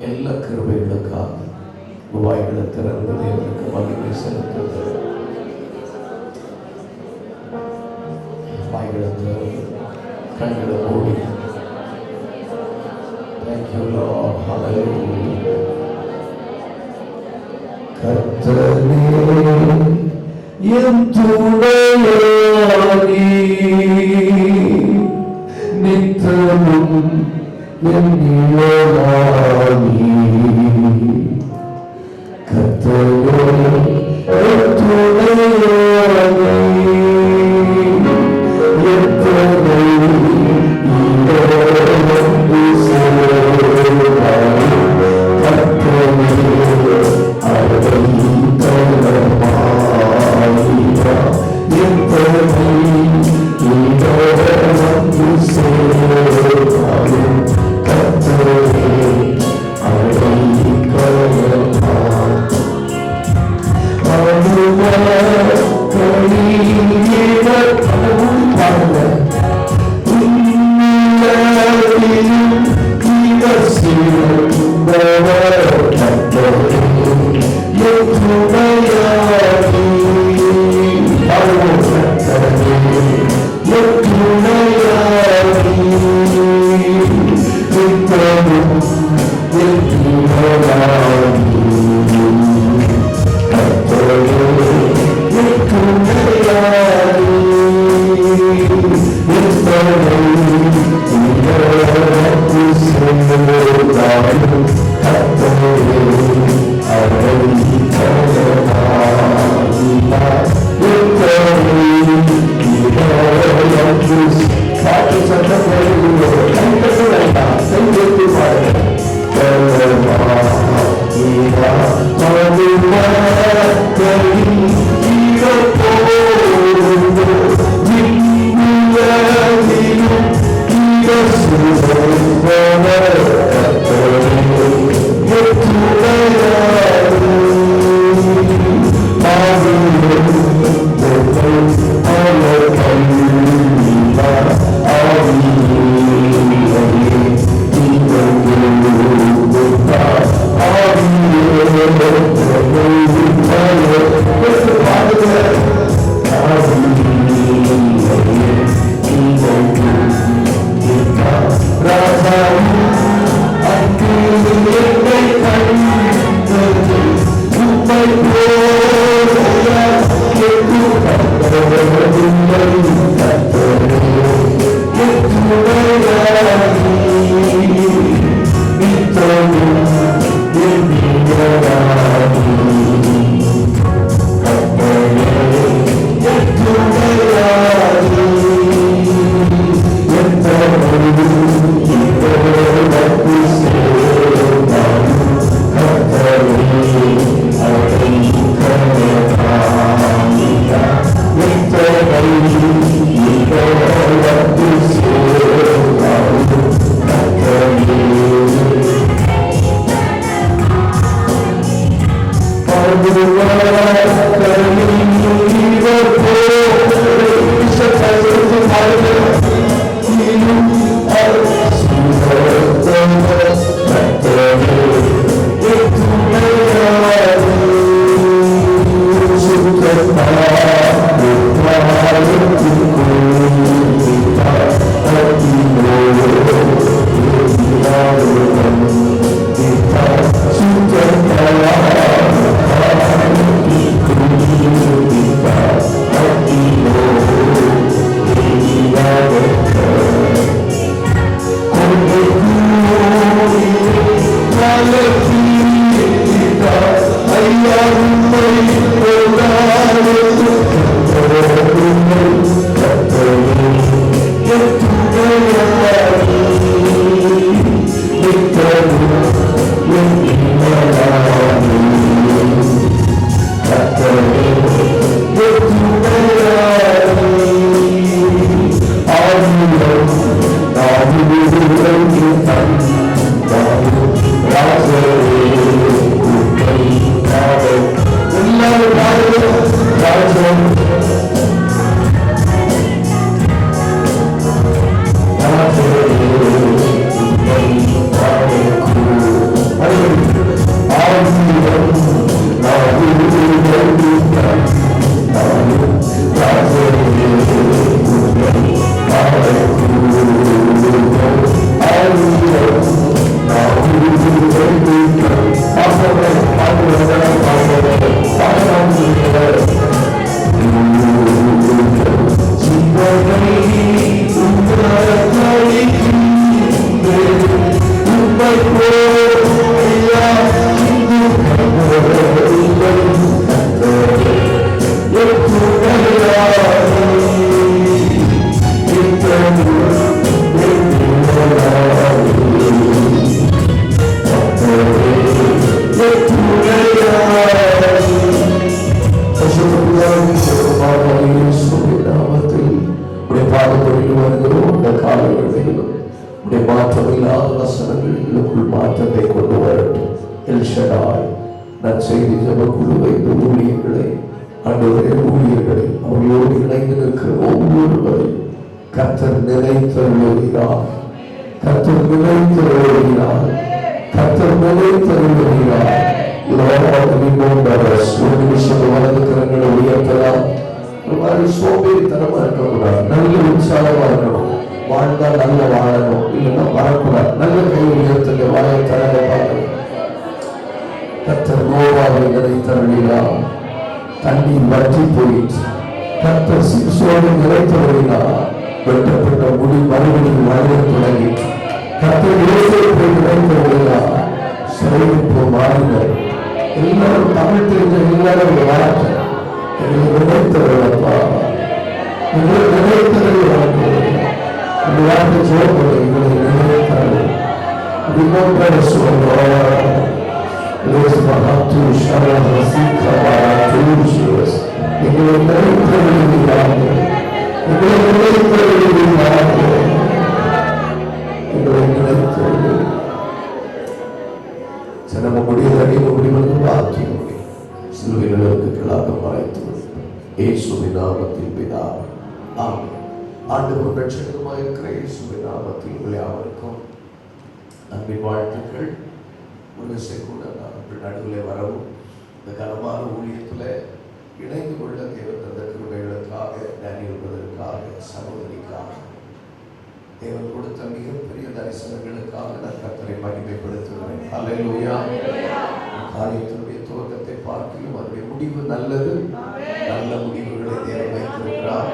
எல்லா கிருபைகளுக்காக வாய்களை திறந்து தேவனுக்கு மகிமை செலுத்துவது. வாய்களை திறந்து கண்களை மூடி Thank you Lord. Hallelujah. கர்த்தரே என் துணையாகி நித்தமும் என் நிழலாகி கர்த்தரே என் துணையாகி எத்தனை உடைய மாற்றமில்லாத வசனங்கள் எங்களுக்குள் மாற்றத்தை கொண்டு வரட்டும். எல் ஷடாய் நற்செய்தி ஜெப குழுவை, ஊழியர்களை, ஆண்டவரே ஊழியர்களை, அவர்களோடு இணைந்து நிற்கிற ஒவ்வொருவரை கர்த்தர் நினைத்தருளுகிறார். கர்த்தர் நினைத்தருளுகிறார். கர்த்தர் நினைத்தருளுகிறார். ஒரு நிமிஷம் வலது கரங்களை உயர்த்தலாம். ஒரு மாதிரி சோம்பேறித்தனமா இருக்கக்கூடாது. நல்ல உற்சாகமா இருக்கணும். வாழ்ந்தால் நல்ல வாழணும், இல்லைன்னா வரக்கூடாது. நல்ல கை உயர்த்தல வாழ தரங்க பார்க்கணும். கர்த்தர் நோவாவை நினைத்தருளினார். தண்ணீர் வற்றி போயிற்று. கர்த்தர் சிம்சோனை நினைத்தருளினார். வெட்டப்பட்ட முடி மறுபடியும் வளர தொடங்கிற்று. கர்த்தர் யோசேப்பை நினைத்தருளினார். சிறையிருப்பு மாறினர். எல்லாரும் தமிழ் தெரிஞ்ச எல்லாரும் வார்த்தை எங்களை நினைத்தருளப்பா, எங்களை நினைத்தருள் அந்த வார்த்தை சொல்ல எங்களை நினைத்தருள். Remember us, O Lord. Bless my heart to share the secret of our Jesus. எங்களை நினைத்தருளுகிறார்கள். எங்களை நினைத்தருளுகிறார்கள். எங்களை நினைத்தருள். நம்ம முடியதே முடிவென்று வாக்கி சிலுவைகளுக்கு கிளாக மறைத்து இயேசுவின் நாமத்தில் பிதாவே ஆமென். ஆண்டவர் ரட்சகருமாய் இருக்கிற இயேசுவின் நாமத்தில் உங்களை யாவருக்கும் அன்பின் வாழ்த்துக்கள். ஒரு கூட நடுவில் வரவும் இந்த கனமான ஊழியத்தில் இணைந்து கொள்ள தேவன் தந்த கிருபைகளுக்காக, நன்றியுள்ளதற்காக, சகோதரிக்காக, தேவன் கொடுத்த மிகப்பெரிய தரிசனங்களுக்காக நான் கர்த்தரை மகிமைப்படுத்துகிறேன். அல்லேலூயா. காரியத்தினுடைய துவக்கத்தை பார்க்கிலும் அதனுடைய முடிவு நல்லது. நல்ல முடிவுகளை தேவன் வைத்திருக்கிறார்.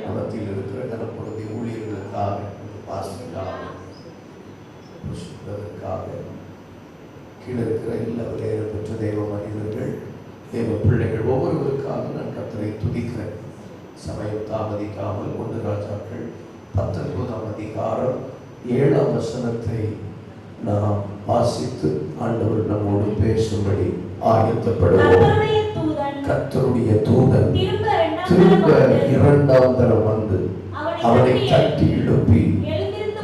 மதத்தில் இருக்கிற கனப்பொழுது ஊழியர்களுக்காக, பாசத்துக்காக, கீழே இருக்கிற எல்லா விலையிலும் பெற்ற தெய்வ மனிதர்கள், தெய்வ பிள்ளைகள் ஒவ்வொருவருக்காக நான் கர்த்தரை துதிக்கிறேன். சமயம் தாமதிக்காமல் 1 ராஜாக்கள் 19ஆம் அதிகாரம் 7ஆம் வசனத்தை நாம் வாசித்து ஆண்டவர் நம்மோடு பேசும்படி ஆயத்தப்படுவோம். கர்த்தருடைய தூதன் திரும்ப 2ஆம் தரம் வந்து அவனை தட்டி எழுப்பி,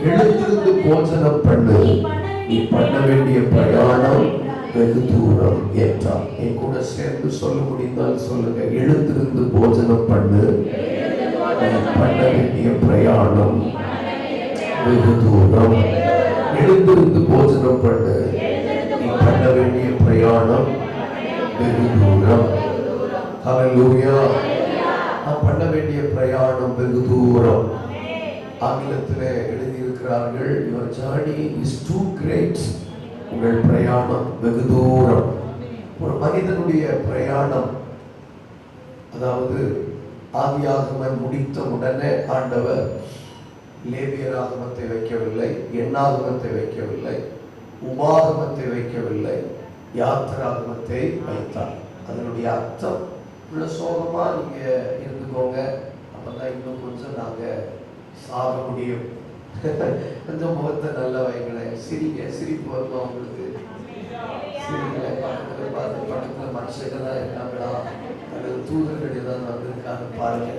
எழுந்திருந்து போஜனம் பண்ணு, நீ பண்ண வேண்டிய பிரயாணம் வெகு தூரம் என்றார். என் கூட சேர்ந்து சொல்ல முடிந்தால் சொல்லுங்க. எழுந்திருந்து போஜனம் பண்ணு, நீ பண்ண வேண்டிய பிரயாணம் வெகு தூரம். எழுந்திருந்து போஜனம் பண்ணு, நீ பண்ண வேண்டிய பிரயாணம் வெகு தூரம். ஹல்லேலூயா. நான் பண்ண வேண்டிய பிரயாணம் வெகு தூரம். ஆங்கிலத்தில் எழுதியிருக்கிறார்கள், your journey is too great. உங்கள் பிரயாணம் வெகு தூரம். ஒரு மனிதனுடைய பிரயாணம், அதாவது ஆதியாகமம் முடித்த உடனே ஆண்டவர் லேவியராகமத்தை வைக்கவில்லை, எண்ணாகமத்தை வைக்கவில்லை, உபாகமத்தை வைக்கவில்லை, யாத்திராகமத்தை வைத்தார். அதனுடைய அர்த்தம் உள்ள சோகமா நீங்க இருந்துக்கோங்க, அப்பதான் இன்னும் கொஞ்சம் நாங்க சாக முடியும். கொஞ்சம் முகத்தை நல்லா வைங்களேன், சிரிங்க, சிரிப்பு வரணும் அவங்களுக்கு. சிரிங்கள, பக்கத்துல பார்த்து பக்கத்துல மனுஷங்களா இருக்காங்களா அல்லது தூதர்கள் ஏதாவது வந்திருக்காங்க பாருங்க.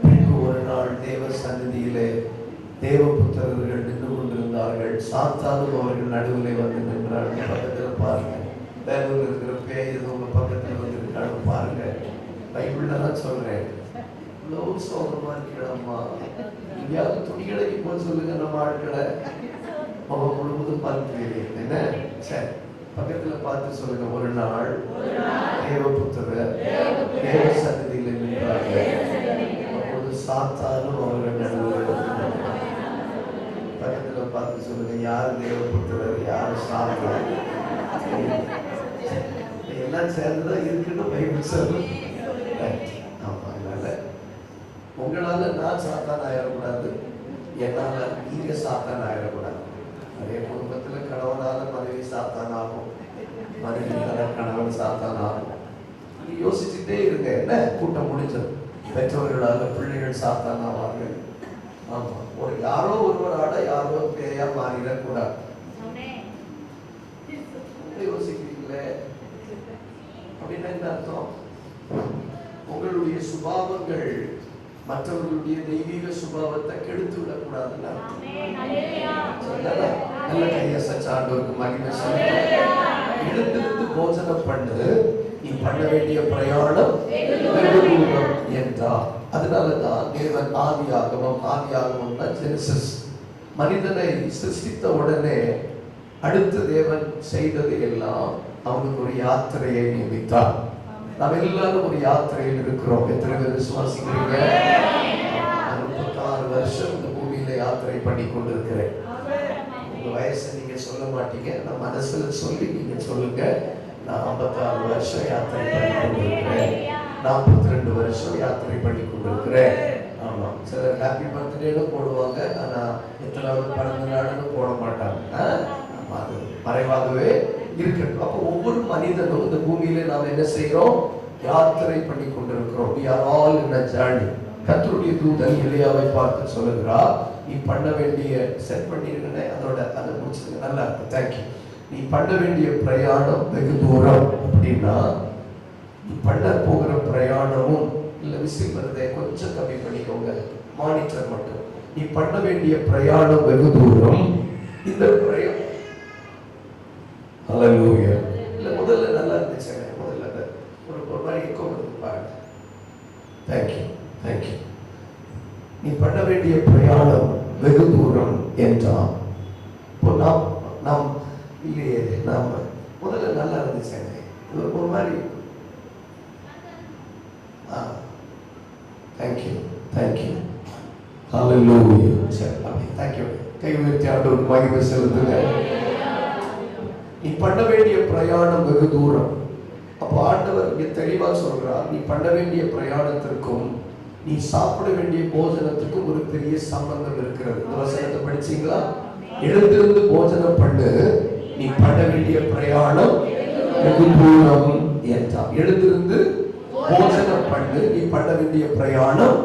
பின்பு ஒரு நாள் தேவ சந்நிதியிலே தேவபுத்திரர்கள் நின்று கொண்டிருந்தார்கள். சாத்தானும் அவர்கள் நடுவிலே வந்து நின்றார்கள். பக்கத்துல பாருங்க, தேவத்தில் இருக்கிற பேய் எதுவும் உங்க பக்கத்துல வந்து இருக்காங்க பாருங்க. பைபிள்ல தான் சொல்றேன். இவ்வளவு சோகமா இருக்கிறம்மா, எங்கேயாவது துணிகளைக்கு போய் சொல்லுங்க. நம்ம ஆட்களை முகம் முழுவதும் பார்க்கிறீங்க என்ன? சரி, பக்கத்துல பார்த்து சொல்லுங்க. ஒரு நாள் தேவபுத்திரர் தேவ சந்நிதியில நின்றார்கள். அப்பொழுது சாத்தானும் அவர்கள் நடுவில். பக்கத்துல பார்த்து சொல்லுங்க, யார் தேவபுத்திரர், யார் சாத்தான்? எல்லாம் சேர்ந்துதான் இருக்குன்னு பைபிள் சொல்லு. ஆமா, அதனால உங்களால நான் சாத்தான் ஆயிடக்கூடாது, என்னால நீங்க சாத்தான் ஆயிடக்கூடாது. அதே குடும்பத்துல கணவனால மனைவி சாத்தான் ஆகும், மனைவியால கணவன் சாத்தான் ஆகும். யோசிச்சுட்டே இருங்க. என்ன கூட்டம் முடிஞ்சது, பெற்றவர்களால பிள்ளைகள் சாத்தான் ஆவார்கள். ஆமா, ஒரு யாரோ ஒருவராட யாரோ பேயா மாறிடக்கூடாது. யோசிக்கிறீங்களே அப்படின்னா என்ன அர்த்தம்? உங்களுடைய சுபாவங்கள் மற்றவர்களுடைய தெய்வீக சுபாவத்தை கெடுத்து விடக்கூடாதுல்ல. நல்ல கையை சச்சாண்டோருக்கு மகிமை செலுத்தும். எழுந்திருந்து போஜனம் பண்ணு, நீ பண்ண வேண்டிய பிரயாணம் வெகு தூரம் என்றார். அதனாலதான் தேவன் ஆதியாகமம்னா ஜெனசிஸ், மனிதனை சிருஷ்டித்த உடனே அடுத்த தேவன் செய்தது எல்லாம் அவனுக்கு ஒரு யாத்திரையை நியமித்தார். நாம் எல்லாரும் ஒரு யாத்திரையில் இருக்கிறோம். எத்தனை பேர் விசுவாசிக்கிறீங்க? 36 வருஷம் இந்த பூமியில யாத்திரை பண்ணி கொண்டிருக்கிறேன். உங்க வயசை நீங்க சொல்ல மாட்டீங்க, நான் மனசுல சொல்லி நீங்க சொல்லுங்க. நான் 56 வருஷம் யாத்திரை பண்ணி கொண்டிருக்கிறேன், 42 வருஷம் யாத்திரை பண்ணி கொண்டிருக்கிறேன். ஆமா, சிலர் ஹாப்பி பர்த்டேன்னு போடுவாங்க, ஆனா எத்தனாவது பிறந்த நாள்னு போட மாட்டாங்க. அது மறைவாகவே இருக்கட்டும். அப்போ ஒவ்வொரு மனிதனும் இந்த பூமியில நாம் என்ன செய்யறோம்? யாத்திரை பண்ணி கொண்டிருக்கிறோம். We are all in a journey. கர்த்தருடைய தூதன் எலியாவை பார்த்து சொல்லுகிறார், நீ பண்ண வேண்டிய செட் பண்ணிருக்கனே, அதை முடிச்சுங்க. நல்லா இருக்கு, தேங்க்யூ. நீ பண்ண வேண்டிய பிரயாணம் வெகு தூரம். அப்படின்னா நீ பண்ண போகிற பிரயாணமும் இல்ல, விசில் வருதே கொஞ்சம் கம்மி பண்ணிக்கோங்க, மானிட்டர் மட்டும். நீ பண்ண வேண்டிய பிரயாணம் வெகு தூரம். இந்த பிரயாணம் ஹல்லேலூயா. இல்ல முதல்ல நல்லா இருந்துச்சு, முதல்ல ஒரு மாதிரி எக்கோ வருது பாருங்க. தேங்க்யூ. நீ பண்ண வேண்டிய பிரயாணம் வெகு தூரம் என்றால், இப்போ நாம் இல்லையே, நாம் முதல்ல நல்லா இருந்துச்சு, ஒரு மாதிரி. தேங்க்யூ ஹல்லேலூயா. சரி, தேங்க்யூ. கை உயர்த்தி ஆண்டவருக்கு மகிமை செலுத்துங்க. நீ பண்ண வேண்டிய பிரயாணம் வெகு தூரம். அப்போ ஆண்டவர் இங்க தெளிவா சொல்றார், நீ பண்ண வேண்டிய பிரயாணத்திற்கும் நீ சாப்பிட வேண்டிய போஜனத்துக்கும் ஒரு பெரிய சம்பந்தம் இருக்கிறது. இந்த வசனத்தை படிச்சீங்களா? எழுந்திருந்து போஜனம் பண்ணு, நீ பண்ண வேண்டிய பிரயாணம் வெகு தூரம் என்றார். எழுந்திருந்து போஜனம் பண்ணு, நீ பண்ண வேண்டிய பிரயாணம்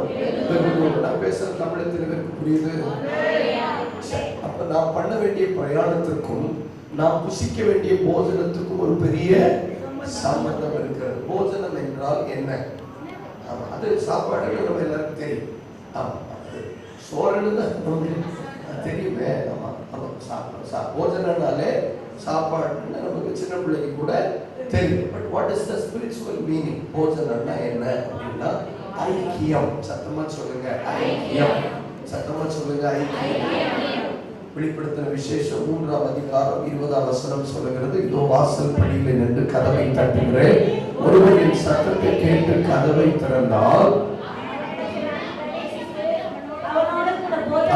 வெகு தூரம். நான் பேசுற தமிழத்தில் எனக்கு புரியுது? அப்ப நான் பண்ண வேண்டிய பிரயாணத்திற்கும் நாம் புசிக்க வேண்டிய போஜனத்துக்கும் ஒரு பெரிய சம்பந்தம் இருக்கிறது. போஜனம் என்றால் என்ன? அது சாப்பாடு நம்ம எல்லாருக்கும் தெரியும். சோறுன்னு தான் தெரியுமே. போஜனம்னாலே சாப்பாடுன்னு நமக்கு சின்ன பிள்ளைக்கு கூட தெரியும். But what is the spiritual meaning? போஜனம்னா என்ன அப்படின்னா ஐக்கியம். சத்தமா சொல்லுங்க, ஐக்கியம். சத்தமா சொல்லுங்க, ஐக்கியம். வெளிப்படுத்தின விசேஷம் 3ஆம் அதிகாரம் 20ஆம் வசனம் சொல்லுகிறது, இதோ வாசல் படியில் நின்று கதவை தட்டுகிறேன், ஒருவரின் சத்தத்தை கேட்டு கதவை திறந்தால்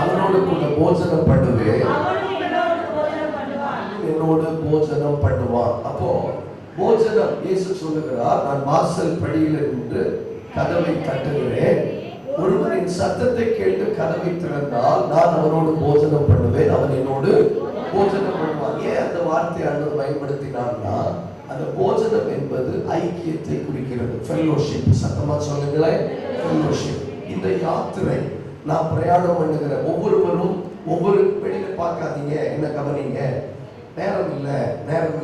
அவனோடு கூட போஜனம் பண்ணுவேன், என்னோடு போஜனம் பண்ணுவான். அப்போ போஜனம், இயேசு சொல்லுகிறார், நான் வாசல் படியில் நின்று கதவை தட்டுகிறேன், ஒருவரின் சத்தத்தை கேட்டு கதவை திறந்தால் நான் அவனோடு போஜனம் பண்ணுவேன், அவன் என்னோடு போஜனம் பண்ணுவான். ஏன் அந்த வார்த்தையை ஆண்டவர் பயன்படுத்தினான்னா, அந்த போஜனம் என்பது ஐக்கியத்தை குறிக்கிறது, ஃபெல்லோஷிப். சத்தமா சொல்லுங்களேன், ஃபெல்லோஷிப். இந்த யாத்திரை நான் பிரயாணம் பண்ணுகிற ஒவ்வொருவரும் ஒவ்வொரு வெளியில பார்க்காதீங்க, என்ன கவனிங்க, நேரம்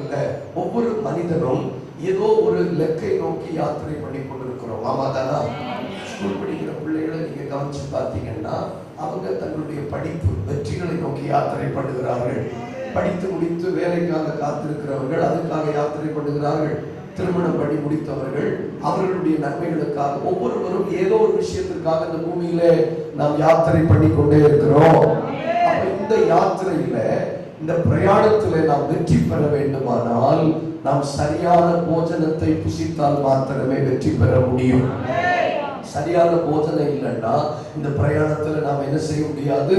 இல்லை. ஒவ்வொரு மனிதனும் ஏதோ ஒரு இலக்கை நோக்கி யாத்திரை பண்ணி கொண்டிருக்கிறோம். ஆமாதானா? ஸ்கூல் படிக்கிற பிள்ளைகளை நீங்க கவனிச்சு பார்த்தீங்கன்னா, அவங்க தங்களுடைய படிப்பு வெற்றிகளை நோக்கி யாத்திரை பண்ணுகிறார்கள். படித்து முடித்து வேலைக்காக காத்திருக்கிறவர்கள் அதுக்காக யாத்திரை பண்ணுகிறார்கள். திருமணம் பண்ணி முடித்தவர்கள் அவர்களுடைய நன்மைகளுக்காக, ஒவ்வொருவரும் ஏதோ ஒரு விஷயத்திற்காக இந்த பூமியிலே நாம் யாத்திரை பண்ணி கொண்டே இருக்கிறோம். அப்ப இந்த யாத்திரையில, இந்த பிரயாணத்திலே நாம் வெற்றி பெற வேண்டுமானால் நாம் சரியான போஜனத்தை புசித்தால் மாத்திரமே வெற்றி பெற முடியும். சரியான போஜனம் இல்லைன்னா இந்த பிரயாணத்துல நாம் என்ன செய்ய முடியாது?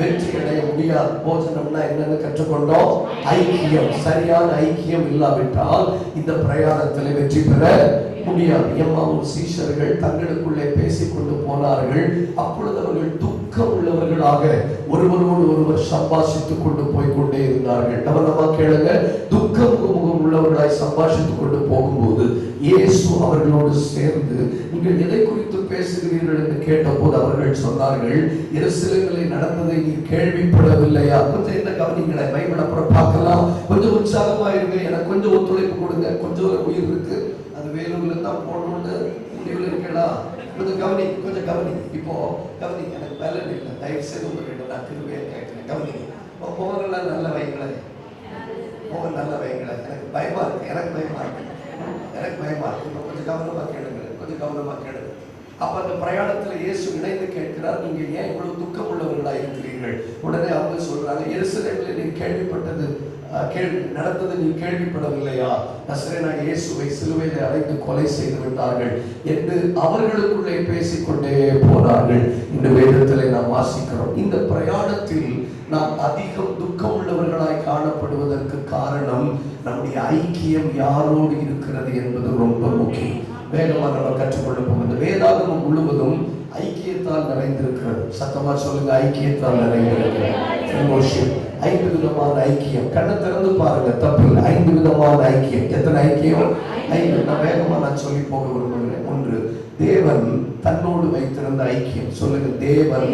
வெற்றி அடைய முடியாது. போஜனம்னா என்னன்னு கற்றுக்கொண்டோம், ஐக்கியம். சரியான ஐக்கியம் இல்லாவிட்டால் இந்த பிரயாணத்துல வெற்றி பெற முடியாது. எம்மாவூர் சீஷர்கள் தங்களுக்குள்ளே பேசிக்கொண்டு போனார்கள். அப்பொழுது அவர்கள் துக்கம் உள்ளவர்களாக ஒருவரோடு ஒருவர் சம்பாஷித்துக் கொண்டு போய்கொண்டே இருந்தார்கள். நம்ம கேளுங்க, துக்கம் முகம் உள்ளவர்களாய் சம்பாஷித்துக் கொண்டு போகும்போது இயேசு அவர்களோடு சேர்ந்து, நீங்கள் எதை குறித்து பேசுகிறீர்கள் என்று கேட்டபோது அவர்கள் சொன்னார்கள், எருசலேமிலே நடந்ததை நீ கேள்விப்படவில்லையா? கொஞ்சம் என்ன கவனிங்களேன், பைபிள் அப்புறம் பார்க்கலாம். கொஞ்சம் உற்சாகமா இருங்க, எனக்கு கொஞ்சம் ஒத்துழைப்பு கொடுங்க. கொஞ்சம் உயிர் இருக்கு, அது வேலூர்ல தான் போகணும்னு முடிவில் இருக்கலாம். கொஞ்சம் கவனி. இப்போ கவனி, எனக்கு பலன் இல்லை, தயவு செய்து உங்ககிட்ட நான் கிருபையா கேட்கிறேன். கவனிங்க, முகங்கள்லாம் நல்ல வைங்க. எனக்கு பயமா இருக்கு, எனக்கு பயமா இருக்கு. கொஞ்சம் கவனமா கேளுங்க, கொஞ்சம் கவனமா கேளுங்க. அப்ப அந்த பிரயாணத்துல இயேசு இணைந்து கேட்கிறார், நீங்க ஏன் இவ்வளவு துக்கம் உள்ளவர்களா இருக்கிறீர்கள்? உடனே அவங்க சொல்றாங்க, எருசலேமில் நீ கேள்விப்பட்டது நடந்தது நீ கேள்விப்படவில்லையா? நசரேயனாகிய இயேசுவை சிலுவையிலே அறைந்து கொலை செய்து விட்டார்கள் என்று அவர்களுக்குள்ளே பேசிக்கொண்டே போனார்கள். இந்த வேதத்தில் நாம் வாசிக்கிறோம். இந்த பிரயாணத்தில் நாம் அதிகம் துக்கம் உள்ளவர்களாய் காணப்படுவதற்கு காரணம் நம்முடைய ஐக்கியம் யாரோடு இருக்கிறது என்பது ரொம்ப முக்கியம். வேகமாக நம்ம கற்றுக்கொள்ள போகிறது. வேதாகமம் முழுவதும் ஐக்கியத்தால் நிறைந்திருக்கிறது. சத்தமா சொல்லுங்க, ஐக்கியத்தால் நிறைந்திருக்கிறது. 5 விதமான ஐக்கியம். கண்ணை திறந்து பாருங்க, தப்பு இல்லை. 5 விதமான ஐக்கியம். எத்தனை ஐக்கியம்? 5. நான் வேகமா நான் சொல்லி போக விரும்புகிறேன். 1, தேவன் தன்னோடு வைத்திருந்த ஐக்கியம். சொல்லுங்க, தேவன்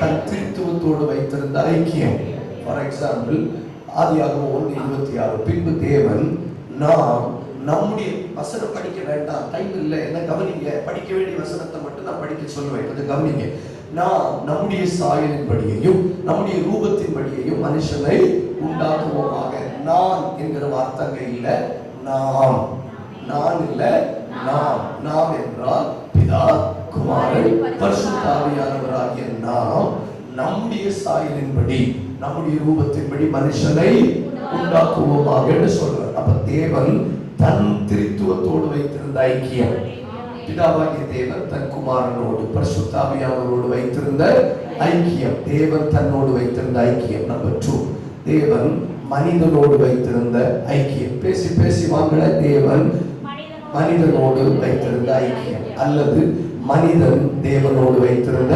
தன் திருத்துவத்தோடு வைத்திருந்த ஐக்கியம். ஃபார் எக்ஸாம்பிள், ஆதியாகமம் 1:26, பின்பு தேவன் நாம் நம்முடைய வசனம் படிக்க வேண்டாம், டைம் இல்லை, என்ன கவனிங்க, படிக்க வேண்டிய வசனத்தை மட்டும் நான் படிக்க சொல்லுவேன், கொஞ்சம் கவனிங்க. நாம் நம்முடைய சாயலின்படியையும் நம்முடைய ரூபத்தின்படியையும் மனுஷனை உண்டாக்குவோமாக. நான் என்கிற வார்த்தை இல்லை, நாம். நான் இல்லை, நாம். நாம் என்றால் பிதா, குமாரன், பரிசுத்த ஆவியானவராகிய நாம் நம்முடைய சாயலின்படி நம்முடைய ரூபத்தின்படி மனுஷனை உண்டாக்குவோமாக என்று சொல்றார். அப்ப தேவன் தன் திருத்துவத்தோடு வைத்திருந்த ஐக்கியம், பிதாவாகிய தேவன் தன் குமாரனோடு பரிசுத்த ஆவியானவரோடு வைத்திருந்த ஐக்கியம், தேவன் தன்னோடு வைத்திருந்த ஐக்கியம். நம்பர் 2, தேவன் மனிதனோடு வைத்திருந்த ஐக்கியம். பேசி பேசி வாங்கல, தேவன் மனிதனோடு வைத்திருந்த ஐக்கியம் அல்லது மனிதன் தேவனோடு வைத்திருந்த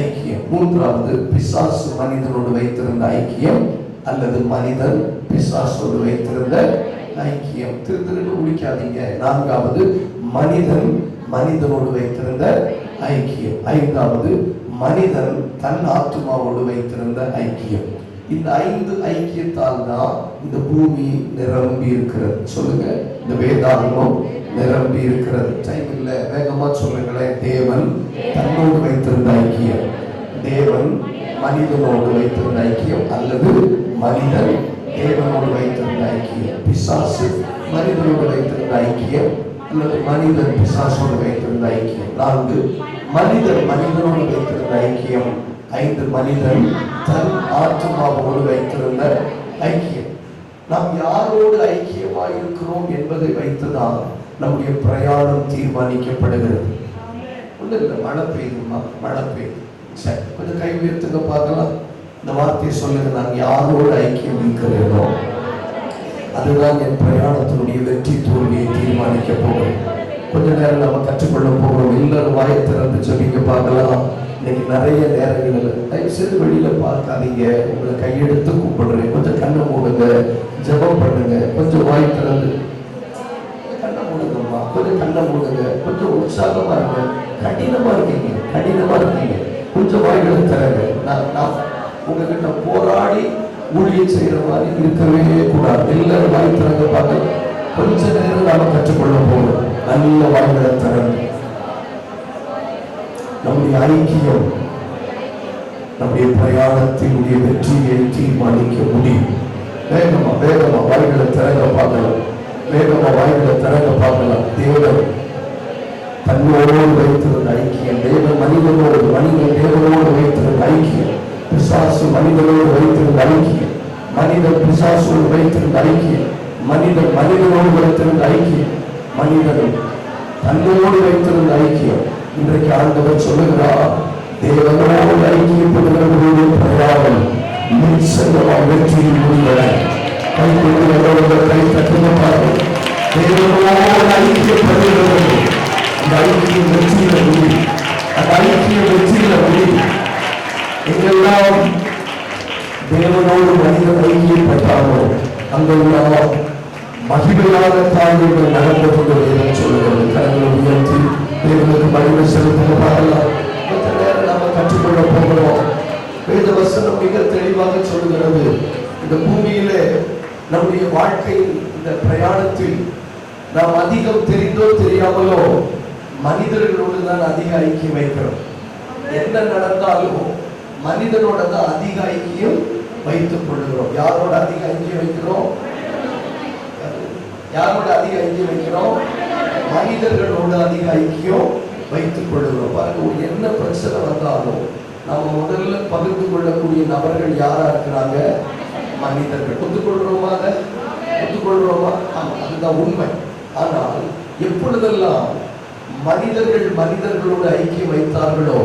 ஐக்கியம். 3வது, பிசாசு மனிதனோடு வைத்திருந்த ஐக்கியம் அல்லது மனிதன் பிசாசோடு வைத்திருந்த ஐக்கியம். திருத்திருந்து முடிக்காதீங்க. 4வது, மனிதன் மனிதனோடு வைத்திருந்த ஐக்கியம். 5வது, மனிதன் தன் ஆத்துமாவோடு வைத்திருந்த ஐக்கியம். இந்த 5 ஐக்கியத்தால் தான் இந்த பூமி நிரம்பி இருக்கிறது. சொல்லுங்க, இந்த வேதாகமம் நிரம்பி இருக்கிறது. டைம் இல்ல, வேகமா சொல்லுங்களேன். தேவன் தன்னோடு வைத்திருந்த ஐக்கியம், தேவன் மனிதனோடு வைத்திருந்த ஐக்கியம் அல்லது மனிதன் தேவனோடு வைத்திருந்த ஐக்கியம். பிசாசு மனிதனோடு வைத்திருந்த ஐக்கியம் அல்லது மனிதன் பிசாசோடு வைத்திருந்த ஐக்கியம். 4, மனிதன் மனிதனோடு வைத்திருந்த ஐக்கியம். 5, மனிதன் தன் ஆத்மாவோடு வைத்திருந்த ஐக்கியம். நாம் யாரோடு ஐக்கியமாக இருக்கிறோம் என்பதை வைத்துதான் நம்முடைய பிரயாணம் தீர்மானிக்கப்படுகிறது. ஒன்றும் இல்லை, மழை பெய்யுமா, மழை பெய்யும், சரி, கொஞ்சம் கை உயர்த்துங்க பார்க்கலாம். இந்த வார்த்தையை சொல்லுங்க, நான் யாரோடு ஐக்கியம் இருக்கிறேனோ அதுதான் என் பிரயாணத்தினுடைய வெற்றி தோல்வியை தீர்மானிக்க போகிறேன். கொஞ்ச நேரம் நம்ம கற்றுக்கொள்ள போகிறோம். எல்லாரும் வாயை திறந்து சொல்லிங்க பார்க்கலாம். இன்னைக்கு நிறைய நேரங்களில் தயவு செய்து வெளியில பார்க்காதீங்க. உங்களை கையெடுத்து கூப்பிடுறேன், கொஞ்சம் கண்ணை மூடுங்க, ஜெபம் பண்ணுங்க, கொஞ்சம் வாய் திறந்து கண்ணை மூடுங்கம்மா, கொஞ்சம் கண்ணை மூடுங்க, கொஞ்சம் உற்சாகமா இருங்க. கடினமா இருக்கீங்க, கடினமா இருக்கீங்க, கொஞ்சம் வாய்களை திறங்க. நான் உங்ககிட்ட போராடி ஊழியம் செய்யற மாதிரி இருக்கவே கூடாது. எல்லாரும் வாய் திறங்க பார்க்க. கொஞ்ச நேரம் நாம கற்றுக்கொள்ள போகிறோம். நல்ல வாய்களை திறங்க. நம்முடைய ஐக்கியம் நம்முடைய பிரயாணத்தினுடைய வெற்றியை தீர்மானிக்க முடியும். வேகமா வேகமா வாய்களை திறங்க பார்க்கலாம். வேகமா வாய்களை திறங்க பார்க்கலாம். தேவன் தன்னோடு வைத்திருந்த ஐக்கியம், தேவன் மனிதனோடு, மனிதன் தேவனோடு வைத்திருந்த ஐக்கியம், பிசாசு மனிதனோடு வைத்திருந்த ஐக்கியம், மனிதன் பிசாசோடு வைத்திருந்த ஐக்கியம், மனிதன் மனிதனோடு வைத்திருந்த ஐக்கியம், மனிதன் தன்னோடு வைத்திருந்த ஐக்கியம். இன்றைக்கு ஆண்டவர் சொல்லுகிறார், தேவனோடு ஐக்கியப்படுகிறவர்களுடைய பிரயாணம் நிச்சயமாக வெற்றியில் முடிவட. கை கொண்டு கை கட்டுப்பார்கள். தேவனோடு ஐக்கியப்படுகிறவர்கள் அந்த ஐக்கியம் வெற்றியில முடியும். அந்த ஐக்கியம் வெற்றியில முடியும். எங்கெல்லாம் தேவனோடு மனிதன் ஐக்கியப்பட்டாரோ அங்கெல்லாம் மகிமையான காரியங்கள் நடந்து கொண்டு சொல்லுகிறது. கரங்களை உயர்த்தி தேவனுக்கு மகிமை செலுத்த பாடலாம். மற்ற நேரம் நாம கற்றுக்கொள்ள போகிறோம். வேத வசனம் மிக தெளிவாக சொல்லுகிறது, இந்த பூமியிலே நம்முடைய வாழ்க்கையில் இந்த பிரயாணத்தில் நாம் அதிகம் தெரிந்தோ தெரியாமலோ மனிதர்களோடு தான் அதிக ஐக்கியம் வைக்கிறோம். என்ன நடந்தாலும் மனிதனோட தான் அதிக ஐக்கியம் வைத்துக் கொள்கிறோம். யாரோட அதிக ஐக்கியம் வைக்கிறோம்? யாரோட அதிக ஐக்கியம் வைக்கிறோம்? மனிதர்களோட அதிக ஐக்கியம் வைத்துக் கொள்ளுகிறோம். பாருங்க, என்ன பிரச்சனை வந்தாலும் நம்ம முதல்ல பகிர்ந்து கொள்ளக்கூடிய நபர்கள் யாரா இருக்கிறாங்க? மனிதர்கள். ஒத்துக்கொள்றோமா? அதை ஒத்துக்கொள்றோமா? அதுதான் உண்மை. ஆனால் எப்பொழுதெல்லாம் மனிதர்கள் மனிதர்களோடு ஐக்கியம் வைத்தார்களோ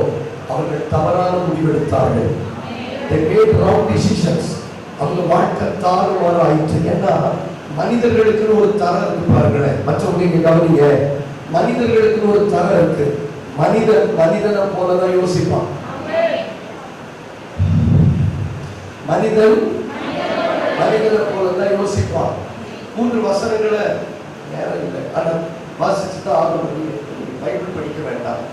அவர்கள் தவறான முடிவெடுத்தார்கள். They made wrong decisions. அவங்க வாழ்க்கை தாறுமாறு ஆயிற்று. ஏன்னா மனிதர்களுக்கு ஒரு தரம் இருக்கு. பாருங்களேன், மற்றவங்க இங்க கவனிங்க. மனிதர்களுக்கு ஒரு தரம் இருக்கு. மனிதனை போலதான் யோசிப்பான். மனிதனை போலதான் யோசிப்பான். 3 வசனங்களை நேரம் இல்லை, ஆனா வாசிச்சுதான் ஆகணும். பைபிள் படிக்க வேண்டாம்.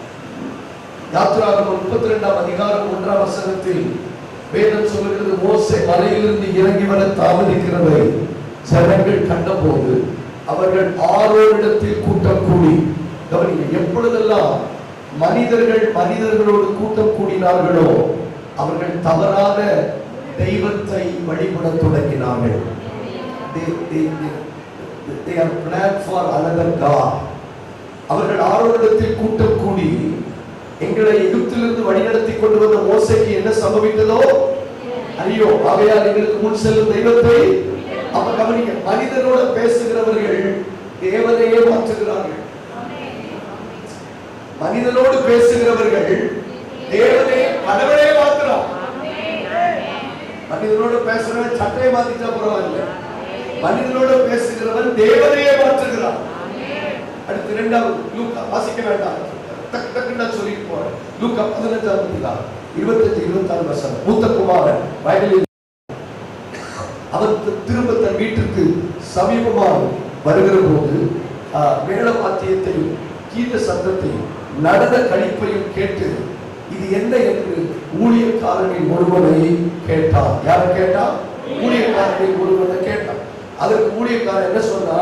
யாத்திராகமம் 32ஆம் அதிகாரம் 1ஆம் வசனத்தில் வேதம் சொல்லுகிறது, மோசே மலையிலிருந்து இறங்கி வர தாமதிக்கிறதை ஜனங்கள் கண்டபோது அவர்கள் ஆரோரிடத்தில் கூட்டம் கூடி, கவனிங்க, எப்பொழுதெல்லாம் மனிதர்களோடு கூட்டம் கூடினார்களோ அவர்கள் தவறான தெய்வத்தை வழிபட தொடங்கினார்கள். They are planned for another god. அவர்கள் ஆரோரிடத்தில் கூட்டம் கூடி எங்களை எகிப்திலிருந்து வழிநடத்தி கொண்டு வந்த மோசேக்கு என்ன சம்பவித்ததோ ஐயோ, ஆகையால் எங்களுக்கு முன் செல்லும் தெய்வத்தை. அப்ப கவனிங்க, மனிதனோட பேசுகிறவர்கள் தேவனையே மாற்றுகிறார்கள். மனிதனோடு பேசுகிறவர்கள் தேவனே கடவுளே மாற்றுறார். மனிதனோடு பேசுறவன் சட்டையை மாத்திட்டா பரவாயில்லை, மனிதனோடு பேசுகிறவன் தேவனையே மாற்றுகிறார். அடுத்து 2வது லூக்கா, வாசிக்க வேண்டாம், சொல்லிட்டு போறேன். லூக்கா 15:25-26 வசனம். மூத்த குமாரன் வயலில் அவன் திரும்ப தன் வீட்டிற்கு சமீபமாக வருகிற போது மேள வாத்தியத்தையும் கீத சத்தத்தையும் நடன கழிப்பையும் கேட்டு இது என்ன என்று ஊழியக்காரனின் ஒருவனை கேட்டான். யார கேட்டா? ஊழியக்காரனின் ஒருவனை கேட்டான். அதற்கு ஊழியக்காரன் என்ன சொன்னா,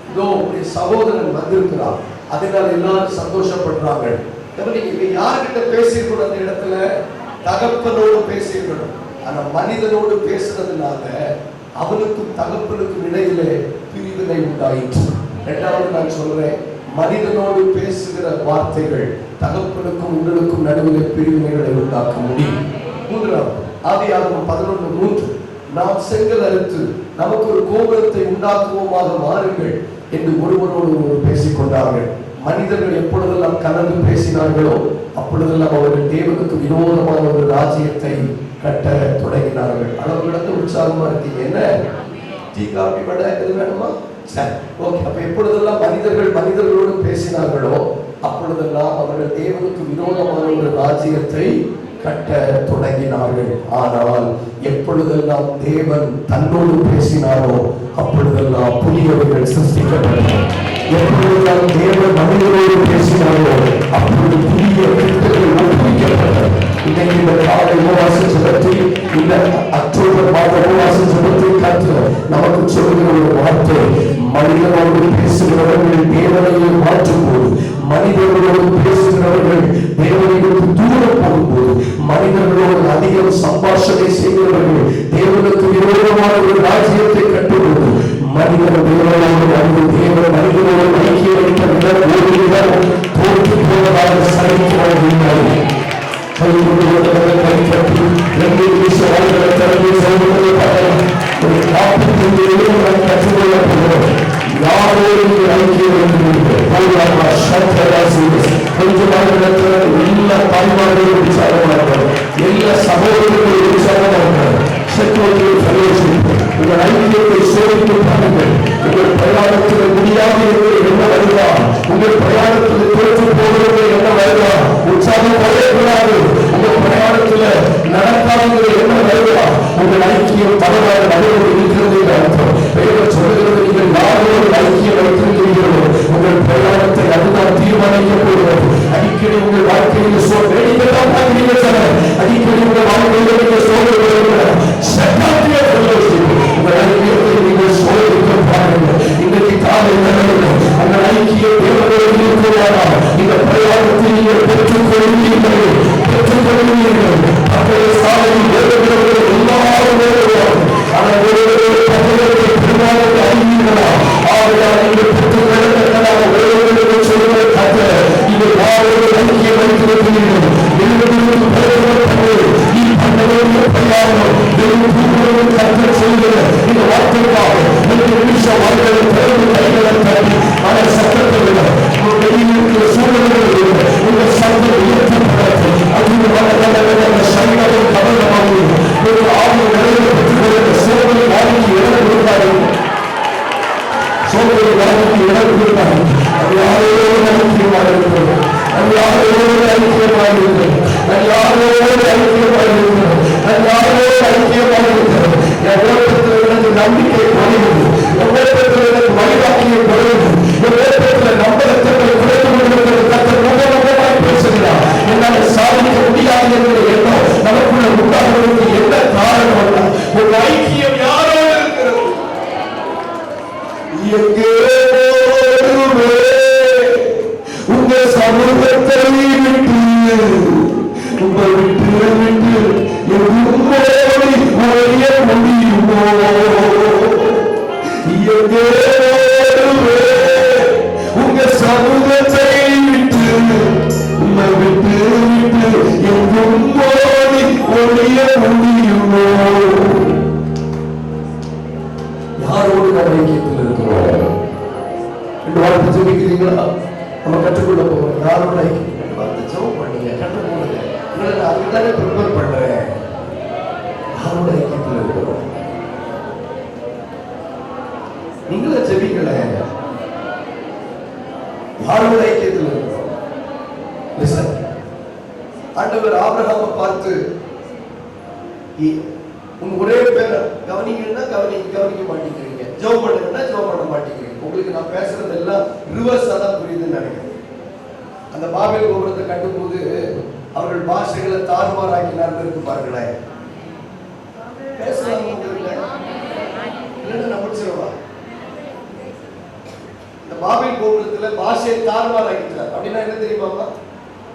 இதோ உடைய சகோதரன் வந்திருக்கிறான், அதனால எல்லாரும் சந்தோஷப்படுறாங்க. நீங்க யார்கிட்ட பேசியிருக்கணும்? அந்த இடத்துல தகப்பனோடு பேசியிருக்கணும். ஆனா மனிதனோடு பேசுறதுனால அவனுக்கும் தகப்பனுக்கும் இடையில பிரிவினை உண்டாயிற்று. 2வது நான் சொல்றேன், மனிதனோடு பேசுகிற வார்த்தைகள் தகப்பனுக்கும் உங்களுக்கும் நடுவில் பிரிவினைகளை உண்டாக்க முடியும். 3வது ஆதியாகமம் 11:3, நாம் செங்கல் அறுத்து நமக்கு ஒரு கோபுரத்தை உண்டாக்குவோமாக மாறுங்கள் என்று ஒருவரோடு ஒருவர் பேசிக் கொண்டார்கள். மனிதர்கள் எப்பொழுதெல்லாம் கலந்து பேசினார்களோ அப்பொழுதெல்லாம் அவர்கள் தேவனுக்கு விரோதமான ஒரு ராஜ்யத்தை கட்ட தொடங்கினார்கள். அளவுக்கு உற்சாகமா இருக்கீங்க? என்ன டீ காபி வடை எது வேணுமா? சரி, ஓகே. அப்ப எப்பொழுதெல்லாம் மனிதர்களோடு பேசினார்களோ அப்பொழுதெல்லாம் அவர்கள் தேவனுக்கு விரோதமான ஒரு ராஜ்யத்தை கட்ட தொடங்கினார்கள். ஆனால் எப்பொழுதெல்லாம் தேவன் தன்னோடு பேசினாரோ அப்பொழுதெல்லாம் புதியவர்கள் சிருஷ்டிக்கப்பட்டனர். எப்பொழுதெல்லாம் தேவன் மனிதனோடு பேசினாரோ அப்பொழுது புதிய திட்டங்கள் ஒப்புவிக்கப்பட்டன. இன்னைக்கு இந்த காலை உபவாச ஜெபத்தில், இந்த அக்டோபர் மாத உபவாச ஜெபத்தில் கற்று நமக்கு சொல்லுகிற ஒரு வார்த்தை, மனிதனோடு பேசுகிறவர்கள் தேவனையை மாற்றும் போது, மனிதர்களோடு பேசுகிறவர்கள் தேவனை விட்டு தூரம் போகும்போது, மனிதர்களோடு அதிகம் சம்பாஷணை செய்கிறவர்கள் தேவனுக்கு விரோதமான ஒரு ராஜ்யத்தை கட்டும்போது, மனிதன் தேவனோடு வந்து தேவன் மனிதனோடு ஐக்கிய வைத்த தோற்று போவதாக சரித்திரம் இல்லை. கைப்பற்றி 2 நிமிஷம் வாழ்களை திறந்து சொல்வதை ஒரு 45 கற்றுக்கொள்ளப்படுகிறோம். யாரோடு ஐக்கிய கொஞ்சம் எல்லா தாய்மார்களும் விசாரமாக, எல்லா சகோதரர்களும் விசாரமாக உங்கள் ஐக்கியத்தை சோதித்து பாருங்கள். உங்கள் பிரயாணத்தில் முடியாது என்று என்ன வருதா? உங்கள் பிரயாணத்தில் தோற்று போகிறது என்ன வருதா? உற்சாகம் வரையக்கூடாது. உங்கள் பிரயாணத்தில் நடக்காது என்ன வருதா? உங்கள் ஐக்கியம் பலவாறு நடுவில் இருக்கிறது என்று அர்த்தம். பெயர் சொல்லுகிறது, நீங்கள் யாரோடு ஐக்கியம் வைத்திருக்கிறீர்களோ உங்கள் பிரயாணத்தை அதுதான் தீர்மானிக்கப்படுகிறது. அடிக்கடி உங்கள் வாழ்க்கையில் வேடிக்கைதான் பார்க்கிறீர்கள் சார். அடிக்கடி உங்கள் வாழ்க்கையில் நீங்கள் சோதனை உங்கள் ஐக்கியத்தை நீங்கள் சோதிக்க பாருங்கள். இன்றைக்கு காலை அந்த ஐக்கிய தேவனோடு இருக்கிறாரா? இந்த பிரயாணத்தை நீங்கள் பெற்றுக் கொள்வீர்கள். அப்படி சாலையில் வேறுகிறவர்கள் எல்லாரும் ஆனால் ஒரு பகுதியை பெருமாளுக்கு அறிவீர்களா? ஆகையால் இந்த வார்த்தைக்காக இந்த நிமிஷம் அவர்களை திறந்து கைகளை தட்டி மன சத்தத்தில் வெளியில் இருக்கிற சூழ்நிலைகளில் இந்த சத்தம் உயர்த்தப்படாது. அது சைனத்தை கவனமாக ஒரு ஆறு நிலையை பெற்றுக்கொள்ள சோதனை வாழ்க்கை இடம் கொடுத்தாரு. சோதனை வாழ்க்கை இடம் கொடுத்தாரு. அது யாரோடு ஐக்கியமாக இருக்கிறது. அது யாரோடு ஐக்கியமாக இருக்கிறது. அது யாரோடு ஐக்கியமாக இருக்கிறது. அது யாரோடு ஐக்கியமாக இருக்கிறது. என் ஓட்டத்தில் எனக்கு நம்பிக்கை குறையுது. என் ஓட்டத்தில் எனக்கு வழிகாட்டியை குறையுது. என் ஓட்டத்தில் நம்பகத்தன்மை குறைந்து கொண்டிருக்கிறது. கர்த்தர் முகமுகமாய் பேசுகிறார். என்னால் சாதிக்க முடியாது என்ற எண்ணம் நமக்குள்ள உண்டாகுவதற்கு என்ன காரணம் அல்ல, ஒரு ஐக்கியம் யாரோடு இருக்கிறது. எங்கே உங்க சமூகத்தை விட்டு உங்களை விட்டு விட்டு உங்களோடு உடைய முடியுமோ. எங்கே உங்க சமூகத்தை விட்டு உங்களை விட்டு விட்டு உங்களோடு உடைய முடியுமோ. யாரோடு நம்ம ஐக்கியத்தில் இருக்கிறோம் என்று வாழ்த்து சொல்லிக்கிறீங்களா? நம்ம கற்றுக்கொள்ள போகிறோம். யாரோட ஐக்கியம் பார்த்து ஜெபம் பண்ணீங்க, கற்றுக்கொள்ளுங்க. உங்களை அதுதானே ப்ரிப்பேர் பண்றேன். யாரோட ஐக்கியத்தில் இருக்கிறோம்? நீங்களே ஜெபிக்கல. யாரோட ஐக்கியத்தில் இருக்கிறோம்? ஆண்டவர் ஆபிரகாமை பார்த்து உங்க ஒரே பேரை கவனிங்கன்னா கவனிக்க மாட்டேங்கிறீங்க, ஜெபம் பண்ணுங்கன்னா ஜெபம் பண்ண மாட்டேங்கிறீங்க. உங்களுக்கு நான் பேசுறது எல்லாம் ரிவர்ஸா தான் புரியுதுன்னு நினைக்கிறேன். அந்த பாபேல் கோபுரத்தை கட்டும்போது அவர்கள் பாஷைகளை தாறுமாறாக்கினார் இருக்கு பாருங்களேன். பேசலாம் நான் முடிச்சிருவா. இந்த பாபேல் கோபுரத்துல பாஷையை தாறுமாறாக்கிட்டார். அப்படின்னா என்ன தெரியுமா?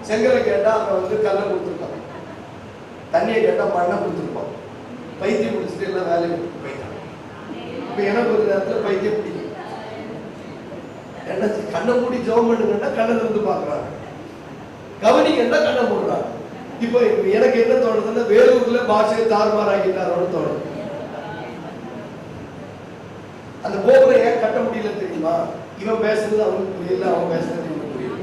செங்கலை கேட்டா அங்க கல்லை கொடுத்துருக்கான், தண்ணியை கேட்டா மண்ணை கொடுத்துருப்பான். பைத்தியம் முடிச்சுட்டு எல்லாம் வேலையை போயிட்டான். இப்ப எனக்கு ஒரு நேரத்தில் பைத்தியம் பிடிக்கும். என்ன கண்ணை மூடி ஜெபம் பண்ணுங்கன்னா கண்ணை இருந்து பாக்குறாங்க, கவனிங்கன்னா கண்ணை மூடுறாங்க. இப்போ எனக்கு என்ன தோணுதுன்னா வேலூர்ல பாஷையை தாறுமாறாக்கிட்டாரோன்னு தோணுது. அந்த கோபுரம் ஏன் கட்ட முடியல தெரியுமா? இவன் பேசுறது அவனுக்கு புரியல, அவன் பேசுறது இவனுக்கு புரியல.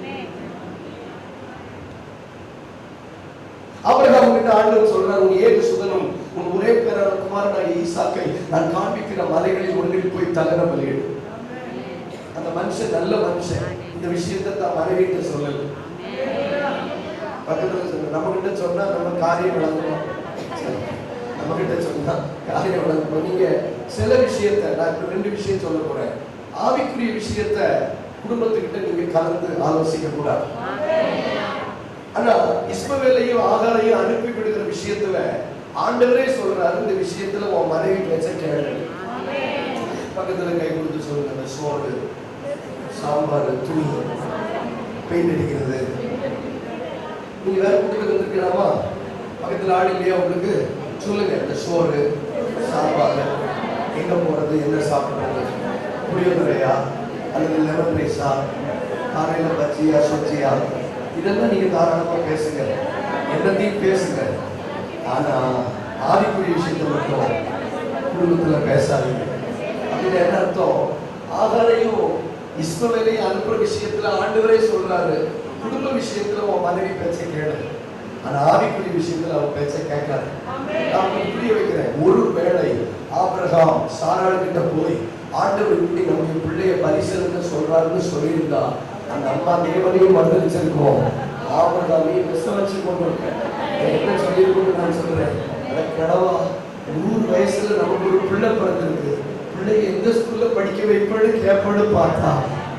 ஆபிரகாம் கிட்ட ஆண்டவர் சொல்றார், உன் ஏக சுதனும் உன் ஒரே பேரான குமாரனாகிய ஈசாக்கை நான் காண்பிக்கிற மலைகளில் ஒன்றில் போய் தகர பலியிடு. அந்த மனுஷன் நல்ல மனுஷன். இந்த விஷயத்தை தான் மனைவிட்ட சொல்லல, பக்கத்துல சொல்ல. நம்ம கிட்ட சொன்னா நம்ம காரியம் விளங்கணும், நம்ம கிட்ட சொன்னா காரியம் விளங்கணும். நீங்க சில விஷயத்த, நான் இப்ப 2 விஷயம் சொல்ல போறேன். ஆவிக்குரிய விஷயத்த குடும்பத்துக்கிட்ட நீங்க கலந்து ஆலோசிக்க கூடாது. ஆனா இஸ்மவேலையும் ஆகாரையும் அனுப்பி விடுகிற விஷயத்துல ஆண்டவரே சொல்றாரு, இந்த விஷயத்துல உன் மனைவி பேச்ச கேளு. பக்கத்துல கை கொடுத்து சொல்லுங்க, அந்த சோறு, சாம்பார், துணி, பெயிண்ட் அடிக்கிறது. நீங்க வேற கூட்டிட்டு வந்துருக்கலாமா? பக்கத்துல ஆடு இல்லையா உங்களுக்கு? சொல்லுங்க, இந்த சோறு, சாம்பார், எங்க போறது, என்ன சாப்பிடுறது, புளியோதரையா அல்லது லெமன் ரைஸா, காலையில பஜ்ஜியா சொஜ்ஜியா, இதெல்லாம் நீங்க தாராளமா பேசுங்க, என்னத்தையும் பேசுங்க. ஆனா ஆவிக்குரிய விஷயத்தை மட்டும் குடும்பத்துல பேசாதீங்க. அப்படின்னு என்ன அர்த்தம்? ஆகாரையும் இஸ்மவேலையும் அனுப்புற விஷயத்துல ஆண்டவரே சொல்றாரு, குடும்ப விஷயத்துல உன் மனைவி பேச்சை கேளு, ஆனா ஆவிக்குரிய விஷயத்துல அவன் பேச்சை கேட்காது. நான் புரிய வைக்கிறேன். ஒரு வேளை ஆபிரகாம் சாராள் கிட்ட போய் ஆண்டவர் இப்படி நம்முடைய பிள்ளைய பரிசீலனை சொல்றாருன்னு சொல்லியிருந்தா அந்த அம்மா தேவனையும் மறுதளிச்சிருக்கோம், ஆபிரகாமையும் விசவச்சு கொண்டு இருக்கேன். என்ன சொல்லியிருக்கோன்னு நான் சொல்றேன். கடவா 100 வயசுல நமக்கு ஒரு பிள்ளை பிறந்திருக்கு, பிள்ளைய எந்த ஸ்கூல்ல படிக்க வைப்பேன்னு கேட்பேன்னு பார்த்தா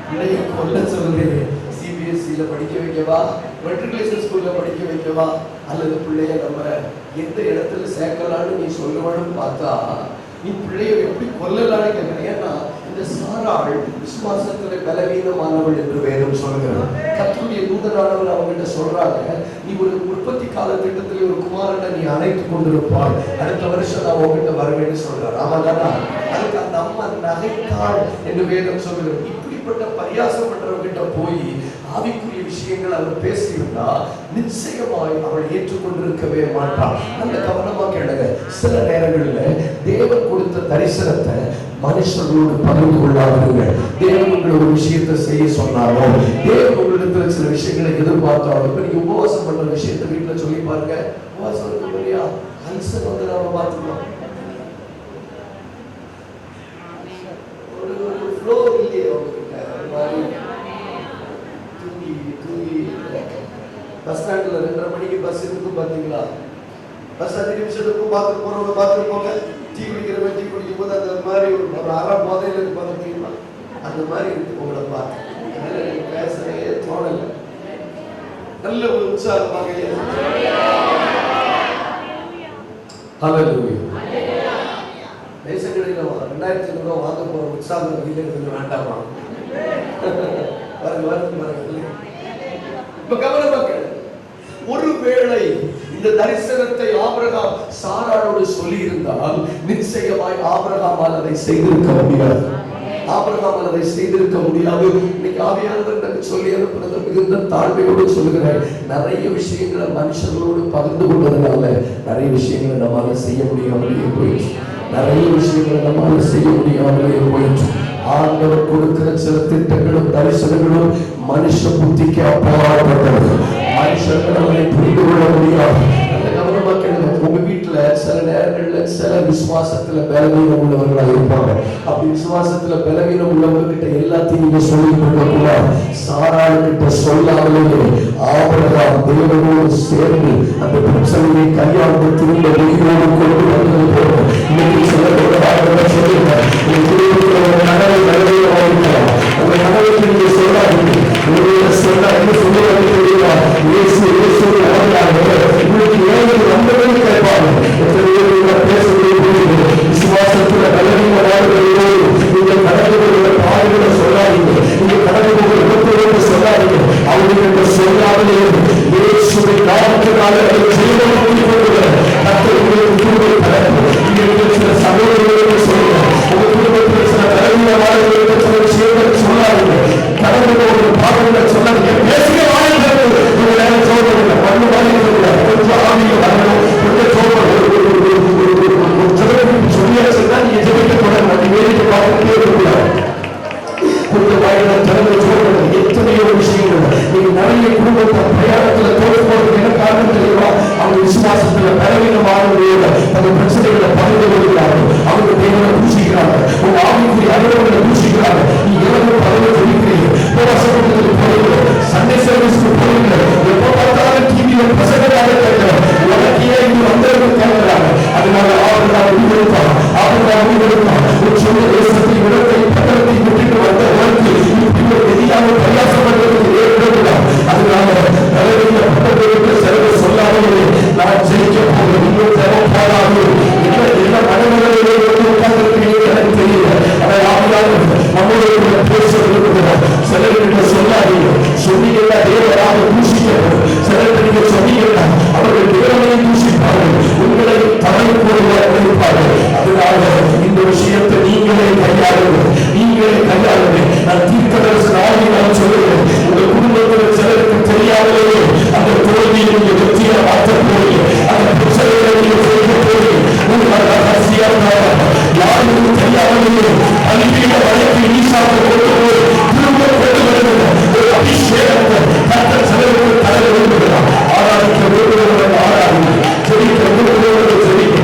பிள்ளைய கொல்ல சொல்லுறேன். சிபிஎஸ்சியில படிக்க வைக்கவா, மெட்ரிகுலேஷன் ஸ்கூல்ல படிக்க வைக்கவா, அல்லது பிள்ளைய நம்ம எந்த இடத்துல சேர்க்கலான்னு நீ சொல்லுவான்னு பார்த்தா நீ பிள்ளைய எப்படி கொல்லலான்னு கேட்கிறேன். ஏன்னா இந்த சாராள் விசுவாசத்துல பலவீனமானவள் என்று வேதம் சொல்லுகிறது. கர்த்தருடைய தூதனானவர் அவங்ககிட்ட சொல்றாங்க, நீ ஒரு உற்பத்தி கால திட்டத்தில் ஒரு குமாரனை நீ அணைத்துக் கொண்டிருப்பாய், அடுத்த வருஷம் நான் உங்ககிட்ட வருவேன்னு சொல்றாரு. ஆமா தானா? அதுக்கு அந்த அம்மா நகைத்தாள் என்று வேதம் சொல்லுகிறது. இப்படி இப்படிப்பட்ட பரியாசம் பண்றவங்கிட்ட போய் ஆவிக்குரிய விஷயங்கள் அவர் பேசியிருந்தா நிச்சயமாய் அவள் ஏற்றுக்கொண்டிருக்கவே மாட்டாள். நல்ல கவனமா கேளுங்க. சில நேரங்களில் தேவன் கொடுத்த தரிசனத்தை மனுஷர்களோடு பகிர்ந்து கொள்ளாதீர்கள். தேவன் உங்களை ஒரு விஷயத்தை செய்ய சொன்னாலும், தேவன் உங்களிடத்தில் சில விஷயங்களை எதிர்பார்த்தாலும், இப்ப நீங்க உபவாசம் பண்ற விஷயத்தை வீட்டுல சொல்லி பாருங்க. உபவாசம் இருக்கு இல்லையா, அல்சர் வந்து நாம பார்த்துக்கலாம். ஒரு ஃப்ளோ இல்லையே அவங்ககிட்ட. தூங்கி தூங்கி பஸ் ஸ்டாண்ட்ல 2:30 மணிக்கு பஸ் இருக்கும் பாத்தீங்களா? பஸ் 5 நிமிஷத்துக்கும் பார்த்துட்டு போறவங்க பார்த்துட்டு போங்க. டீ குடிக்கிறவங்க டீ குடிக்கும் போது அந்த மாதிரி ஒரு அரை போதையில் இருப்பாங்க தெரியுமா? அந்த மாதிரி இருக்கு உங்களை பார்த்து. அதனால நீங்க பேசவே தோணலை. நல்ல ஒரு உற்சாகமாக தேசங்களில் 2000 ரூபாய் வாங்க போற உற்சாகம் இல்லைங்கிறது வேண்டாமா? இப்ப கவனமாக ஒருவேளை இந்த தரிசனத்தை ஆபிரகாம் சாராளோடு சொல்லி இருந்தால் நிச்சயமாய் ஆபிரகாமால் அதை செய்திருக்க முடியாது. ஆபிரகாமால் அதை செய்திருக்க முடியாது. இன்னைக்கு ஆவியானவர் எனக்கு சொல்லி அனுப்புறது மிகுந்த தாழ்மையோடு சொல்லுகிறேன். நிறைய விஷயங்களை மனுஷர்களோடு பகிர்ந்து கொள்வதனால நிறைய விஷயங்களை நம்மால செய்ய முடியாமலே போயிடுச்சு. நிறைய விஷயங்களை நம்மால செய்ய முடியாமலே போயிடுச்சு. ஆண்டவர் கொடுக்கிற சில திட்டங்களும் தரிசனங்களும் மனுஷ புத்திக்கு அப்பாற்பட்டது. மனுஷர்கள் அவரை புரிந்து கொள்ள முடியாது. அந்த கவனமா கேளுங்க. உங்க வீட்டுல சில நேரங்கள்ல சில விசுவாசத்துல பலவீனம் உள்ளவர்களா இருப்பாங்க. அப்படி விசுவாசத்துல பலவீனம் உள்ளவங்க கிட்ட எல்லாத்தையும் நீங்க சொல்லி கொடுக்கக்கூடாது. சாராளு கிட்ட சொல்லாமலே ஆபிரகாம் தேவனோடு சேர்ந்து அந்த பிரச்சனையை கையாண்டு திரும்ப உயிரோடு கொண்டு வந்தது போல இன்னைக்கு சில சொல்லுங்க. நகரை நிறைவேறாயிருக்கலாம். அந்த நகருக்கு நீங்க சொல்லாதீங்க. சொன்னா என்ன சொல்லுவாங்க தெரியுமா? இயேசு இயேசு உங்களுக்கு ஏழு நம்பர்கள் கேட்பாங்க. பேசக்கூடிய விசுவாசத்துல பலவீனமானவர்களோடு நீங்கள் கடந்து கொள்கிற பாடுகளை சொல்லாதீங்க. நீங்கள் கடந்து கொள்கிற விபத்துகளை சொல்லாதீங்க. அவங்களுக்கு சொல்லாமலே இயேசுவின் நாமத்தினால ஜீவன் கொள்கிற கர்த்தர்களுக்கு கிருபை தரட்டும். நீங்கள் சில சகோதரர்களுக்கு சொல்லுங்க. உங்க குடும்பத்தில் சில பலவீனமானவர்களுக்கு சில விஷயங்களை சொல்லாதீங்க. கடந்து கொள்கிற பாடுகளை சொல்லாதீங்க. பேசுக வாய்ப்பு மண்ணு மாதிரி கொஞ்சம் ஆவியை வரணும். கொஞ்சம் சொல்லியாச்சுன்னா நீங்க ஜெபிக்க தொடங்க. வேடிக்கை பார்த்துட்டே இருக்கக்கூடாது. கொஞ்சம் வாயில திறந்து சொல்லணும். எத்தனையோ விஷயங்கள் நீங்க நிறைய குடும்பத்தை பிரயாணத்துல தோற்று போறது என்ன காரணம் தெரியுமா? அவங்க விசுவாசத்துல பலவீனமானவர்களோட அந்த பிரச்சனைகளை பகிர்ந்து கொள்கிறார்கள். அவங்க தேவனை பூசிக்கிறாங்க. உங்க ஆவிக்குரிய அனுபவங்களை பூசிக்கிறாங்க. நீ எவ்வளவு பதவி சொல்லிக்கிறீங்க. உபவாசத்துக்கு போறீங்க, சண்டே சர்வீஸ்க்கு போறீங்க, எப்போ பார்த்தாலும் டிவியில பிரசங்கமாக கேட்கிறோம். உனக்கு ஏன் இங்க வந்தவர்கள் கேட்கிறாங்க. அதனால ஆபிரகாம் முடிவெடுத்தான். ஆபிரகாம் முடிவெடுத்தான். ஒரு சொந்த தேசத்தை இடத்தை பட்டணத்தை விட்டுட்டு வந்த உனக்கு இப்படி ஒரு எதிராக பிரயாசம் பண்றதுக்கு ஏற்படுகிறார். அதனால தலைவலிய பட்டணத்திற்கு செலவு சொல்லாமலே நான் ஜெயிக்க போகிறேன். இன்னும் தேவைப்பாடாது என்ன மனநிலையிலே உட்கார்ந்திருக்கிறீங்க எனக்கு தெரியல. அதை ஆவியாளர் நம்மளோட பேச விரும்புகிறார். சிலர்கிட்ட சொல்லாதீங்க. சொன்னீங்கன்னா தேவராக பூசிக்கப்படும். சிலருக்கு நீங்க சொன்னீங்கன்னா அவர்கள் தேவனையை பூசிப்பார்கள். உங்களை தவறு போடுவ இருப்பார்கள். அதனால இந்த விஷயத்தை நீங்களே கையாளுங்க. நீங்களே கையாளுங்க. நான் தீர்க்கதரிசன ஆவியால் சொல்லுகிறேன். உங்க குடும்பத்தில் சிலருக்கு தெரியாமலேயே அந்த தோல்வியை நீங்க வெற்றியை மாற்ற போறீங்க. அந்த பிரச்சனைகளை நீங்க செய்ய போறீங்க. உங்கள் ரகசியம் யாருக்கும் தெரியாமலேயே அன்பிய வழக்கு ஈசாவை கொண்டு போய் திரும்ப கொண்டு வருகிற ஒரு அபிஷேகத்தை கர்த்தர் சிலருக்கு தர விரும்புகிறார். ஆராதிக்க விரும்புகிறவர்கள் ஆராதிங்க. ஜெபிக்க விரும்புகிறவர்கள் ஜெபிக்க.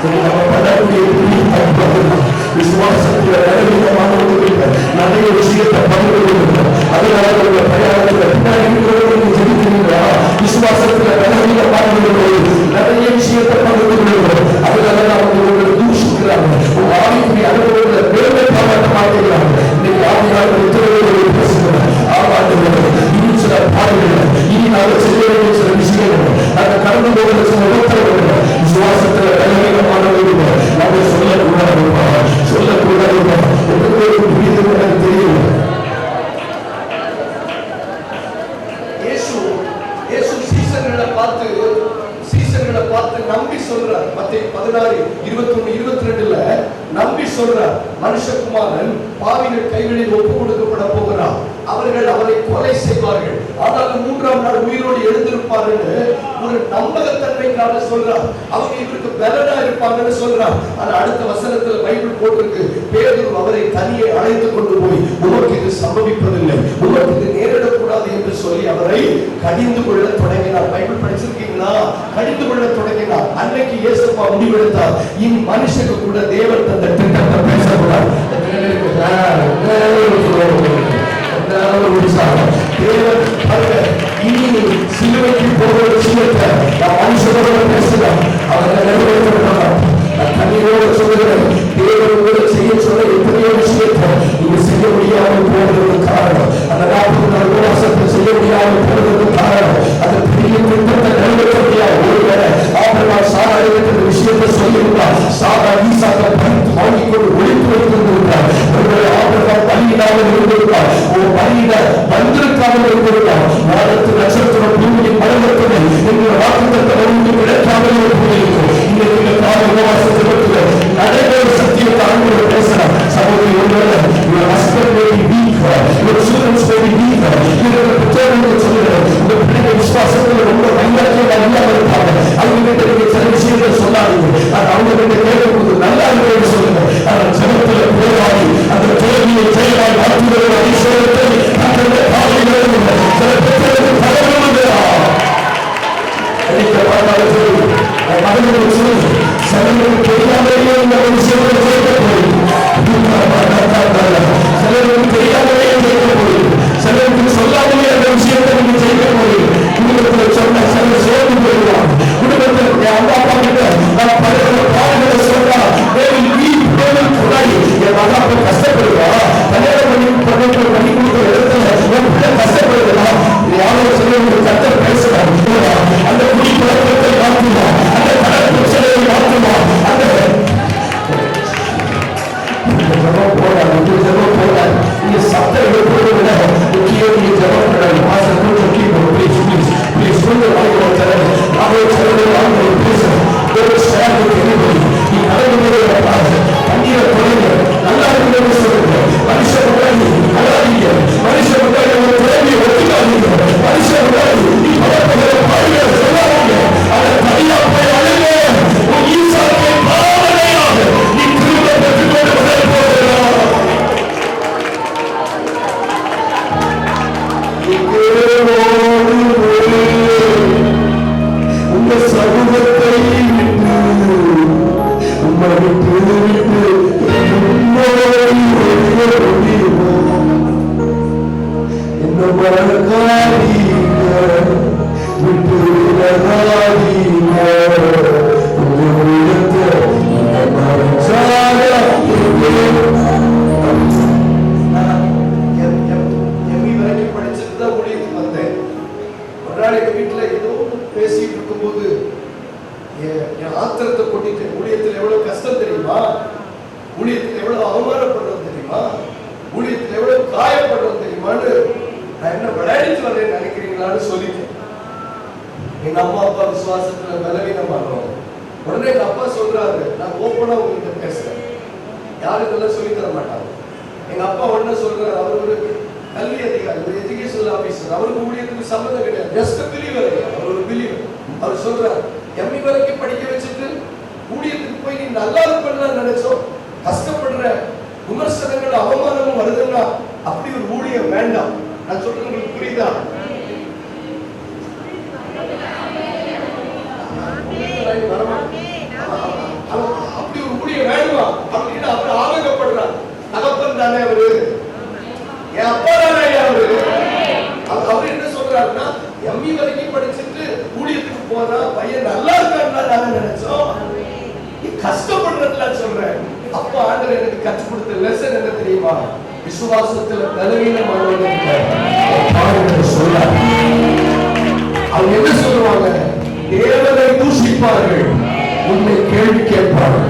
நம்ம பண்ணக்கூடிய விசுவாசத்துல பலவீனமானவர்கள் நிறைய விஷயத்தை பகிர்ந்து கொள்கிறோம். அதனால உங்க பிரயாணத்துல பின்னாடி இருக்கிறவர்களுக்கு ஜெபிக்கிறீங்களா? விசுவாசத்துல பலவீனமானவர்கள் நிறைய விஷயத்தை பகிர்ந்து கொள்கிறோம். அதனால அவங்க உங்களை தூஷிக்கிறாங்க. உங்க ஆவிக்குரிய அனுபவங்களை பெருமை பாராட்ட மாட்டேங்கிறாங்க. இன்னைக்கு ஆவியாளர் உத்தரவுகளை பேசுகிறார். இனி சில பாடுகள், இனி நாங்கள் செய்ய வேண்டிய சில விஷயங்கள், நாங்கள் கடந்து போகிற சில உத்தரவுகள் விசுவாசத்துல பலவீனமானவர்கள் நாங்கள் சொல்லக்கூடாது. சொல்லக்கூடாது. புரியுது எனக்கு தெரியல. சீசர்களை பார்த்து நம்பி சொல்றார். மத்தேயு 16:21-22 நம்பி சொல்றார், மனுஷகுமாரன் பாவிகள் கைகளில் ஒப்பு கொடுக்கப்பட போகிறார், அவர்கள் அவரை கொலை செய்வார்கள், ஆனால் 3ஆம் நாள் உயிரோடு எழுந்திருப்பார்கள் ஒரு நம்பகத்தன்மைக்காக சொல்றார். அவங்க இவருக்கு பலனா இருப்பாங்கன்னு சொல்றார். ஆனா அடுத்த வசனத்துல பைபிள் போட்டிருக்கு, பேதுரு அவரை தனியே அழைத்து கொண்டு போய், உனக்கு இது சம்பவிப்பதில்லை, உனக்கு இது நேரிடக்கூடாது என்று சொல்லி அவரை கடிந்து கொள்ள தொடங்கினார். பைபிள் படிச்சிருக்கீங்களா? கடிந்து கொள்ள தொடங்கினார். அன்னைக்கு இயேசுப்பா முடிவெடுத்தார், இனி மனுஷனுக்கு கூட தேவன் தந்த திட்டத்தை பேசக்கூடாது. இனி சிலுவைக்கு போகிற விஷயத்தை நான் மனுஷனோட பேசுகிறேன், அவரை நிறைவேற்றப்படலாம். நான் கண்ணீரோடு சொல்லுகிறேன், தேவனோடு செய்ய சொல்ல எத்தனையோ விஷயத்தை நீங்க செய்ய முடியாமல் போவதற்கு காரணம், அந்த 40 நாள் உபவாசத்தை செய்ய முடியாமல் போவதற்கு காரணம், அந்த பெரிய திட்டத்தை நிறைவேற்ற முடியாது. ஒருவேளை ஆபிரகாம் சாரா இருக்கிற விஷயத்தை சொல்லியிருந்தார், சாரா ஈசாக்கை பறித்து வாங்கிக் கொண்டு ஒழித்து வைத்திருந்திருந்தார். ஒருவேளை ஆபிரகாம் பலியிடாமல் இருந்திருந்தார், ஒரு பலியிட வந்திருக்காமல் இருந்திருந்தார், வானத்து நட்சத்திரம் பூமியின் பலவர்த்தனை என்கிற வாக்குத்தத்தை வந்து கிடைக்காமல் போயிருக்கும். இந்த கால உபவாசத்தில் நடைபெற சத்தியத்தை ஆண்டவர் பேசலாம். சகோதரி, ஒருவேளை your husband may be weak, your children may be weak, இவர்கள் பெற்றோர்கள் சொல்லுகிறேன், இந்த பிள்ளைங்க விசுவாசத்தில் ரொம்ப வைராக்கியம் இல்லாமல் இருப்பாங்க, அவங்க கிட்ட நீங்க சில விஷயங்களை சொல்லாதீங்க, அவங்க கிட்ட கேட்கும்போது நல்லா இருக்குன்னு சொல்லுங்க. ஆனால் ஜனத்தில் போராடி அந்த தோல்வியை ஜெயமாய் மாற்றுகிற அதிசயத்தை அந்த பாதையில் சில பெற்றோருக்கு பலவில்லையா சிலருக்கு தெரியாமலேயே இந்த விஷயத்தை ஜெயிக்க போய், சிலருக்கு தெரியாமலேயே ஜெயிக்க போய், சிலருக்கு சொல்லாமலே அந்த விஷயத்தை நீங்க ஜெயிக்க போய், குடும்பத்தில் சொன்ன சிலர் சேர்ந்து போயிடுவாங்க. குடும்பத்தில் என் அம்மா அப்பா கிட்ட நான் படுகிற பாடுகளை சொன்னா என் மகா கஷ்டப்படுவா, கல்யாணம் பண்ணி கொடுக்கிற இடத்துல என் பிள்ளை கஷ்டப்படுவா, யாரோ சொல்லி ஒரு கத்தர் பேசுறாங்க, அந்த குடி பழக்கத்தை மாற்றுமா, அந்த கடன் பிரச்சனையை மாற்றுமா, அந்த ஜபம் போடாது, நீங்க சப்தம் போடுவதை விட முக்கியம் நீங்க ஜபம் பண்ணாது. மாசம் ப்ளீஸ் தண்ணீரை தொலைங்க, நல்லா இருக்கிறது சொல்லுங்க, மனுஷன் முன்னாடி அழாதீங்க, மனுஷன் முன்னாடி ஒரு திறமையை ஒத்துக்காதீங்க, மனுஷன் முன்னாடி நீ பலப்பகளை பாருங்க சொல்லாதீங்க, அதை தனியா போய் அழுங்க. ஈசாக்கை பாவனையாக நீ திரும்ப பெற்றுக்கொண்டு வர போகிறார். உங்க சமூகத்தை விட்டு உங்களை விட்டு என்ன மறக்காதீங்க, விட்டு விலகாதீங்க, உங்களிடத்தை படிச்சுட்டு ஊழியத்துக்கு வந்தேன். ஒரு நாள் எங்க வீட்டுல ஏதோ பேசிட்டு இருக்கும்போது என் ஆத்திரத்தை கொட்டிட்டேன். ஊழியத்தில் எவ்வளவு கஷ்டம் தெரியுமா, ஊழியத்தில் எவ்வளவு அவமானப்படுறது தெரியுமா, ஊழியத்தில் எவ்வளவு காயப்படுறது தெரியுமான்னு நான் என்ன விளையாடிட்டு வரேன்னு நினைக்கிறீங்களான்னு சொல்லிட்டேன். எங்க அம்மா அப்பா விசுவாசத்துல பலவீனமானோம். உடனே எங்க அப்பா சொல்றாரு, நான் ஓப்பனா உங்ககிட்ட பேசுறேன், யாரும் இதெல்லாம் சொல்லி தர மாட்டாங்க. எங்க அப்பா உடனே சொல்றாரு, அவர் ஒரு கல்வி அதிகாரி, ஒரு எஜுகேஷனல் ஆபீசர், அவருக்கு ஊழியத்துக்கு சம்பந்தம் கிடையாது, ஜஸ்ட் பிலீவர், அவர் ஒரு பிலீவர். அவர் சொல்றாரு, எம்இ வரைக்கும் படிக்க வச்சுட்டு ஊழியத்துக்கு போய் நீ நல்லா இருப்பேன்னு நினைச்சோம், கஷ்டப்படுற விமர்சனங்கள் அவமானமும் வருதுன்னா அப்படி ஒரு ஊழியம் வேண்டாம். நான் சொல்றது உங்களுக்கு புரியுதா? அப்படி ஒரு ஊழியம் வேணுமா அப்படின்னு அவர் ஆதங்கப்படுறார். தகப்பன் தானே அவரு, என் அப்பா தானே அவரு. அவர் என்ன சொல்றாருன்னா, எம்இ வரைக்கும் படிச்சுட்டு ஊழியத்துக்கு போனா பையன் நல்லா இருக்கான்னு நாங்க நினைச்சோம், நீ கஷ்டப்படுறதுல சொல்றேன். அப்பா ஆண்டவர் எனக்கு கற்றுக் கொடுத்த லெசன் என்ன தெரியுமா, விசுவாசத்துல பலவீனமானவங்க சொல்றாங்க. அவங்க என்ன சொல்லுவாங்க, தேவனை தூஷிப்பார்கள், உன்னை கேள்வி கேட்பார்கள்.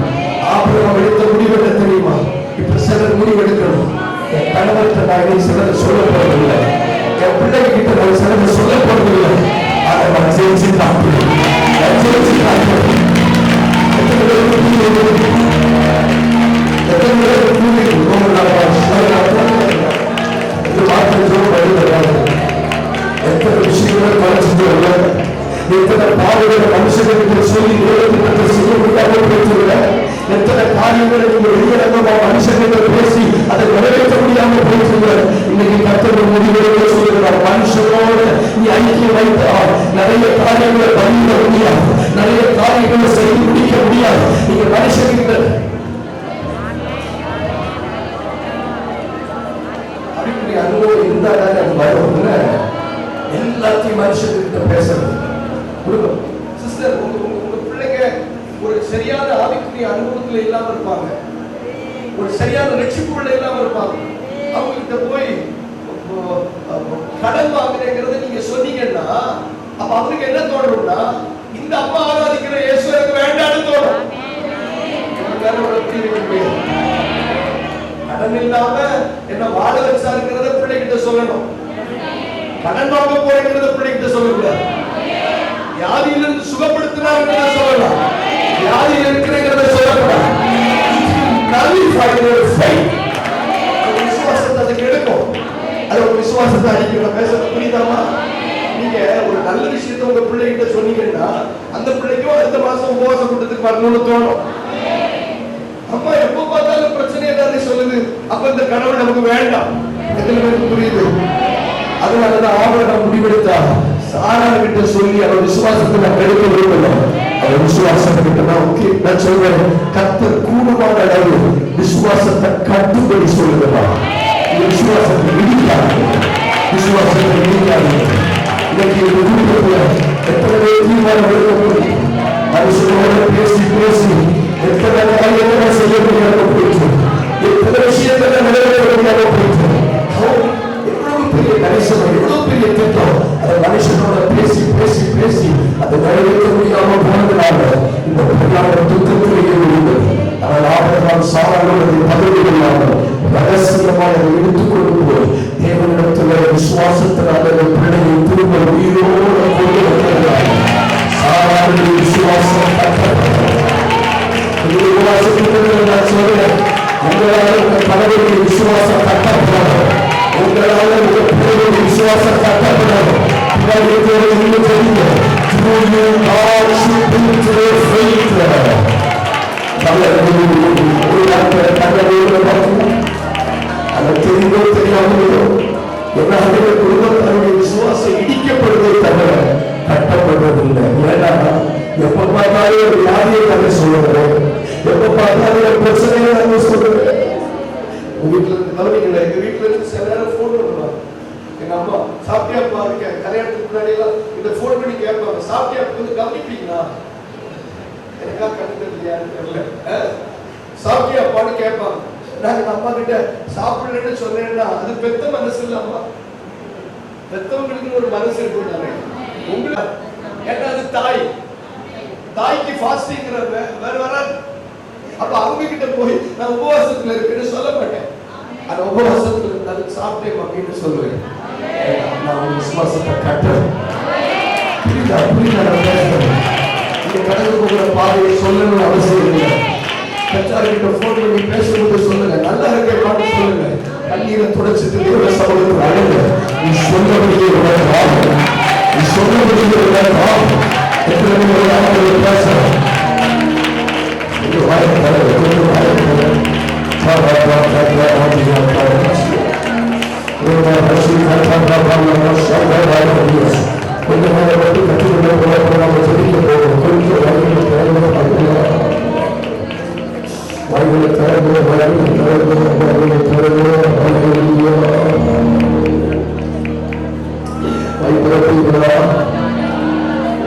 ஆபிரகாம் எடுத்த முடிவு என்ன தெரியுமா, இப்ப சிலர் முடிவெடுக்கணும், என் கணவர்கிட்ட நான் சிலர் சொல்ல போறதில்லை, என் பிள்ளைகிட்ட நான் சிலர் சொல்ல போறதில்லை, அதை நான் ஜெயிச்சு காட்டுறேன். எத்தனை மனுஷனுக்கு சொல்லி தேவத்திட்டத்தை செய்ய முடியாமல் போயிட்டு எத்தனை காரியங்களை நீங்க வெளியிடமா மனுஷன்கிட்ட பேசி அதை நிறைவேற்ற முடியாமல் போயிட்டு இன்னைக்கு கர்த்தர் முடிவெடுக்க சொல்லுகிறார். மனுஷனோடு நீ ஐக்கியம் வைத்தால் நிறைய காரியங்களை பண்ணிட முடியாது, நிறைய காரியங்களை செய்து முடிக்க முடியாது. நீங்க மனுஷன்கிட்ட அப்படி அனுபவம் இருந்தாலே அது வரும். எல்லாத்தையும் மனுஷன்கிட்ட பேசுறது சிஸ்டர், உங்க பிள்ளைங்க ஒரு சரியான ஆவிக்குரிய அனுபவத்துல இல்லாம இருப்பாங்க, ஒரு சரியான ரட்சிப்புள்ள இல்லாம இருப்பாங்க. அவங்ககிட்ட போய் கடன் வாங்குறேங்கிறத நீங்க சொன்னீங்கன்னா அப்ப அவருக்கு என்ன தோணும்னா, இந்த அம்மா ஆராதிக்கிற இயேசு எனக்கு வேண்டாம்னு தோணும். கடன் இல்லாம என்ன வாழ வச்சாருங்கிறத பிள்ளைகிட்ட சொல்லணும். கடன் வாங்க போறேங்கிறத பிள்ளைகிட்ட சொல்லக்கூடாது. வியாதியிலிருந்து சுகப்படுத்தினார்ங்கிறத சொல்லலாம், வியாதியில் இருக்கிறேங்கிறத சொல்லக்கூடாது. விசுவாசத்தை அதுக்கு எடுக்கும். அது ஒரு விசுவாசத்தை அடிக்கணும். பேசுறது புரியுதாமா? நீங்க ஒரு நல்ல விஷயத்தை உங்க பிள்ளைகிட்ட சொன்னீங்கன்னா அந்த பிள்ளைக்கும் அடுத்த மாசம் உபவாச கூட்டத்துக்கு வரணும்னு தோணும். அம்மா எப்ப பார்த்தாலும் பிரச்சனை ஏதாவது சொல்லுது, அப்ப இந்த கடவுள் நமக்கு வேண்டாம். எத்தனை பேருக்கு புரியுது? அதனாலதான் ஆபிரகாம் முடிவெடுத்தா சாராள் கிட்ட சொல்லி அவர் விசுவாசத்தை நான் எடுக்க விரும்பலாம். அவர் விசுவாசத்தை கிட்ட நான் சொல்றேன், கர்த்தர் கூடுமான அளவு விசுவாசத்தை கட்டுப்படி சொல்லுகிறா. விசுவாசத்தை இடிக்காது, விசுவாசத்தை இடிக்காது. இன்னைக்கு எத்தனை பேர் தீர்மானம் எடுக்க முடியும்? மனுஷனோட பேசி பேசி எத்தனை காரியங்களை செய்ய முடியாம போயிட்டு, எத்தனை விஷயங்களை நிறைவேற்ற முடியாம போயிட்டு, எவ்வளவு பெரிய கணிசம், எவ்வளவு பெரிய திட்டம், அதை மனுஷனோட பேசி பேசி பேசி அதை நிறைவேற்ற முடியாம போனதுனால இந்த பொருளாதார துக்கத்திலேயே உள்ளது. ஆனால் ஆபிரகாம் சாராளோட பதவி இல்லாமல் ரகசியமாக அதை எடுத்துக் கொண்டு போய் தேவனிடத்துல விசுவாசத்தினால பிள்ளையை திரும்ப உயிரோடு கொண்டு வருகிறார். சாராளுடைய விசுவாசம் நான் சொல்றேன், உங்களால உங்க பதவியுடைய விசுவாசம் கட்டப்படாது, உங்களால உங்க பிள்ளைகளுடைய விசுவாசம் கட்டப்படாது. குடும்பத்தாருடைய விசுவாசம் இடிக்கப்படுவதை தவிர கட்டப்படுவதில்லை. ஏன்னா எப்ப பார்த்தாலும் ஒரு வியாதியை தவிர சொல்லுகிறேன், எப்ப பார்த்தாலும் ஒரு பிரச்சனையை தவிர சொல்லுகிறேன். வீட்டுல இருந்து கவனிக்கல, எங்க வீட்டுல இருந்து சில நேரம் போன் பண்ணுவாங்க. எங்க அம்மா சாப்பிட்டியாப்பா இருக்க கல்யாணத்துக்கு முன்னாடி எல்லாம் இந்த போன் பண்ணி கேட்பாங்க, சாப்பிட்டியாப்பா வந்து கவனிப்பீங்களா? எனக்கா கண்டுக்கிறது யாரும் தெரியல. சாப்பிட்டியாப்பான்னு கேட்பாங்க. நாங்க அம்மா கிட்ட சாப்பிடலன்னு சொன்னேன்னா அது பெத்த மனசு இல்ல. அம்மா பெத்தவங்களுக்கு ஒரு மனசு இருக்கு, உங்களுக்கு ஏன்னா அது தாய், தாய்க்கு ஃபாஸ்டிங் வேற வராது. அப்ப அவங்க கிட்ட போய் நான் உபவாசத்துல இருக்குன்னு சொல்ல மாட்டேன். அந்த உபவாசத்துல இருந்தாலும் சாப்பிட்டேன் அப்படின்னு சொல்லுவேன். நான் விசுவாசத்தை கட்டுறேன். புரியுதா? புரியுதா? நீங்க கடந்து போகிற பாதையை சொல்லணும்னு அவசியம் இல்லை. கச்சாரிகிட்ட போன் பண்ணி பேசும்போது சொல்லுங்க, நல்லா இருக்க பாட்டு சொல்லுங்க, கண்ணீரை துடைச்சிட்டு தேவ சமூகத்தில் அழுங்க. நீ சொன்னபடியே உலகம், நீ சொன்னபடியே உலகம். எத்தனை பேர் பேசுறோம்?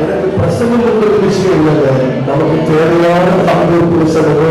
எனக்கு பிரசங்கம் ஒரு விஷயம் இல்லை, நமக்கு தேவையான பங்கு பிரசனமே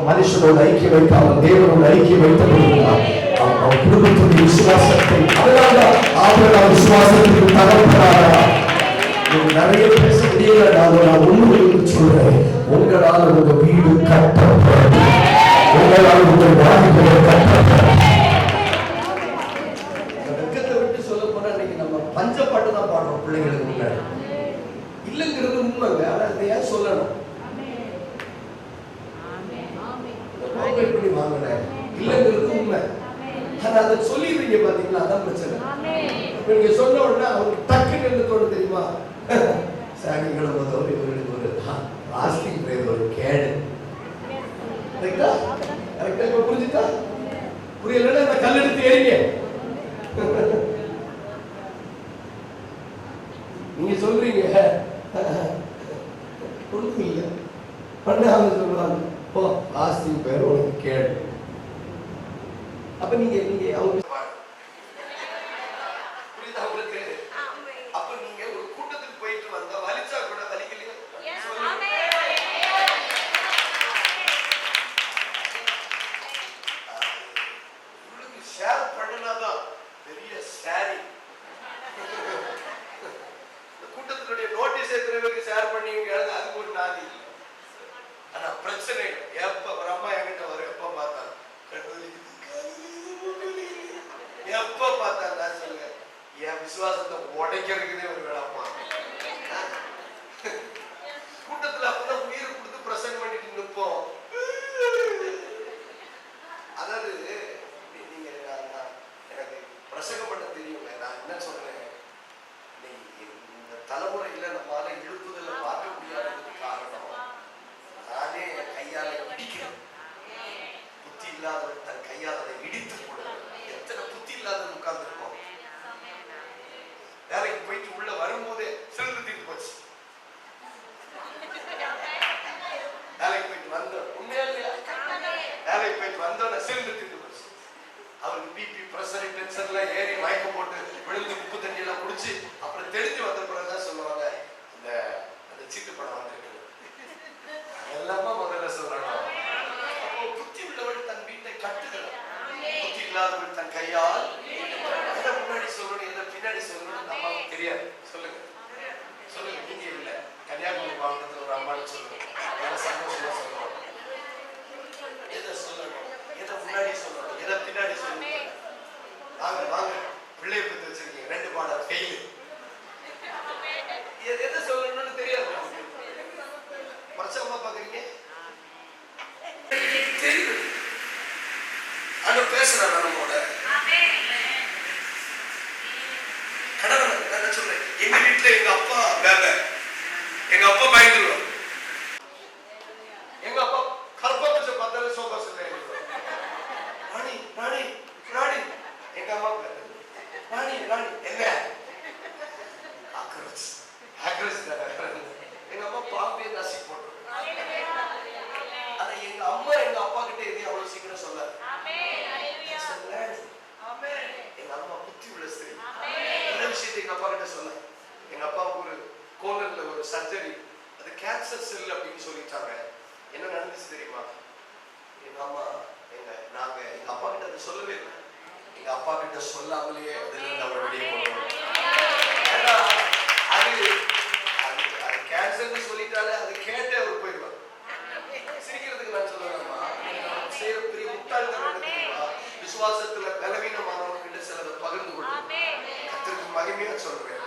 மனுஷனோட ஐக்கியம் வைக்காமல் தேவனோட ஐக்கியம் வைத்தபடியால் அவன் குடும்பத்துடைய விசுவாசத்தை ஆபிரகாம் விசுவாசத்துக்கு தகப்பனாரா. நிறைய பேச முடியல. நான் உண்மையை சொல்றேன். உங்களால் உங்க வீடு கட்டப்படும். உங்களால் உங்கள் வாழ்க்கையை கட்டப்படும். வெக்கத்தை விட்டு சொல்ல போனா இன்னைக்கு நம்ம பஞ்சப்பாட்டு தான் பாடுறோம் பிள்ளைங்களுக்கு முன்னாடி. இல்லைங்கிறது உண்மைங்க. ஆனா இதை ஏன் சொல்லணும்? பண்ணி வாங்கின இல்லைங்கிறது உண்மை. ஆனா அதை சொல்லிடுவீங்க பாத்தீங்களா, அதான் பிரச்சனை. நீங்க சொன்ன உடனே அவங்களுக்கு டக்குன்னு என்ன தோணும் தெரியுமா? சாமிகளை முதல்ல இவர்களுக்கு ஒரு ஆஸ்திக் பிரேயர் ஒரு கேடு. கரெக்டா? கரெக்டா இப்ப புரிஞ்சுட்டா? புரியலன்னா அந்த கல் எடுத்து எறிங்க. நீங்க சொல்றீங்க ஒண்ணும் இல்லை பண்ணாம சொல்றாங்க. ஓ ஆஸ்திக் பிரேயர் உனக்கு கேடு. அப்ப நீங்க அவங்க விசுவாசத்தை உடைக்கிறதுக்குதே ஒரு வேலைப்பா. கூட்டத்துல அப்பதான் உயிரை கொடுத்து பிரசங்கம் பண்ணிட்டு நிற்போம். அதாவது நீங்க இல்லாதவன் தன் கையால் அதை இடித்து போடுவான். எத்தனை புத்தி இல்லாதவன் உட்கார்ந்துருக்கோம். வேலைக்கு போயிட்டு உள்ள வரும்போதே சிலிண்டர் தீர்ந்து போச்சு. வேலைக்கு போயிட்டு வந்தோம், உண்மையா இல்லையா? வேலைக்கு போயிட்டு வந்தோன்னு சிலிண்டர் தீர்ந்து போச்சு. அவருக்கு பிபி பிரஷர் டென்ஷன்ல ஏறி மயக்கம் போட்டு விழுந்து உப்பு தண்ணி எல்லாம் குடிச்சு அப்புறம் தெளிஞ்சு வந்த பிறகுதான் சொல்லுவாங்க, அந்த சீட்டு படம் வந்திருக்கு எல்லாமே முதல்ல சொல்லணும். அப்போ புத்தி உள்ளவள் தன் வீட்டை கட்டுகிறார், புத்தி இல்லாதவள் தன் கையால். எதை முன்னாடி சொல்லணும் எதை பின்னாடி சொல்லணும் நமக்கு தெரியாது. சொல்லுங்க சொல்லுங்க. நீங்க இல்ல கன்னியாகுமரி மாவட்டத்தில் ஒரு அம்மான்னு சொல்லுங்க, நல்லா சந்தோஷமா சொல்லணும். எதை சொல்லணும், எதை முன்னாடி சொல்லணும், எதை பின்னாடி சொல்லணும். வாங்க வாங்க, பிள்ளைய பத்தி வச்சிருக்கீங்க, 2 பாடம் ஃபெயில். எதை சொல்லணும்னு தெரியாது. பரிசமா பாக்குறீங்க தெரியுது. அங்க பேசுறாங்க நம்மோட கடவுள். என்ன சொல்றேன், எங்க வீட்டுல எங்க அப்பா வேலை, எங்க அப்பா பயந்துருவோம். எங்க அப்பா கற்பா பச்சை பார்த்தாலே சோகா சொல்ல ராணி ராணி ராணி. எங்க அம்மா ராணி ராணி என்ன ஆக்ரோஷ் ஆக்ரோஷ். எங்க அம்மா பாம்பே நசி போட்டு. ஆனா எங்க அம்மா எங்க அப்பா கிட்ட எதையும் அவ்வளவு சீக்கிரம் சொல்லாது. எங்க அம்மா புத்தி உள்ள ஸ்திரீ. இந்த விஷயத்தை எங்க அப்பா கிட்ட சொல்ல. எங்க அப்பாவுக்கு ஒரு கோலன்ல ஒரு சர்ஜரி, அது கேன்சர் செல் அப்படின்னு சொல்லிட்டாங்க. என்ன நடந்துச்சு தெரியுமா? எங்க அம்மா நாங்க எங்க அப்பா கிட்ட அதை சொல்லவே இல்லை. எங்க அப்பா கிட்ட சொல்லாமலேயே அதுல இருந்து அவர் வெளியே போடுவோம். ஏன்னா அது கேன்சர்னு சொல்லிட்டாலே அது கேட்டே அவர் போயிடுவார். சிரிக்கிறதுக்கு நான் சொல்லலாமா? செய்யற பெரிய முட்டாள்தனம் தெரியுமா? விசுவாசத்துல பலவீனமானவங்க கிட்ட சிலதை பகிர்ந்து கொள்ளும். கர்த்தருக்கு மகிமையா சொல்றேன்.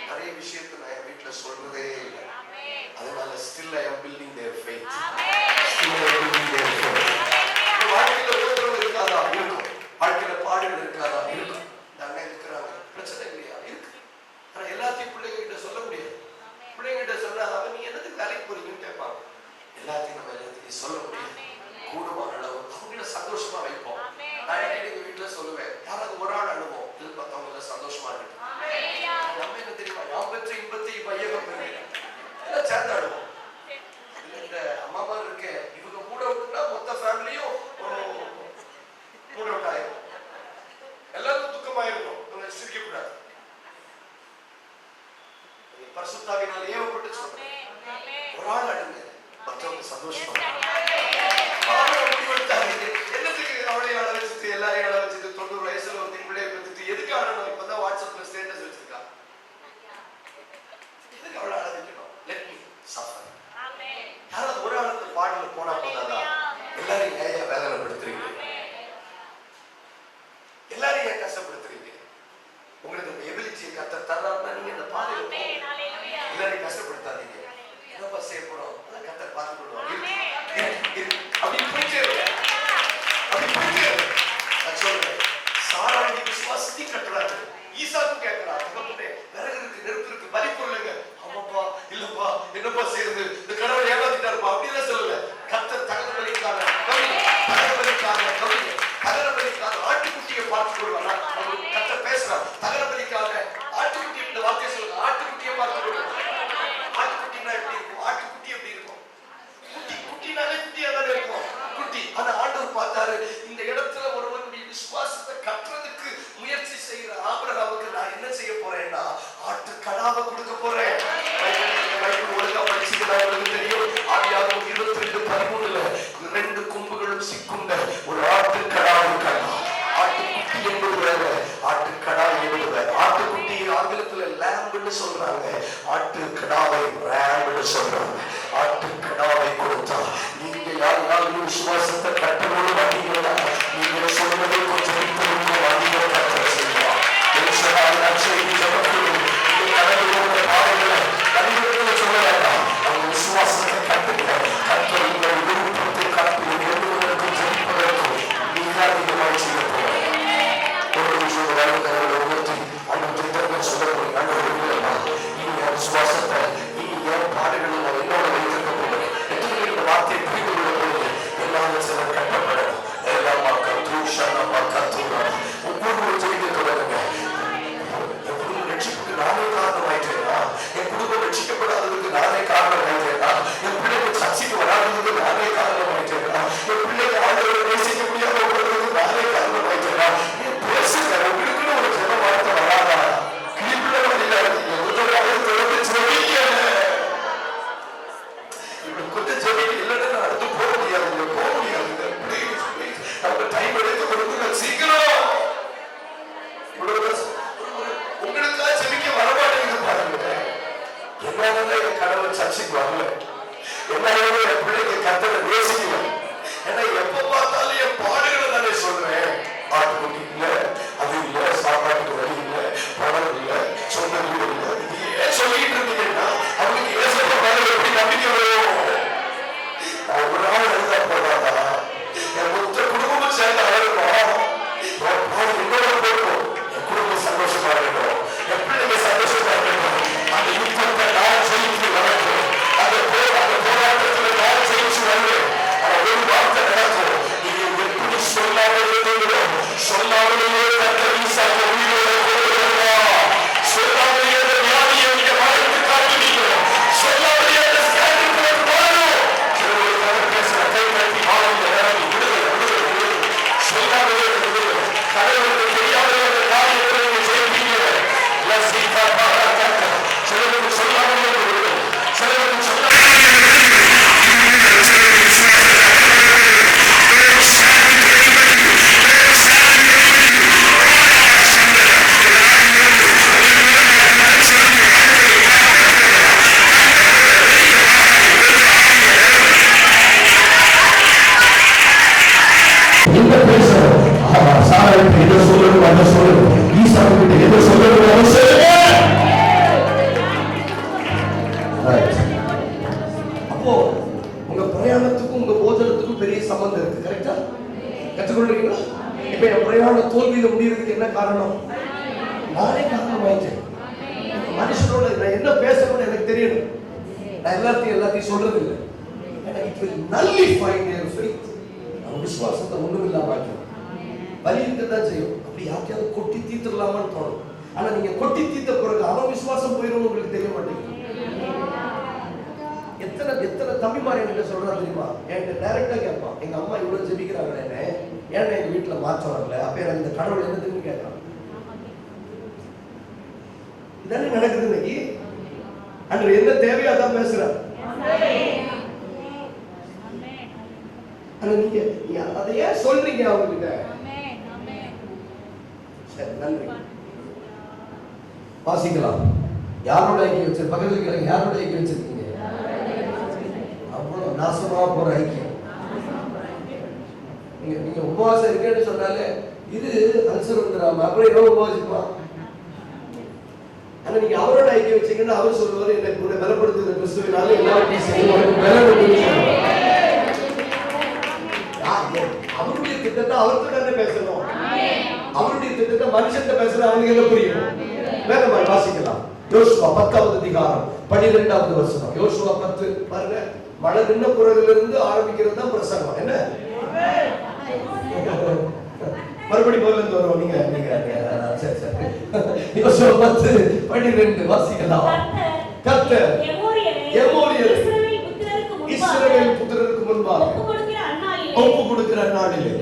நிறைய விஷயத்தை நான் என் வீட்டுல சொல்றதே இல்லை. அதனால still I am building their faith. வாழ்க்கையில உபத்திரவம் இருக்காதா? இருக்கும். வாழ்க்கையில பாடுகள் இருக்காதா? இருக்கும். நாங்க இருக்கிறாங்க, பிரச்சனை இல்லையா? இருக்கு. ஆனா எல்லாத்தையும் பிள்ளைங்க கிட்ட சொல்ல முடியாது. பிள்ளைங்க கிட்ட சொன்னா அவன் நீ என்னத்துக்கு வேலைக்கு போறீங்கன்னு கேட்பாங்க. எல்லாத்தையும் நம்ம எல்லாத்தையும் சொல்ல முடியாது. கூடுமான அளவு அவங்கள சந்தோஷமா வைப்போம். நான் எங்க வீட்டுல சொல்லுவேன், யாராவது ஒரு ஆள் அனுபவம் இல்லை மற்றவங்கள சந்தோஷமா இருக்கு. நம்ம என்ன தெரியுமா, நாம் பெற்ற இன்பத்தை வையகம் பெறுகிறேன் எல்லாம் சேர்ந்து ஆடுவோம். இந்த அம்மா மாதிரி இருக்கு, இவங்க மூட விட்டுனா மொத்த ஃபேமிலியும் மூட அவுட் ஆயிரும். எல்லாருக்கும் துக்கமாயிருக்கும். இவங்க சிரிக்க கூடாது. பரிசுத்தாவினால் ஏவப்பட்டு சொல்றேன், ஒரு ஆள் அடுங்க, மற்றவங்க சந்தோஷமா. என்னத்துக்கு அவளையும் அழ வச்சுட்டு எல்லாரையும் அழ வச்சுட்டு 90 வயசுல வந்து பிள்ளைய பத்துட்டு எதுக்கு ஆடணும்? இப்பதான் வாட்ஸ்அப்ல ஸ்டேட்டஸ் வச்சிருக்கா. எதுக்கு அவளை அழ வைக்கணும்? Let me suffer. யாராவது ஒரு ஆளுக்கு பாடல போனா போதாதா? எல்லாரையும் ஏன் வேதனைப்படுத்துறீங்க? எல்லாரையும் ஏன் கஷ்டப்படுத்துறீங்க? உங்களுக்கு எபிலிட்டியை கர்த்தர் தர்றாருன்னா நீங்க இந்த பாதையில போங்க. எல்லாரையும் கஷ்டப்படுத்தாதீங்க. என்னப்பா செய்ய போறோம்? அதான் கர்த்தர் பார்த்து கொள்வாங்க. அப்படி போயிட்டே நான் சொல்றேன், சாராளுடைய விசுவாசத்தை கட்டுறாரு. ஈசாக்கும் கேட்கிறார், விறகு இருக்கு, நெருப்பு இருக்கு, பலி பொருளுங்க. ஆமாப்பா, இல்லப்பா, என்னப்பா செய்யறது? இந்த கடவுளை ஏமாத்திட்டாருப்பா அப்படிதான் சொல்லல. கர்த்தர் தகன பலிக்கான ஆட்டுக்குட்டியை பார்த்துக் கொள்வாங்க. கர்த்தர் பேசுறார், தகன பலிக்கான ஆட்டுக்குட்டி. இந்த வார்த்தையை சொல்லுங்க, ஆட்டுக்குட்டியை பார்த்துக் கொள்வாங்க. ஆட்டுக்குட்டினா எப்படி இருக்கும்? ஆட்டுக்குட்டி எப்படி இருக்கும்? குட்டினாலே குட்டியா தானே இருக்கும், குட்டி. ஆனா ஆண்டவர் பார்த்தாரு, இந்த இடத்துல ஒருவனுடைய விசுவாசத்தை கட்டுறதுக்கு முயற்சி செய்கிற ஆபிரகாமுக்கு நான் என்ன செய்ய போறேன்னா ஆட்டு கடாவை கொடுக்க போறேன். ஒழுங்கா படிச்சுக்கிறா தெரியும். ஆதியாகமம் 22:13 2 கொம்புகளும் சிக்குண்ட ஒரு ஆட்டு கடாவுக்கு ஆட்டுக்குட்டி என்பது வேற, ஆட்டு கடா என்பது வேற. ஆட்டுக்குட்டி ஆங்கிலத்துல லேம்ப்னு சொல்றாங்க, ஆட்டு கடாவை ரேம்ப்னு சொல்றாங்க. ஆட்டு கடாவை கொடுத்தா நீங்க யாராவது விசுவாசத்தை கட்டணும்னு வந்தீங்கன்னா அதை சொல்லுங்க. ஈசாக்கு கிட்ட எதை சொல்லுங்க அதை சொல்லுங்க. அப்போ உங்க பிரயாணத்துக்கும் உங்க போஜனத்துக்கும் பெரிய சம்பந்தம் இருக்கு. கரெக்டா கற்றுக்கொள்றீங்களா? இப்ப என் பிரயாணம் தோல்வியில முடியறதுக்கு என்ன காரணம்? நானே காரணமாயிட்டேன். மனுஷனோட நான் என்ன பேசணும்னு எனக்கு தெரியணும். நான் எல்லாத்தையும் சொல்றது இல்லை. It will nullify their faith. அவங்க விசுவாசத்தை ஒண்ணும் இல்லாம ஆக்கிடும். வலி இருக்கதான் செய்யும். அப்படி யாரையாவது கொட்டி தீர்த்துடலாமான்னு தோணும். ஆனா நீங்க கொட்டி தீர்த்த பிறகு அவன் விசுவாசம் போயிடும், உங்களுக்கு தெரிய மாட்டேங்குது. எத்தனை தம்பிமார் என்கிட்ட சொல்றா தெரியுமா? என்கிட்ட டைரக்டா கேட்பான், எங்க அம்மா இவ்வளவு ஜெபிக்கிறாங்களே, ஏன்னா எங்க வீட்டுல மாற்றம் வரல, அப்ப எனக்கு இந்த கடவுள் என்னதுன்னு கேட்கறான். இதானே நடக்குது இன்னைக்கு. அன்று என்ன தேவையோ அதான் பேசுறான். ஆனா நீங்க அதை ஏன் சொல்றீங்க அவங்ககிட்ட? சரி, நன்றி. வாசிக்கலாம். யாரோட ஐக்கியம் வச்சு பக்கத்துல கேளுங்க, யாரோட ஐக்கியம் வச்சிருக்கீங்க? அவ்வளவு நாசமா போற ஐக்கியம். நீங்க உபவாசம் இருக்கேன்னு சொன்னாலே இது அல்சர் வந்துடாம அப்புறம் எவ்வளவு உபவாசிப்பான். ஆனா நீங்க அவரோட ஐக்கியம் வச்சீங்கன்னா அவர் சொல்லுவாரு, எனக்கு உன்னை பலப்படுத்துகிற கிறிஸ்துவினால எல்லாத்தையும் செய்யும், அவருடைய திட்டத்தை அவர்கிட்ட பேசணும். அவருடைய திட்டத்தை மனுஷன் பேசுற அவனுக்கு என்ன புரியும்? வேற வாசிக்கலாம். யோசுவா 10வது அதிகாரம் 12வது வசனம். யோசுவா 10 பாருங்க. மழை நின்ன பிறகுல இருந்து ஆரம்பிக்கிறது தான் பிரசங்கம். என்ன மறுபடியும் முதல்ல இருந்து வரும். நீங்க சரி சரி. யோசுவா 10:12 வாசிக்கலாம். கர்த்தர் எமோரியரை இஸ்ரவேல் புத்திரருக்கு முன்பாக ஒப்பு கொடுக்கிற நாளிலே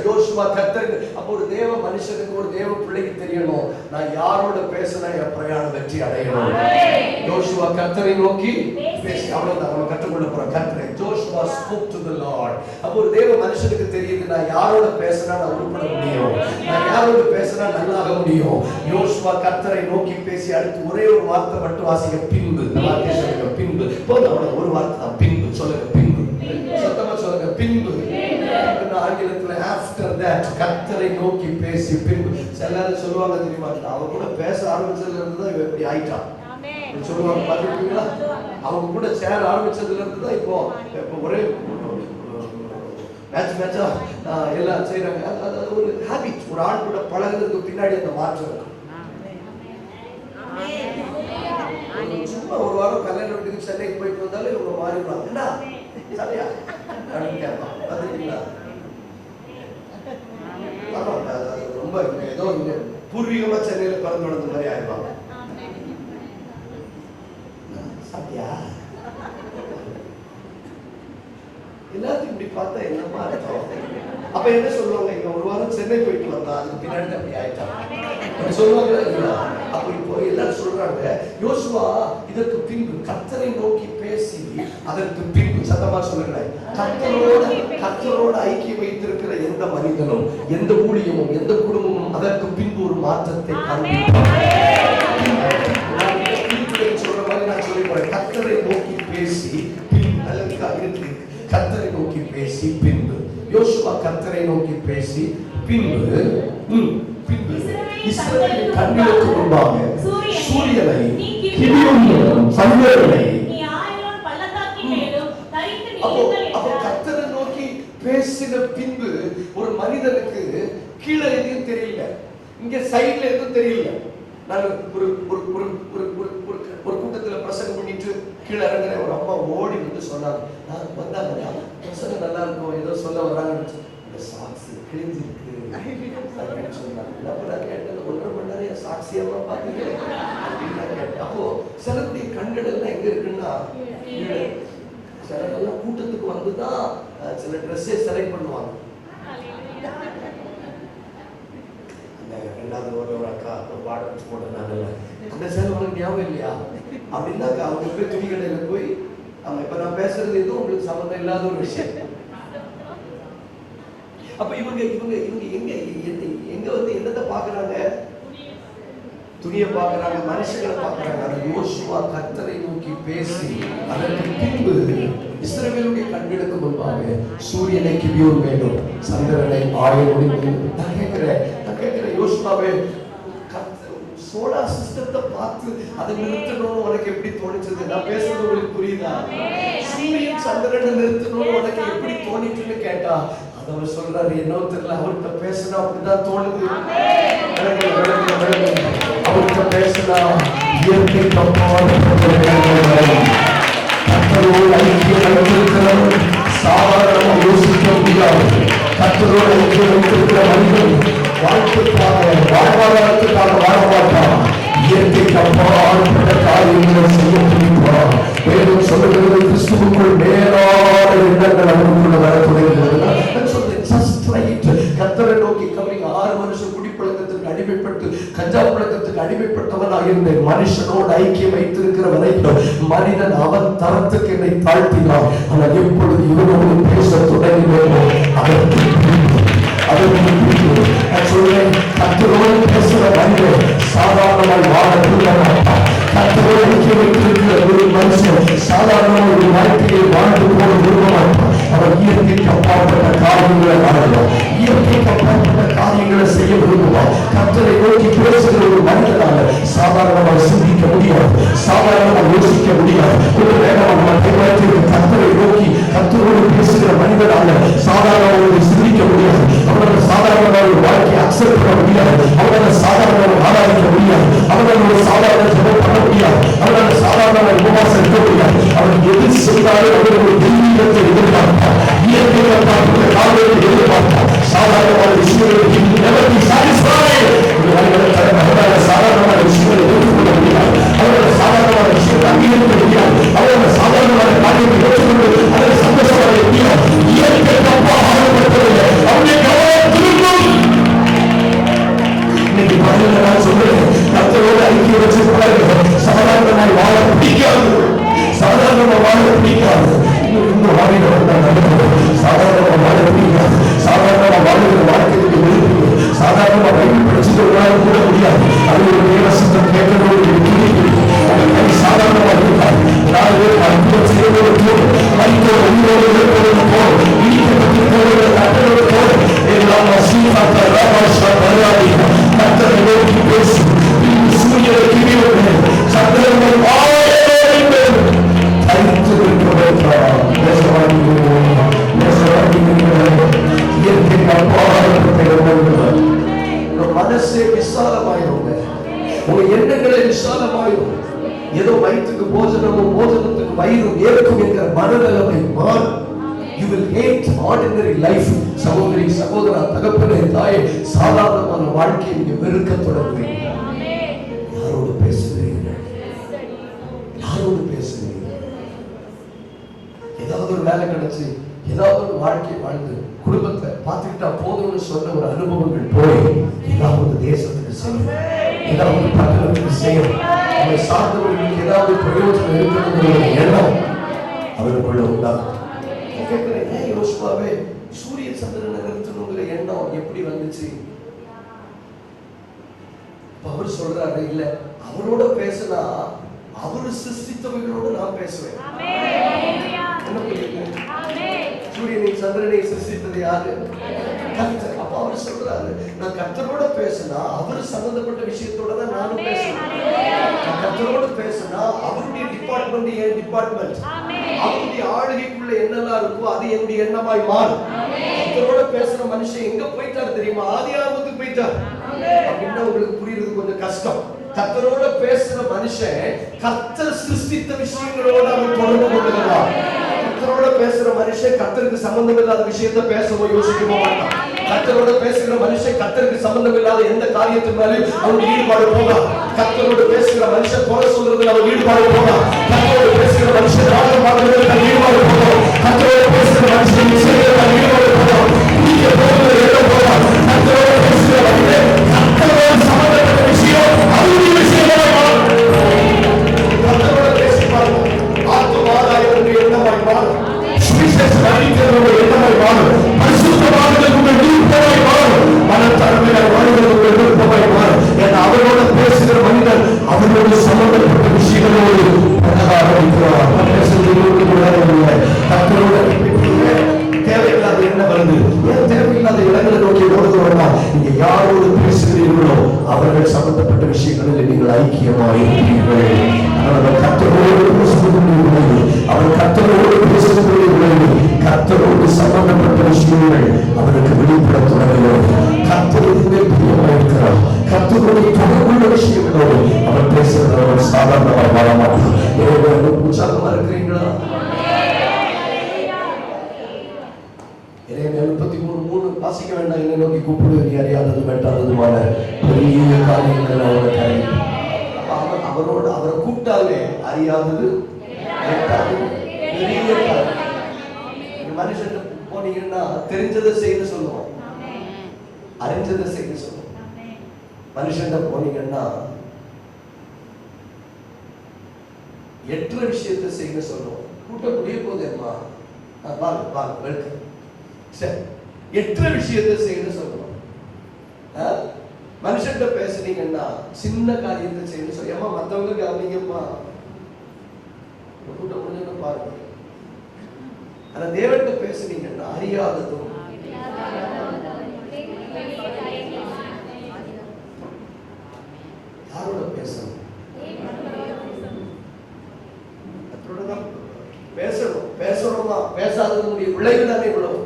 யோசுவா கர்த்தர். அப்போ ஒரு தேவ மனுஷனுக்கு, ஒரு தேவ பிள்ளைக்கு தெரியணும், நான் யாரோட பேசினா என் பிரயாணம் வெற்றி அடையணும். யோசுவா கர்த்தரை நோக்கி பேசி, அவ்வளவுதான் நம்ம கற்றுக்கொள்ள போறோம். கர்த்தரை Joshua spoke to the Lord. அப்போ ஒரு தேவ மனுஷனுக்கு தெரியுது, நான் யாரோட பேசினா நான் உருப்பட முடியும், நான் யாரோட பேசினா நல்லாக முடியும். யோசுவா கர்த்தரை நோக்கி பேசி அடுத்து ஒரே ஒரு வார்த்தை மட்டும் வாசிக்க, பின்பு. பின்பு போதும், ஒரு வார்த்தை தான். பின்பு சொல்லுங்க, பின்பு. சத்தமா சொல்லுங்க, பின்பு. ஆங்கிலத்துல ஆஃப்டர் தட், கர்த்தரை நோக்கி பேசி பின்பு. எல்லாரும் சொல்லுவாங்க தெரியுமா, அவங்க கூட பேச ஆரம்பிச்சதுல இருந்து தான் இவன் இப்படி ஆயிட்டான் சொல்லுவாங்க. பாத்துருக்கீங்களா? அவங்க கூட சேர ஆரம்பிச்சதுல இருந்து தான் இப்போ ஒரே மேட்சா எல்லாம் செய்யறாங்க. அது ஒரு ஹாபிட். ஒரு ஆள் கூட பழகுறதுக்கு பின்னாடி அந்த மாற்றம் இருக்கு. சும்மா ஒரு வாரம் கல்யாண வீட்டுக்கு சென்னைக்கு போயிட்டு வந்தாலும் இவங்க மாறிடுவாங்க. என்ன சரியா அப்படின்னு கேட்பான். பாத்துருக்கீங்களா? ரொம்ப ஏதோ பூர்வீகமா சென்னையில பிறந்து வளர்ந்த மாதிரி ஆயிடுவாங்க. சத்தியா எல்லாத்தையும் இப்படி பார்த்தா என்னமா அர்த்தம்? அப்ப என்ன சொல்லுவாங்க, இங்க ஒரு வாரம் சென்னை போயிட்டு வந்தா அதுக்கு பின்னாடி அப்படி ஆயிட்டாங்க சொல்லுவாங்க. அப்ப இப்போ எல்லாரும் சொல்றாங்க, யோசுவா இதற்கு பின்பு கர்த்தரை நோக்கி பேசி அதற்கு பின்பு, சத்தமா சொல்லுங்களேன், கர்த்தரோட ஐக்கியம் வைத்திருக்கிற எந்த மனிதனும், எந்த ஊழியமும், எந்த குடும்பமும் அதற்கு பின்பு ஒரு மாற்றத்தை சொல்ற மாதிரி நான் சொல்லி போறேன். கர்த்தரை நோக்கி பேசி பின்பு, கர்த்தரை நோக்கி பேசி பின்பு. யோசுவா கர்த்தரை நோக்கி பேசி பின்பு இஸ்ரவேலின் கண்களுக்கு முன்பாக சூரியனை, கிபியோனையும் சங்கரனை. அப்போ கர்த்தரை நோக்கி பேசின பின்பு ஒரு மனிதனுக்கு கீழே எதுவும் தெரியல, இங்க சைட்ல எதுவும் தெரியல. நான் ஒரு கூட்டத்துல பிரசங்கம் பண்ணிட்டு கீழே இறங்குற ஒரு அம்மா ஓடி வந்து சொன்னாங்க, வந்தாங்க, பிரசங்கம் நல்லா இருக்கும், ஏதோ சொல்ல வராங்கன்னு. சாக்ஸ் கிழிஞ்சிருக்கு சொன்னாங்க. கேட்டது 1.5 மணி நேரம் சாட்சியமா பாத்தீங்க. அப்போ சிலருடைய கண்கள் எல்லாம் எங்க இருக்குன்னா, சிலரெல்லாம் கூட்டத்துக்கு வந்துதான் சில ட்ரெஸ்ஸே செலக்ட் பண்ணுவாங்க. ரெண்டாவது ஒரு அக்கா ஒரு வாடகை வச்சு போட்டனால அந்த சேலை உங்களுக்கு ஞாபகம் இல்லையா அப்படின்னாக்கா அவங்க போய் துணி கடையில போய், ஆமா இப்ப நான் பேசுறது எதுவும் உங்களுக்கு சம்மந்தம் இல்லாத ஒரு விஷயம். அப்ப இவங்க எங்க வந்து என்னத்தை பாக்குறாங்க? துணியை பாக்குறாங்க, மனுஷங்களை பாக்குறாங்க. அந்த யோசுவா கர்த்தரை நோக்கி பேசி அதற்கு பின்பு இஸ்ரவேலுடைய கண்களுக்கு முன்பாக சூரியனை கிபியோன் மேலும் சந்திரனை ஆயமொழி மேலும். நான் கேட்கிறேன் யோசுவாவே, சோலார் சிஸ்டத்தை பார்த்து அதை நிறுத்தணும்னு உனக்கு எப்படி தோணிச்சது? நான் பேசுறது உங்களுக்கு புரியுதா? சூரியன் சந்திரனை நிறுத்தணும்னு உனக்கு எப்படி தோணிச்சுன்னு கேட்டா அவர் சொல்றாரு, என்ன தெரியல, அவர்கிட்ட பேசினா அப்படிதான் தோணுது. அவர்கிட்ட பேசினா இயற்கை தப்பான கர்த்தரோடு ஐக்கியம் வைத்திருக்கிறவர் சாதாரணமாக யோசிக்க முடியாது. கர்த்தரோடு ஐக்கியம் வைத்திருக்கிற மனிதன் வாழ்க்கைக்காக வாழ்வாதாரத்துக்காக வாழ மாட்டான். இயற்கைக்கு அப்பாற்பட்ட காரியங்களை செய்ய முடியுமா? வேதம் சொல்லுகிறது, கிறிஸ்துவுக்குள் மேலான எண்ணங்கள் அவருக்குள்ள வர தொடங்குகிறது. கர்த்தரை நோக்கி கம்மிங் 6 வருஷம் குடிப்பழக்கத்துக்கு அடிமைப்பட்டு கஞ்சா பழக்கத்துக்கு அடிமைப்பட்டவனாக இருந்த மனுஷனோடு ஐக்கியம் வைத்திருக்கிற வரைக்கும் மனிதன் அவன் தரத்துக்கு என்னை தாழ்த்தினான். ஆனால் எப்பொழுது இவனோடு பேச தொடங்கினோமோ அதற்கு நான் சொல்றேன், கர்த்தரோடு பேசுற மனிதன் சாதாரணமாய் வாழ மாட்டான். கர்த்தரோடு ஐக்கியம் வைத்திருக்கிற ஒரு மனுஷன் சாதாரண ஒரு வாழ்க்கையை வாழ்ந்து போட விரும்ப மாட்டான். அவர் இயற்கைக்கு அப்பாற்பட்ட காரியங்களை வாழலாம், இயற்கைக்கு அப்பாற்பட்ட காரியங்களை செய்ய விரும்புவார். கர்த்தரை நோக்கி பேசுகிற ஒரு மனிதனால சாதாரணமாக சிந்திக்க முடியாது, சாதாரணமாக யோசிக்க முடியாது. ஒரு வேகமாக கர்த்தரை நோக்கி கர்த்தரோடு பேசுகிற மனிதனால சாதாரணமாக சிந்திக்க முடியாது. அவரால் சாதாரணமாக ஒரு வாழ்க்கையை அக்செப்ட் பண்ண முடியாது. அவரால் சாதாரணமாக ஆராதிக்க முடியாது. அவரால் ஒரு சாதாரண ஜெபம் பண்ண முடியாது. அவரால் சாதாரணமாக உபவாசம் இருக்க முடியாது. அவர் எது செய்தாலும் அவர் ஒரு தெய்வீகத்தை எதிர்பார்ப்பார், இயற்கையை பார்க்கிற காரியத்தை எதிர்பார்ப்பார். சாதாரணமான விஷயங்களுக்கு சாதாரணமான விஷயங்களை எதிர்கொள்ள முடியாது. அவரால் சாதாரணமான விஷயத்தை அங்கீகரிக்க முடியாது. அவரால் சாதாரணமான காரியத்தை ஏற்றுக்கொண்டு அதை சந்தோஷமாக முடியாது. இயற்கை தப்பாகப்பட்டதில்லை, அவருடைய கவனம் திரும்பும். இன்னைக்கு பதில நான் சொல்றேன், கர்த்தரோடு ஐக்கியம் வச்சு சாதாரணமாய் வாழ பிடிக்காது, சாதாரணமா வாழ பிடிக்காது. இன்னும் வாழிட சாதாரணமா வாழ பிடிக்காது. சாதாரணமா வாழ்கிற வாழ்க்கைக்கு விரும்புகிறது. சாதாரணமா பைபிள் படிச்சுட்டு கூட முடியாது. அது ஒரு தேவசத்தம் கேட்கறோடு சாதாரணமா இருக்காது. 4 பேர் அற்புதம் செய்வதோடு போதும், மனிதோடு உயிரோடு இருப்பதோடு போதும், இடிக்கப்பட்டிருப்பதோடு கட்டளோடு போதும். எல்லாம் சீமாத்த ராமாஷா மரியாதை கர்த்தரை நோக்கி பேசும். சூரியனை கிரியோடு சந்திரனை மனசே விசாலமாயிரும், உங்க எண்ணங்களை விசாலமாயிரும். ஏதோ வயிற்றுக்கு போஜனமும் போஜனத்துக்கு வயிறும் ஏற்கும் என்கிற மனநிலைமை மாறும். You will hate ordinary life. சகோதரி சகோதரா, தகப்பனே தாயே, சாதாரணமான வாழ்க்கையை நீங்க வெறுக்க தொடங்குவீங்க. யாரோடு பேசுகிறீர்கள்? யாரோடு பேசுகிறீர்கள்? ஏதாவது ஒரு வேலை கிடைச்சு, ஏதாவது ஒரு வாழ்க்கை வாழ்ந்து குடும்பத்தை பார்த்துக்கிட்டா போதும்னு சொன்ன ஒரு அனுபவங்கள் போய் ஏதாவது தேசத்துக்கு செய்யும், ஏதாவது பட்டணத்துக்கு செய்யும், அவரை சார்ந்தவர்களுக்கு ஏதாவது பிரயோஜனம் இருக்கிறது எண்ணம் அவருக்குள்ள உண்டாகும். யோசுவாவே, சூரிய சந்திரனை நிறுத்தணுங்கிற எண்ணம் எப்படி வந்துச்சு? அவர் சொல்றாரு, இல்ல அவரோட பேசினா அவரு சிருஷ்டித்தவைகளோடு நான் பேசுவேன். சூரியனை சந்திரனை சிருஷ்டித்தது யாரு? கர்த்தர். அப்ப அவர் சொல்றாரு, நான் கர்த்தரோட பேசினா அவரு சம்பந்தப்பட்ட விஷயத்தோட தான் நானும் பேசுவேன். நான் கர்த்தரோட பேசினா அவருடைய டிபார்ட்மெண்ட் என் டிபார்ட்மெண்ட், அவருடைய ஆளுகைக்குள்ள என்னெல்லாம் இருக்கோ அது என்னுடைய எண்ணமாய் மாறும். கர்த்தரோட பேசுற மனுஷன் எங்க போயிட்டாரு தெரியுமா? ஆதியாகமத்துக்கு போயிட்டார். அப்படின்னா உங்களுக்கு புரியுறது கொஞ்சம் கஷ்டம். கர்த்தரோட பேசுற மனுஷன் கர்த்தர் சிருஷ்டித்த விஷயங்களோட அவன் தொடர்பு கொள்ளுகிறான். கர்த்தரோட பேசுற மனுஷன் கர்த்தருக்கு சம்பந்தம் இல்லாத விஷயத்தை பேசவோ யோசிக்கவோ மாட்டான். கர்த்தரோட பேசுகிற மனுஷன் கர்த்தருக்கு சம்பந்தம் இல்லாத எந்த காரியத்தின் மேலும் அவன் ஈடுபாடு போகான். கர்த்தரோட பேசுகிற மனுஷன் குறை சொல்றதுல அவன் ஈடுபாடு போகான். கர்த்தரோட பேசுகிற மனுஷன் ராஜம் பார்க்கறதுல ஈடுபாடு போகான். கர்த்தரோட பேசுகிற மனுஷன் இசையில ஈடுபாடு போகான். நீங்க போகிறது எல்லாம் போகான். கர்த்தரோட பேசுகிற மனுஷன் கர்த்தரோட சம்பந்தப்பட்ட விஷயம் அவருடைய விஷயமாக கர்த்தரோட பேசி பாருங்க. ஆத்மாதாயத்திற்கு எண்ணமாய் மாறும், சுவிசேஷம் அறிவிக்கிறவங்க எண்ணமாய் மாறும், பரிசுத்தவான்களுக்கு விருப்பமாய் மாறும், மனத்தன்மையாய் வாழ்வதற்கு விருப்பமாய் மாறும். ஏன்னா அவரோட பேசுகிற மனிதன் அவரோடு சம்பந்தப்பட்ட விஷயங்களோடு ஆரம்பிக்கிறார். கடந்து ஏன் தேவையில்லாத இடங்களை நோக்கி ஓடுகிறோம்னா, நீங்க யாரோடு பேசுகிறீர்களோ அவர்கள் சம்பந்தப்பட்ட விஷயங்களில் நீங்கள் ஐக்கியமாக இருக்கிறீர்கள். அவர் கர்த்தரோடு பேசுகிறீர்கள், அவர் கர்த்தரோடு பேசுகிறீர்கள், கர்த்தரோடு சம்பந்தப்பட்ட விஷயங்கள் அவருக்கு வெளிப்பட தொடங்குகிறது. கர்த்தருமே பிரியமாயிருக்கிறார். கர்த்தரோடு தொடர்புள்ள விஷயங்களோடு அவர் பேசுகிறவர் சாதாரணமாக வரமாட்டார். உற்சாகமா இருக்கிறீங்களா? 33:3 வாசிக்க வேண்டாம். என்னை நோக்கி கூப்பிடு, நீ அறியாதது வேண்டாததுமான பெரிய காரியங்கள் அவரோடு அவரை கூப்பிட்டாலே அறியாதது வேண்டாதது பெரிய காரியம். மனுஷன் போனீங்கன்னா தெரிஞ்சதை செய்து சொல்லுவோம், அறிஞ்சதை செய்து சொல்லுவோம். மனுஷன் போனீங்கன்னா எற்ற விஷயத்தை செய்ய சொல்லுவோம். கூட்டம் முடிய போதேம்மா, வெல்கம், சரி, எற்ற விஷயத்தை செய்ய சொல்லுவோம். மனுஷன்கிட்ட பேசுனீங்கன்னா சின்ன காரியத்தை செய்ய சொல்லியம்மா, மற்றவங்க கவனிங்கம்மா, கூட்டம் முடிஞ்சு பாருங்க. ஆனா தேவன்கிட்ட பேசுனீங்கன்னா அறியாததும் யாரோட பேசணும்? பேசணும். பேசணுமா? பேசாததுடைய விளைவு தானே இவ்வளவு.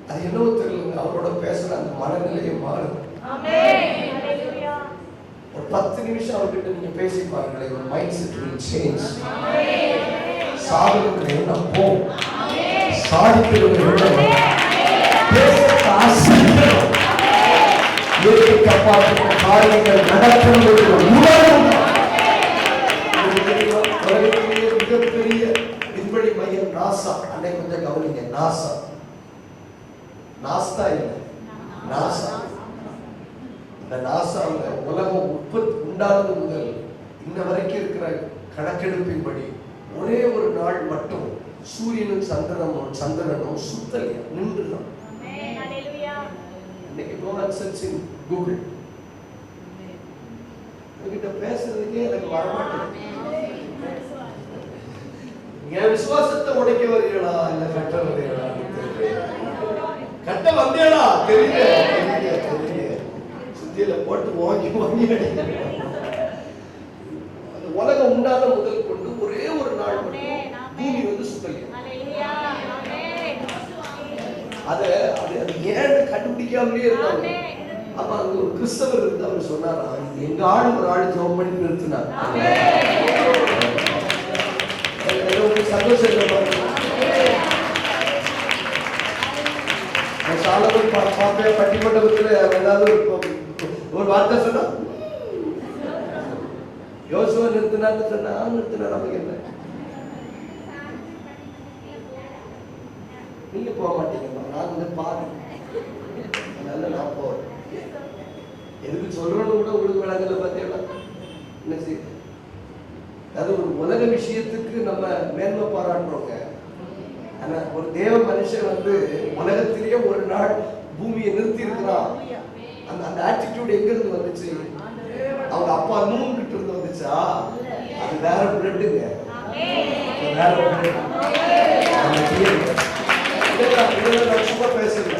அது என்னவோ தெரியல, அவரோட பேசுற அந்த மனநிலையை மாறுது. ஒரு 10 நிமிஷம் அவர்கிட்ட நீங்க பேசி பாருங்களேன், ஒரு மைண்ட் செட் will change. சாதிக்கிற எண்ணம் போகும், சாதிக்கிற எண்ணம் பேச ஆசைப்படும். இயற்கைக்கு அப்பாற்பட்ட காரியங்கள் நடக்கிறது. உலகத்திலேயே மிகப்பெரிய விண்வெளி மையம் நாசா. அன்னைக்கு கொஞ்சம் கவனிங்க, நாசா, நாஸ்தா இல்லை, நாசா. இந்த நாசாவில் உலகம் உண்டானது முதல் இன்ன வரைக்கும் இருக்கிற கணக்கெடுப்பின்படி ஒரே ஒரு நாள் மட்டும் சூரியனும் சந்திரனும் சுத்தலையா நின்றுதான். இன்னைக்கு கூகுள் உங்ககிட்ட பேசுறதுக்கே எனக்கு வரமாட்டேன். என் விசுவாசத்தை உடைக்க வருகிறா இல்ல கட்ட வருகிறா? கட்ட வந்தேடா, தெரியல சுத்தியில போட்டு வாங்கி வாங்கி உலகம் உண்டான முதல் கொண்டு ஒரே ஒரு நாள் பூமி வந்து சுத்தலையா. அது ஏன்னு கண்டுபிடிக்காமலே இருந்தாங்க. அப்ப அங்க ஒரு கிறிஸ்தவர் இருந்து அவர் சொன்னாரா, எங்க ஆள் ஒரு ஆள் ஜெபம் பண்ணி நிறுத்தினார். சந்தோஷம். சாலமன் பார்ப்பேன் பட்டிமண்டபத்தில் ஏதாவது ஒரு வார்த்தை சொன்னா, யோசுவா நிறுத்தினான்னு சொன்னா நிறுத்தினா நமக்கு என்ன? நீங்க போக மாட்டீங்கம்மா, நான் வந்து பாருங்க, அதனால நான் போறேன். எதுக்கு சொல்றோன்னு கூட உங்களுக்கு விளங்கல பார்த்தீங்களா? என்ன செய்ய, அது ஒரு உலக விஷயத்துக்கு நம்ம மேன்மை பாராட்டுறோங்க. ஆனா ஒரு தேவ மனுஷன் வந்து உலகத்திலேயே ஒரு நாள் பூமியை நிறுத்தி இருக்கிறான். அந்த ஆட்டிடியூட் எங்க இருந்து வந்துச்சு? அவங்க அப்பா நூன் கிட்ட இருந்து வந்துச்சா? அது வேற பிளட்டுங்க, வேற பிளட். சும்மா பேசுங்க.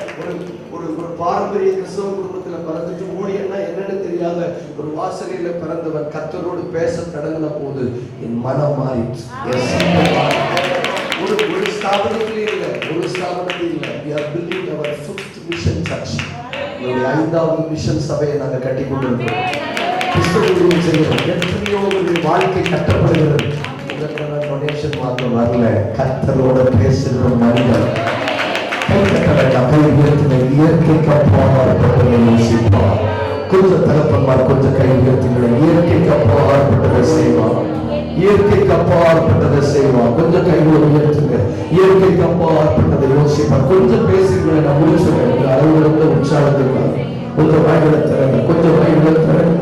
ஒரு பாரம்பரிய கிறிஸ்தவ குடும்பத்துல பிறந்துட்டு ஊழியன்னா என்னன்னு தெரியாத ஒரு வாசலையில பிறந்தவன் கர்த்தரோடு பேச தொடங்கின போது என் மனம் மாறிச்சு. ஒரு ஸ்தாபனத்திலே இல்லை, ஒரு ஸ்தாபனத்தில் இல்லை. We are building our 5th mission church. நம்முடைய 5வது மிஷன் சபையை நாங்கள் கட்டி கொண்டிருக்கிறோம். கிறிஸ்தவ செய்கிறோம். எத்தனையோ வாழ்க்கை கட்டப்படுகிறது. இதற்கான டொனேஷன் வாங்க வரல, கர்த்தரோட பேசுகிற மனிதன் இயற்கைக்கு அப்பாற்பட்டதை யோசிப்பார். கொஞ்சம் தகப்பன்மார் கொஞ்சம் கை உயர்த்துங்களை. இயற்கைக்கு அப்பாற்பட்டதை செய்வார், இயற்கைக்கு அப்பாற்பட்டதை செய்வார். கொஞ்சம் கைகளை உயர்த்துங்க. இயற்கைக்கு அப்பாற்பட்டதை யோசிப்பார். கொஞ்சம் பேசுகிறேன், நான் முடிச்சுடுறேன். அளவுகளுக்கு உற்சாகத்துக்காக கொஞ்சம் வாய்களை தரங்க, கொஞ்சம் வாய்களை தரங்க.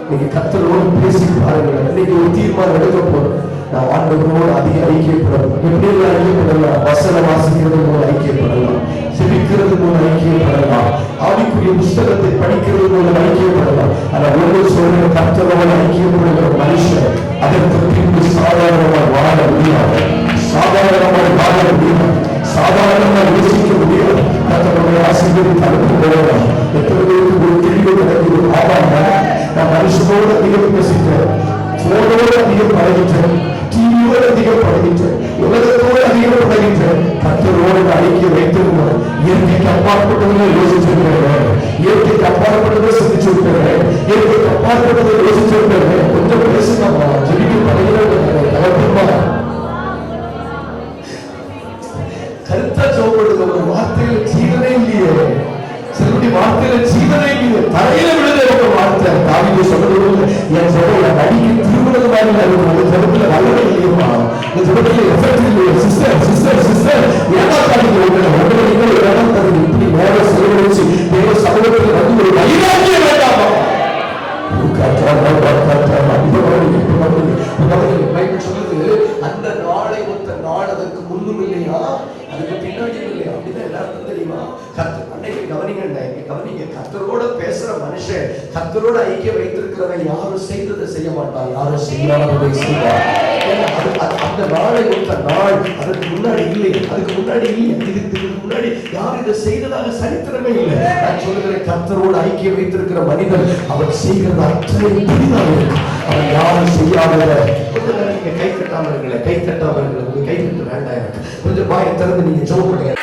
நீங்க கர்த்தரோடு பேசி பாருங்கள். இன்னைக்கு ஒரு தீர்மானம் எடுக்க போறோம். நான் ஆண்டவரோடு அதிக ஐக்கியப்படலாம். எப்படி ஐக்கியப்படலாம்? வசனம் வாசிக்கிறது மூலம் ஐக்கியப்படலாம், செபிக்கிறது மூலம் ஐக்கியப்படலாம், ஆவிக்குரிய புஸ்தகத்தை படிக்கிறது மூலம் ஐக்கியப்படலாம். ஆனா ஒவ்வொரு சொல்ற கர்த்தரோடு ஐக்கியப்படுகிற மனுஷன் அதற்கு பின்பு சாதாரணமாக வாழ முடியாது, சாதாரணமாக வாழ முடியாது, சாதாரண ஆசீர்வதித்து அனுப்பி போகலாம். எத்தனை பேருக்கு ஒரு தெளிவு கிடைக்குது? ஆமாங்க, நான் மனுஷனோடு அதிகம் பேசிட்டேன், போனோடு அதிகம் பழகிட்டேன், டிவியோடு அதிகம் பழகிட்டேன், உலகத்தோடு அதிகம் பழகிட்டேன். கர்த்தரோடு ஐக்கிய வைத்திருந்தோம். இயற்கைக்கு அப்பாற்பட்டவங்க யோசிச்சிருக்கிறேன், இயற்கைக்கு அப்பாற்பட்டதை சிந்திச்சிருக்கிறேன், இயற்கைக்கு அப்பாற்பட்டதை யோசிச்சிருக்கிறேன். கொஞ்சம் பேசுங்கம்மா, ஜெபிக்க பழகிறேன். கருத்தா சோப்படுது. ஒரு வார்த்தையில ஜீவனே இல்லையே, சிலருடைய வார்த்தையில ஜீவனே இல்லையே, தலையில விழுத ஒரு வார்த்தை. தாவீது சொல்றது, என் சொல்ல நடிக்க திருமணம் மாதிரி அந்த ஜபத்துல வல்லமை இல்லையுமா, இந்த ஜபத்துல எஃபெக்ட் இல்லையா? சிஸ்டர் சிஸ்டர் சிஸ்டர் ஏமாத்தாதீங்க. உங்களை நீங்கள் ஏமாத்தாதீங்க. இப்படி நேரம் செலவழிச்சு தேவ சமூகத்தில் வந்து ஒரு வைராக்கியம் வேண்டாமா? சொல்லுது, அந்த நாளை ஒத்த நாள் அதற்கு முன்னும் இல்லையா, அதுக்கு பின்னாடியும் இல்லையா. அப்படிதான் எல்லாருக்கும் தெரியுமா? அன்னைக்கு கவனிங்க, கர்த்தரோட பேசுற மனுஷன், கர்த்தரோட ஐக்கியம் வைத்திருக்கிறவன் யாரும் செய்ததை செய்ய மாட்டான், யாரும் செய்யாததை செய்வார். அந்த நாளை ஒத்த நாள் அதுக்கு முன்னாடி இல்லை, அதுக்கு முன்னாடி இல்லை, இதுக்கு முன்னாடி யாரும் இதை செய்ததாக சரித்திரமே இல்லை. நான் சொல்லுகிறேன், கர்த்தரோட ஐக்கியம் வைத்திருக்கிற மனிதன் அவர் செய்கிறது அத்தனை புதிதாக இருக்கு. அவன் யாரும் செய்யாத. கொஞ்சம் நேரம் நீங்க கை கட்டாமல்களை, கை கட்டாமல்களை உங்க கை கட்ட வேண்டாம். எனக்கு கொஞ்சம் வாயை திறந்து நீங்க ஜெபம் பண்ணுங்க.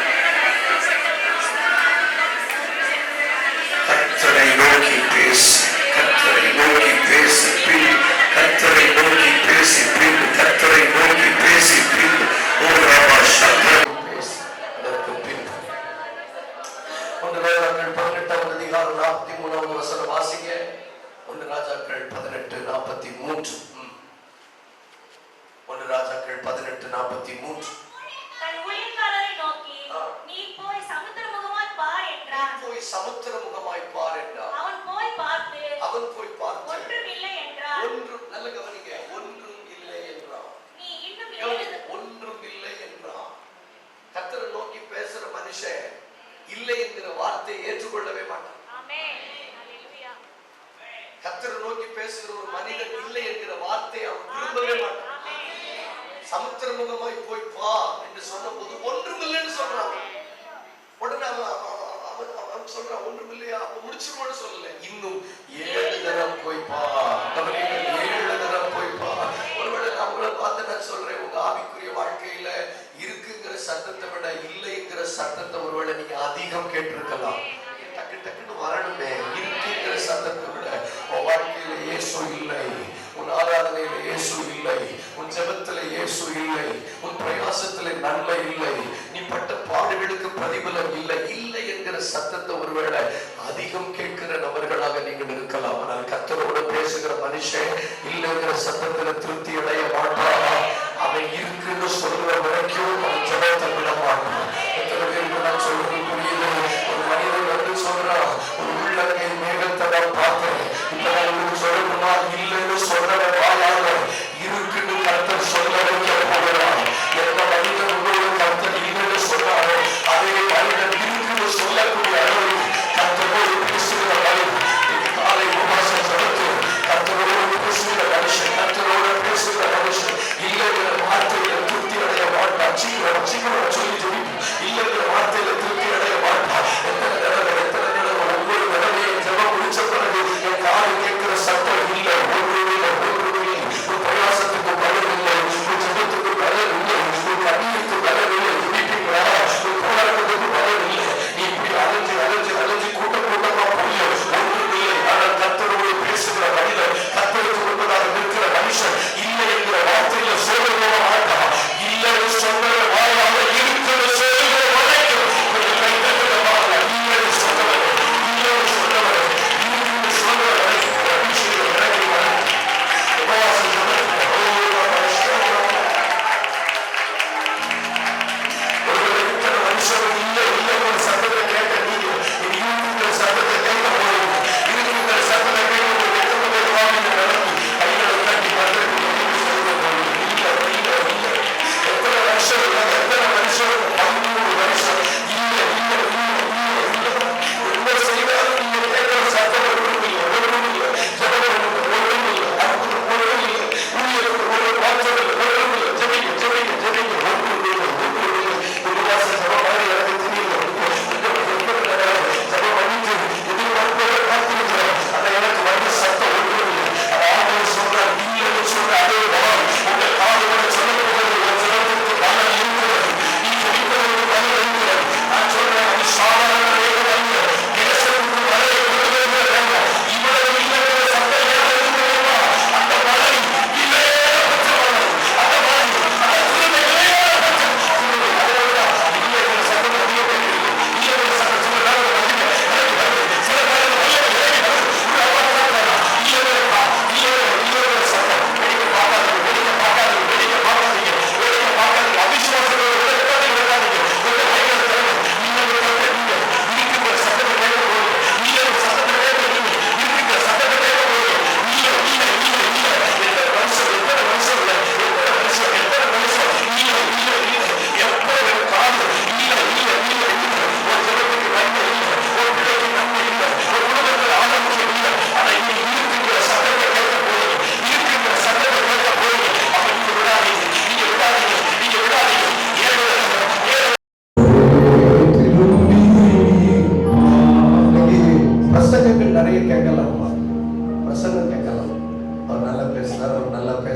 இல்லை என்கிற வார்த்தையை ஏற்றுக்கொள்ளவே மாட்டான். கர்த்தரை நோக்கி பேசுகிற ஒரு மனிதன் இல்லை என்கிற வார்த்தையை அவன் விரும்பவே மாட்டான். சமுத்திரமுகமாய் போய் பா என்று சொன்ன போது ஒன்றும் இல்லைன்னு சொல்றான். உடனே அவன் சொல்றான், ஒன்றும் இல்லையா, அப்ப முடிச்சுக்கோன்னு சொல்லல, இன்னும் 7 தரம் போய் பா, 7 தரம் போய் பா. ஒருவேளை நான் உங்களை பார்த்து நான் சொல்றேன், உங்க ஆவிக்குரிய வாழ்க்கையில இருக்குங்கிற சத்தத்தை விட இல்லைங்கிற சத்தத்தை ஒருவேளை நீங்க அதிகம் கேட்டிருக்கலாம். டக்கு டக்குன்னு வரணுமே. இருக்குங்கிற சத்தத்தை விட உன் வாழ்க்கையில இயேசு இல்லை, உன் ஆராதனையில இயேசு இல்லை, உன் ஜெபத்துல இயேசு இல்லை, உன் பிரயாசத்துல நன்மை இல்லை, நீ பட்ட பாடுகளுக்கு பிரதிபலம் இல்லை, இல்லை என்கிற சத்தத்தை ஒருவேளை அதிகம் கேட்கிற நபர்களாக நீங்கள் இருக்கலாம். ஆனால் கர்த்தரோடு பேசுகிற மனுஷன் இல்லைங்கிற சத்தத்துல திருப்தி அடைய மாட்டாரா? அவன் இருக்குன்னு சொல்ற வரைக்கும் அவன் ஜெபத்தை விட மாட்டான். எத்தனை பேருக்கு நான் சொல்றது புரியுது? ஒரு மனிதன் வந்து சொல்றான், ஒரு உள்ளங்கை மேகத்தை நான் பார்த்தேன். இப்ப நான் உங்களுக்கு சொல்லணும்னா, இல்லைன்னு சொல்றத வாயால இருக்குன்னு கர்த்தர் சொல்ல வைக்க போகிறான். எந்த மனிதன் உங்களோட கர்த்தர் இல்லைன்னு சொல்றாரோ அதே மனிதன் இருக்குன்னு சொல்லக்கூடிய அளவு கர்த்தரோடு பேசுகிற மனிதன். இன்னைக்கு காலை உபவாசம் நடத்து, கர்த்தரோடு பேசுகிற மனுஷன், கர்த்தரோடு பேசுகிற மனுஷன் இல்லைங்கிற வார்த்தையில திருப்தி அடைய மாட்டான். சீக்கிரம் சீக்கிரம் சொல்லி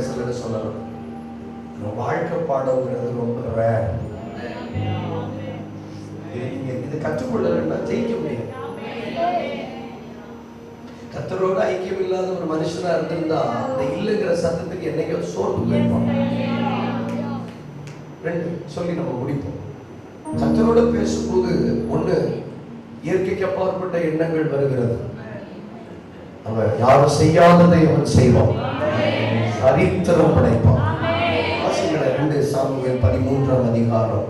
பேசலன்னு சொல்லணும். வாழ்க்கை பாடம்ங்கிறது ரொம்ப ரேர். இது கற்றுக்கொள்ளலன்னா ஜெயிக்க முடியாது. கர்த்தரோட ஐக்கியம் இல்லாத ஒரு மனுஷனா இருந்திருந்தா இந்த இல்லைங்கிற சத்தத்துக்கு என்னைக்கோ சோர்ந்து போயிருப்பான். ரெண்டு சொல்லி நம்ம முடிப்போம். கர்த்தரோட பேசும்போது ஒண்ணு, இயற்கைக்கு அப்பாற்பட்ட எண்ணங்கள் வருகிறது. அவன் யாரும் செய்யாததை அவன் செய்வான், சரித்திரம் படைப்பான். 2 சாமுவேல் 13ஆம் அதிகாரம்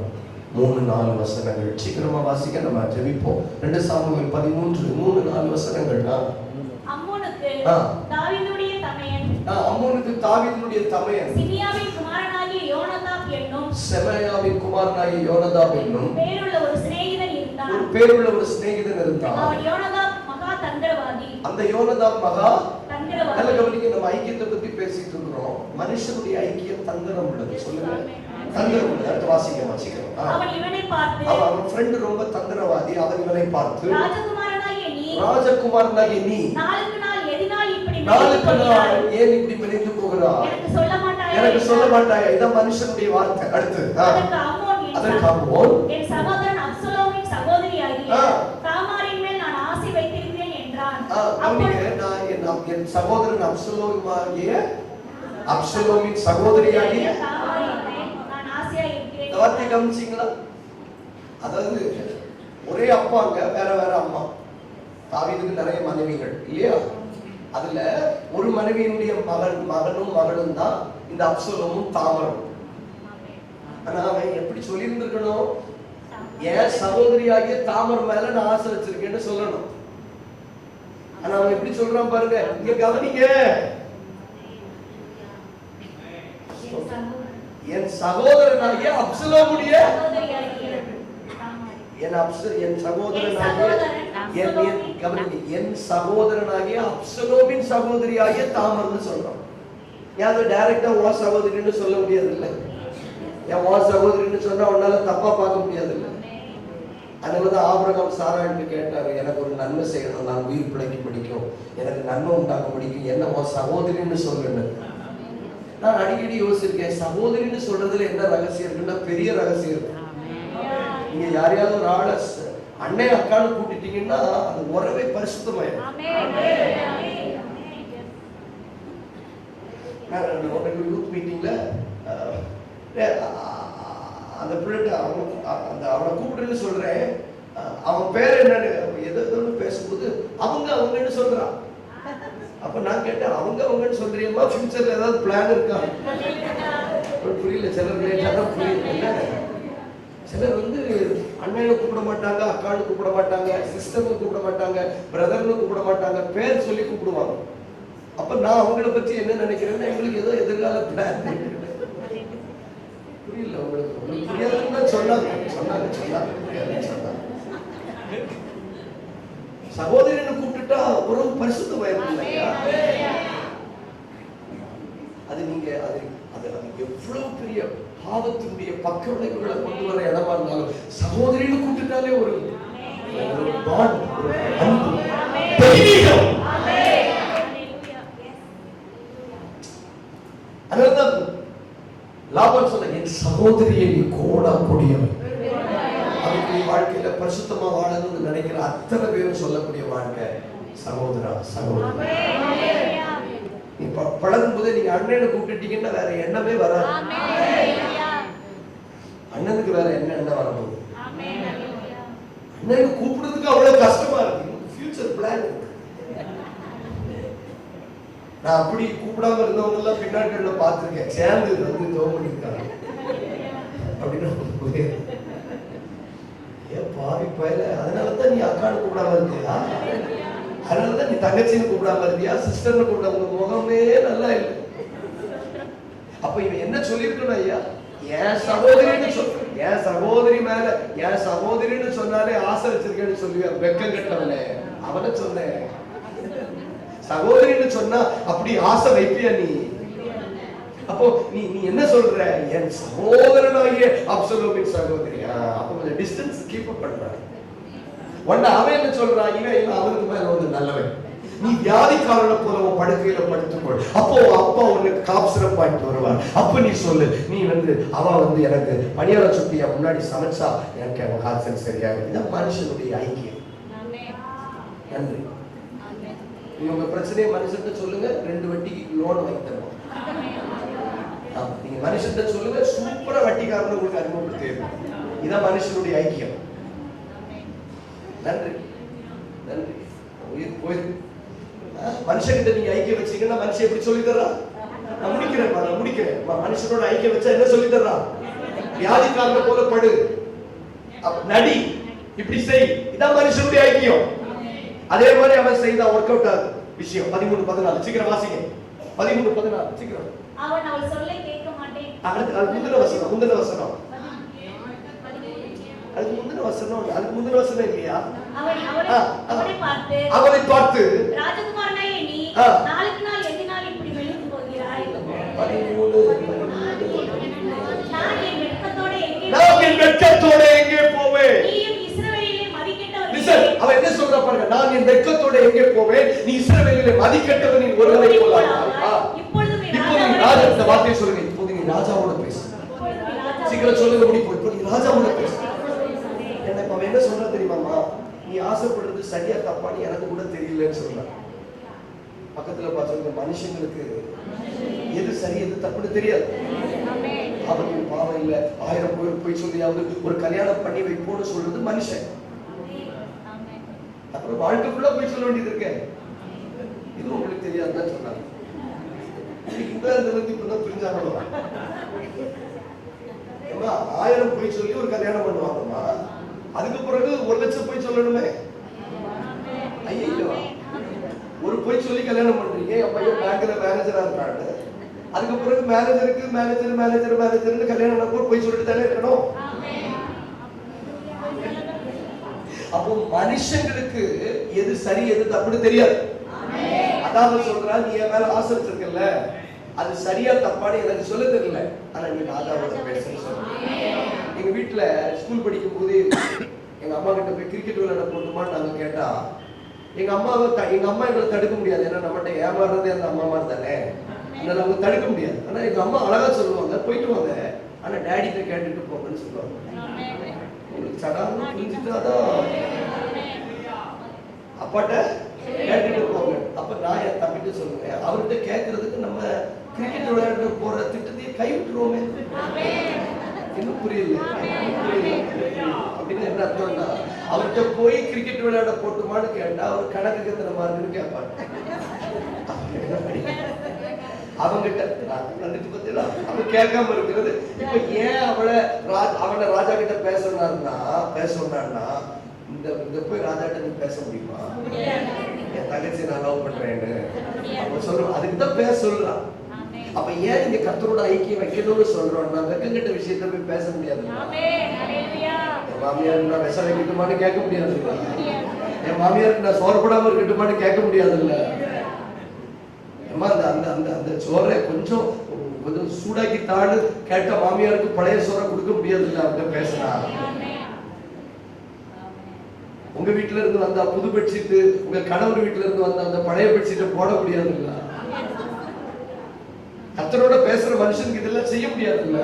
3-4 வசனங்கள் சீக்கிரமா வாசிக்க, நம்ம ஜெபிப்போம். 2 சாமுவேல் 13:3-4 வசனங்கள். அம்மோனுக்கு தாவீதுடைய தமையன் சிமியாவின் குமாரனாகிய யோனதாப் என்னும் பேருள்ள ஒரு சிநேகிதன் இருந்தான். அந்த யோனதாப் மகா தந்திரவாதி. நல்ல கவனிக்க, நம்ம ஐக்கியத்தை பத்தி பேசிட்டு இருக்கிறோம். மனுஷனுடைய ஐக்கியம் தந்திரம் உள்ளது. சொல்லுங்க, தந்திரம் உள்ளது. அடுத்த வாசிக்க வாசிக்கிறோம். அவன் ஃப்ரெண்ட் ரொம்ப தந்திரவாதி. அவன் இவனை பார்த்து, ராஜகுமாரனாகிய நீ நாளுக்கு நாள் ஏன் இப்படி மெலிந்து போகிறாய்? எனக்கு சொல்ல மாட்டாயா? இதான் மனுஷனுடைய வார்த்தை. அடுத்து அதற்கு அம்மோன், என் சகோதரன் அப்சலோமின் சகோதரியாகிய தாமாரின் மேல் நான் ஆசை வைத்திருக்கிறேன் என்றான். என் சகோதரன் அப்சலோமின் சகோதரியாகிய நான் ஆசையா இருக்கிறேன். வார்த்தை கவனிச்சீங்களா? அதாவது ஒரே அப்பாங்க, வேற வேற அம்மா. தாவீதுக்கு நிறைய மனைவிகள் இல்லையா? அதுல ஒரு மனைவியினுடைய மகனும் மகளும் தான் இந்த அப்சலோமும் தாமரும். ஆனா அவன் எப்படி சொல்லியிருந்திருக்கணும்? என் சகோதரியாகிய தாமர் மேல நான் ஆசை வச்சிருக்கேன்னு சொல்லணும். ஆனா அவன் எப்படி சொல்றான் பாருங்க, இங்க கவனிங்க. என் சகோதரனாகிய அப்சலோமுடைய என் சகோதரனாகிய அப்சலோமின் சகோதரியாகிய தாமர்னு சொல்றான். யாரும் டைரக்டா ஓ சகோதரின்னு சொல்ல முடியாது இல்ல. என் ஓ சகோதரின்னு சொன்னா உன்னால தப்பா பார்க்க முடியாது இல்ல. அதனாலதான் ஆபிரகாம் சாராய்ட்டு கேட்டாரு, எனக்கு ஒரு நன்மை செய்யணும், நான் உயிர் பிழைக்க பிடிக்கும், எனக்கு நன்மை உண்டாக்க பிடிக்கும், என்ன ஓ சகோதரின்னு சொல்லுன்னு. நான் அடிக்கடி யோசிச்சிருக்கேன், சகோதரின்னு சொல்றதுல என்ன ரகசியம் இருக்குன்னா பெரிய ரகசியம் இருக்கு. நீங்க யாரையாவது ஒரு ஆளை அண்ணே அக்கான்னு கூட்டிட்டீங்கன்னா அது உறவே பரிசுத்தமாயிடும். யூத் மீட்டிங்ல அந்த பிள்ளைகிட்ட அவனை கூப்பிடுன்னு சொல்றேன். அவன் பேர் என்னன்னு எதோ பேசும்போது அவங்கன்னு சொல்றான். அப்ப நான் கேட்டேன், அவங்கன்னு சொல்றியம்மா, ஃபியூச்சர்ல ஏதாவது பிளான் இருக்கா? புரியல. சிலர் புரியல. சிலர் அண்ணனை கூப்பிட மாட்டாங்க, அக்கான்னு கூப்பிட மாட்டாங்க, சிஸ்டர்னு கூப்பிட மாட்டாங்க, பிரதர்னு கூப்பிட மாட்டாங்க, பேர் சொல்லி கூப்பிடுவாங்க. அப்ப நான் அவங்கள பத்தி என்ன நினைக்கிறேன்னா, எங்களுக்கு ஏதோ எதிர்கால பிளான் புரியல. உங்களுக்கு புரியாதுன்னு சொன்னாங்க. சகோதரனை கூப்பிட்டுட்டா உறவு பரிசுத்தமாயிருக்கும் இல்லையா? அது நீங்க அது எவ்வளவு பெரிய பாவத்தினுடைய பக்க விளைவுகளை கொண்டு வர இடமா இருந்தாலும் சகோதரின்னு கூப்பிட்டுட்டாலே ஒரு அதனால்தான் லாபான் சொன்ன, என் சகோதரியை நீ கோடா கொடியவன். அதுக்கு வாழ்க்கையில பரிசுத்தமா வாழணும்னு நினைக்கிற அத்தனை பேரும் சொல்லக்கூடிய வாழ்க்கை சகோதரா சகோதரி. நீ பழகும் போதே நீங்க அண்ணனை கூப்பிட்டுட்டீங்கன்னா வேற எண்ணமே வராது. அண்ணனுக்கு வேற என்ன வரப்போகுது? அண்ணனுக்கு கூப்பிடுறதுக்கு அவ்வளவு கஷ்டமா இருக்கு. Future plan. நான் அப்படி கூப்பிடாம இருந்தவங்க எல்லாம் பின்னாட்கள்ல பார்த்திருக்கேன். சேர்ந்து ஜோம் பண்ணிருக்காங்க அப்படின்னு. பாவி பயல, அதனாலதான் நீ அக்கான்னு கூப்பிடாம இருந்தியா? அதனாலதான் நீ தங்கச்சின்னு கூப்பிடாம இருந்தியா? சிஸ்டர்னு கூப்பிடாம? முகமே நல்லா இல்லை. அப்ப இவன் என்ன சொல்லிருக்கணும்? ஐயா, என் சகோதரின்னு என் சகோதரி மேல என் சகோதரின்னு சொன்னாலே ஆசை வச்சிருக்கேன்னு சொல்லுவேன். வெக்கம் கட்டவனே, அவனை சொன்னேன். சகோதரின்னு சொன்னா அப்படி ஆசை வைப்பியா நீ? அப்போ நீ என்ன சொல்ற? என் சகோதரனாகிய அப்சலோமின் சகோதரி. அப்ப கொஞ்சம் டிஸ்டன்ஸ் கீப் அப் பண்றான். ஒன்னு அவன் என்ன சொல்றான்? இவன் அவனுக்கு மேல நல்லவன். நீ வியாதிக்காரனை போல உன் படுக்கையில படுத்துக்கொள். அப்போ அப்பா உனக்கு காப் சிரப் வாங்கிட்டு வருவார். அப்ப நீ சொல்லு, நீ அவ எனக்கு பணியார சுட்டியா முன்னாடி சமைச்சா எனக்கு அவன் காய்ச்சல் சரியாகும். இதான் மனுஷனுடைய ஐக்கியம். நன்றி. உங்க பிரச்சனையை மனுஷன் சொல்லுங்க, 2 வட்டிக்கு லோன் வாங்கி தருவோம். நீங்க மனுஷன் சொல்லுங்க, சூப்பரா வட்டிக்காரன் உங்களுக்கு அறிமுகப்படுத்த. இதான் மனுஷனுடைய ஐக்கியம். நன்றி நன்றி. உயிர் போயிருக்கு. மனுஷன்கிட்ட நீங்க ஐக்கியம் வச்சீங்கன்னா மனுஷன் எப்படி சொல்லி தர்றா? நான் முடிக்கிறேன். மனுஷனோட ஐக்கியம் வச்சா என்ன சொல்லி தர்றா? வியாதிக்காரனை போல படு, நடி, இப்படி செய். இதான் மனுஷனுடைய ஐக்கியம். அதே மாதிரி அவன் செய்தா ஒர்க் அவுட் ஆகுது. விஷயம் 13:14 சீக்கிரம் வாசிங்க. 13:14 சீக்கிரம். அவன் அவள் சொல்லை கேட்க மாட்டேன். அதுக்கு முந்தின வசனம் அதுக்கு முந்தின வசனம் இல்லையா? அவனை பார்த்து ராஜகுமாரனாயே நீ நாளுக்கு நாள் எதினால் இப்படி மெலிந்து போகிறாய்? நான் என் வெட்கத்தோட எங்கே போவேன்? நீயும் இஸ்ரவேலிலே மதிக்கெட்டவன். அவன் என்ன சொல்றா பாருங்க, நான் என் வெட்கத்தோட எங்கே போவேன்? நீ இஸ்ரவேலிலே மதிக்கெட்டவனின் ஒருவனை போலாய். இப்பொழுது நீ ராஜா, இந்த வார்த்தையை சொல்லுங்க. இப்போது நீ ராஜாவோட பேசு. சீக்கிரம் சொல்லுங்க, முடிப்போம். இப்போ நீ ராஜாவோட பேசு. அவன் என்ன சொல்ற தெரியுமாமா? நீ ஆசைப்படுறது சரியா தப்பான்னு எனக்கு கூட தெரியலன்னு சொல்றான். பக்கத்துல பார்த்து மனுஷங்களுக்கு எது சரி எது தப்புன்னு தெரியாது. அவனுக்கு பாவம் இல்ல, 1000 பேர் போய் சொல்லியாவது ஒரு கல்யாணம் பண்ணி வைப்போன்னு சொல்றது மனுஷன். அப்புறம் வாழ்க்கைக்குள்ள போய் சொல்ல வேண்டியது இருக்க. இது உங்களுக்கு தெரியாதுன்னு சொன்னாங்க. இங்கிலாந்துல இப்பதான் புரிஞ்சாங்களோ. 1000 போய் சொல்லி ஒரு கல்யாணம் பண்ணுவாங்கம்மா. அதுக்கு பிறகு 1 லட்சம் போய் சொல்லணுமே. ஐயோ, ஒரு போய் சொல்லி கல்யாணம் பண்றீங்க. என் பையன் பேங்க்ல மேனேஜரா இருக்காங்க. அதுக்கு பிறகு மேனேஜர்னு கல்யாணம் பண்ண போய் சொல்லிட்டு தானே இருக்கணும். அப்போ மனுஷங்களுக்கு எது சரி எது தப்புன்னு தெரியாது. அதாவது சொல்றா, நீ என் மேல ஆசை வச்சிருக்கல, அது சரியா தப்பான்னு எனக்கு சொல்ல தெரியல. ஆனா நீ ராஜாவோட பேசுன்னு சொல்ற. எங்க வீட்டுல ஸ்கூல் படிக்கும் போது எங்க அம்மா கிட்ட போய் கிரிக்கெட் விளையாட போட்டுமான்னு நாங்க கேட்டா, எங்க அம்மா எங்களை தடுக்க முடியாது. ஏன்னா நம்மகிட்ட ஏமாறுறதே அந்த அம்மா மாதிரி தானே, அதனால அவங்க தடுக்க முடியாது. ஆனா எங்க அம்மா அழகா சொல்லுவாங்க, போயிட்டு வாங்க, ஆனா டேடிட்ட கேட்டுட்டு போங்கன்னு சொல்லுவாங்க. உங்களுக்கு சடான்னு புரிஞ்சுட்டாதான் அப்பாட்ட கேட்டுட்டு போங்க. அப்ப நான் என் தம்பிட்டு சொல்லுவேன், அவர்கிட்ட கேட்கறதுக்கு நம்ம கிரிக்கெட் விளையாட போற திட்டத்தையே கைவிட்டுருவோமே. இன்னும் புரியல அப்படின்னு என்ன அர்த்தம்னா, அவர்கிட்ட போய் கிரிக்கெட் விளையாட போட்டுமான்னு கேட்டா அவர் கணக்கு எத்தனை மார்க்குன்னு கேட்பாங்க. அவங்கிட்ட அவன் கேட்காம இருக்கிறது. இப்ப ஏன் அவனை ராஜா கிட்ட பேசணும்னா இந்த போய் ராஜா கிட்ட நீ பேச முடியுமா? என் தங்கச்சி நான் லவ் பண்றேன்னு அப்ப சொல்றோம். அதுக்குதான் பேச சொல்றான். அப்ப ஏன் நீங்க கர்த்தரோட ஐக்கியம் வைக்கணும்னு சொல்றோம்னா, வெக்கங்கிட்ட விஷயத்த போய் பேச முடியாது. என் மாமியாருக்கு நான் விஷம் வைக்கட்டுமான்னு கேட்க முடியாது. என் மாமியாருக்கு நான் சோறு போடாம இருக்கட்டுமான்னு கேட்க முடியாது. இல்ல அந்த சோறை கொஞ்சம் சூடாக்கி தாடு கேட்ட மாமியாருக்கு பழைய சோறை கொடுக்க முடியாது. இல்ல அவங்க பேசினா, உங்க வீட்டுல இருந்து வந்த புது பெட்ஷீட், உங்க கணவர் வீட்டுல இருந்து வந்த அந்த பழைய பெட்ஷீட்டை போட முடியாது. இல்ல கர்த்தரோட பேசுற மனுஷனுக்கு இதெல்லாம் செய்ய முடியாது. இல்ல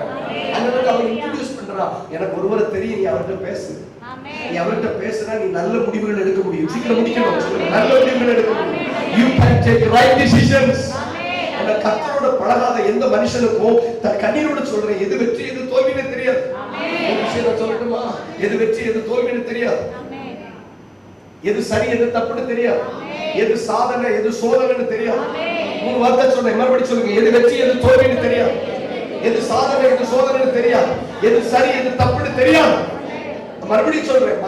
அதனால அவன் இன்ட்ரோடியூஸ் பண்றான், எனக்கு ஒருவரை தெரியும், நீ அவர்கிட்ட பேசு. நீ அவர்கிட்ட பேசுனா நீ நல்ல முடிவுகள் எடுக்க முடியும். சீக்கிரம் முடிக்கணும். நல்ல முடிவுகள் எடுக்க முடியும். You can take right decisions. அந்த கர்த்தரோட பழகாத எந்த மனுஷனுக்கும் தன் கண்ணீரோட சொல்றேன், எது வெற்றி எது தோல்வின்னு தெரியாது. ஒரு விஷயம் சொல்லட்டுமா, எது வெற்றி எது தோல்வின்னு தெரியாது. எது சரி எது தப்புன்னு தெரியாது. எது சாதனை எது சோதனைன்னு தெரியாது. 3 வார்த்தை சொல்றேன், மறுபடியும் சொல்லுங்க. எது வெற்றி எது தோல்வின்னு தெரியாது. எது சாதனை எது சோதனைன்னு தெரியாது. எது சரி எது தப்புன்னு தெரியாது. மறுபடியும் சொல்றேன்,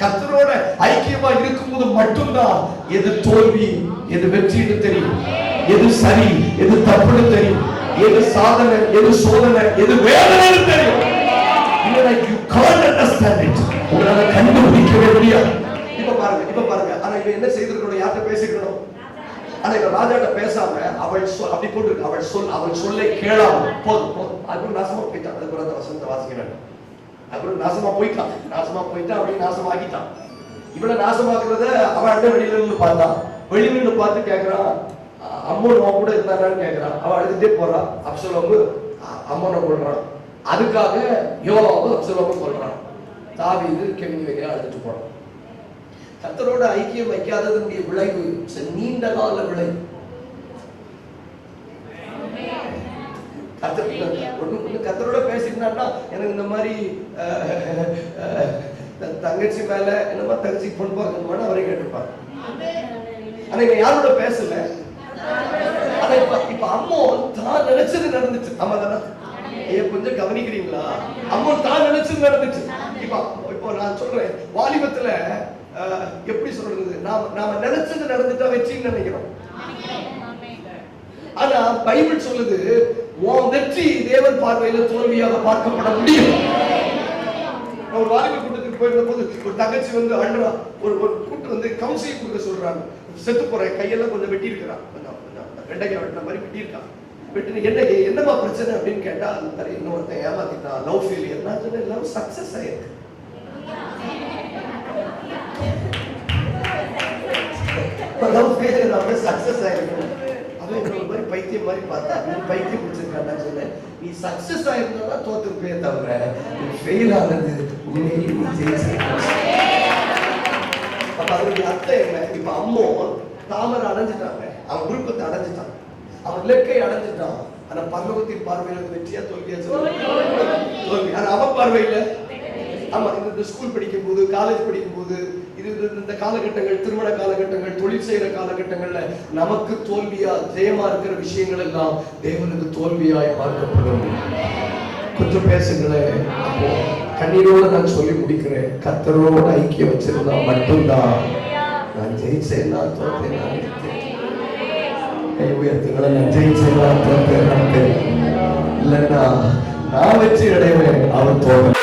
கர்த்தரோட ஐக்கியமா இருக்கும்போது மட்டும்தான் எது தோல்வி எது வெற்றின்னு தெரியும். எது சரி எது தப்புன்னு தெரியும். எது சாதனை எது சோதனை எது வேதனைன்னு தெரியும். இல்லைன்னா you can't understand it. உங்களால கண்டுபிடிக்கவே முடியாது. இப்ப பாருங்க. ஆனா இவன் என்ன செய்திருக்கணும்? யார்கிட்ட பேசிக்கணும்? ஆனா இவன் ராஜாட்ட பேசாம அவள் அப்படி போட்டுருக்கு. அவள் சொல்லை கேளாம போதும் அதுக்கு நாசமா போயிட்டான். அதுக்கு அந்த வசனத்தை வாசிக்க வேண்டும். அப்புறம் நாசமா போயிட்டான். அப்படி நாசமாக்கிட்டான். இவளை நாசமாக்குறத அவன் அண்ட வெளியில இருந்து பார்த்தான். வெளியில பார்த்து கேட்கிறான், அம்மன் அவன் கூட இருந்தாரான்னு கேட்கிறான். அவன் அழுதுட்டே போறான். அப்சலோமு அம்மனை கொள்றான். அதுக்காக யோவாவும் அப்சலோமும் கொள்றான். தாவீது கெவினி வகையா அழுதுட்டு போறான். கர்த்தரோட ஐக்கியம் வைக்காததனுடைய விளைவு நீண்ட கால விளைவு. கர்த்தரோட பேசிட்டான்னா எனக்கு இந்த மாதிரி தங்கச்சி மேல என்னமா தங்கச்சி பொண்ணு பார்க்கணுமான்னு அவரை கேட்டிருப்பாங்க. ஆனா இங்க யாரோட பேசல. ஆனா இப்ப அம்மோ தான் நினைச்சது நடந்துச்சு. ஆமா தானே? கொஞ்சம் கவனிக்கிறீங்களா? அம்மோ தான் நினைச்சது நடந்துச்சு. இப்போ நான் சொல்றேன், வாலிபத்துல எப்படி சொல்றது, நாம நினைச்சது நடந்துட்டா வெற்றின்னு நினைக்கிறோம். ஆனா பைபிள் சொல்லுது, உன் வெற்றி தேவன் பார்வையில தோல்வியாக பார்க்கப்பட முடியும். ஒரு வாலிப கூட்டத்துக்கு போயிருந்த போது ஒரு தங்கச்சி வந்து அழுறா. ஒரு கூட்டம் வந்து கவுன்சிலிங் கொடுக்க சொல்றாங்க. செத்து போற கையெல்லாம் கொஞ்சம் வெட்டி இருக்கிறான், கொஞ்சம் வெண்டைக்காய் வெட்டின மாதிரி வெட்டி இருக்கான். வெட்டின என்னமா பிரச்சனை அப்படின்னு கேட்டா, இன்னொருத்தன் ஏமாத்திட்டான், லவ் ஃபெயிலியர். நான் சொன்னேன், லவ் சக்சஸ் ஆயிருக்கு. லவ் ஃபெயிலியர் அப்படியே சக்சஸ் ஆயிருக்கு. அவன் மாதிரி பைத்தியம் மாதிரி பார்த்தா, பைத்தியம் பிடிச்சிருக்கான்னு சொன்னேன். நீ சக்சஸ் ஆயிருந்தா தோத்துருப்பே தவிர நீ ஃபெயில் ஆனது உண்மையிலே நீ ஜெயிச்சிருக்க. அப்ப அதனுடைய அர்த்தம் என்ன? இப்ப அம்மோ தாமரை அடைஞ்சிட்டாங்க, அவன் விருப்பத்தை அடைஞ்சிட்டான், அவன் இலக்கை அடைஞ்சிட்டான். ஆனா பரலோகத்தின் பார்வையில வெற்றியா தோல்வியா தோல்வி. ஆனா அவன் பார்வையில ஆமா, இந்த ஸ்கூல் படிக்கும் போது, காலேஜ் படிக்கும் போது, இது இந்த காலகட்டங்கள், திருமண காலகட்டங்கள், தொழில் செய்யற காலகட்டங்கள்ல நமக்கு தோல்வியா ஜெயமா இருக்கிற விஷயங்கள் எல்லாம் தேவனுக்கு தோல்வியாய் பார்க்கப்படும். கொஞ்சம் பேசுங்களேன். அப்போ கண்ணீரோட நான் சொல்லி முடிக்கிறேன், கர்த்தரோட ஐக்கியம் வச்சிருந்தா மட்டும்தான் நான் ஜெயிச்சேன்னா தோத்தேன். கை உயர்த்துங்களேன். நான் ஜெயிச்சேன்னா தோத்தேன் இல்லைன்னா நான் வெற்றி அடைவேன், அவன் தோல்வி.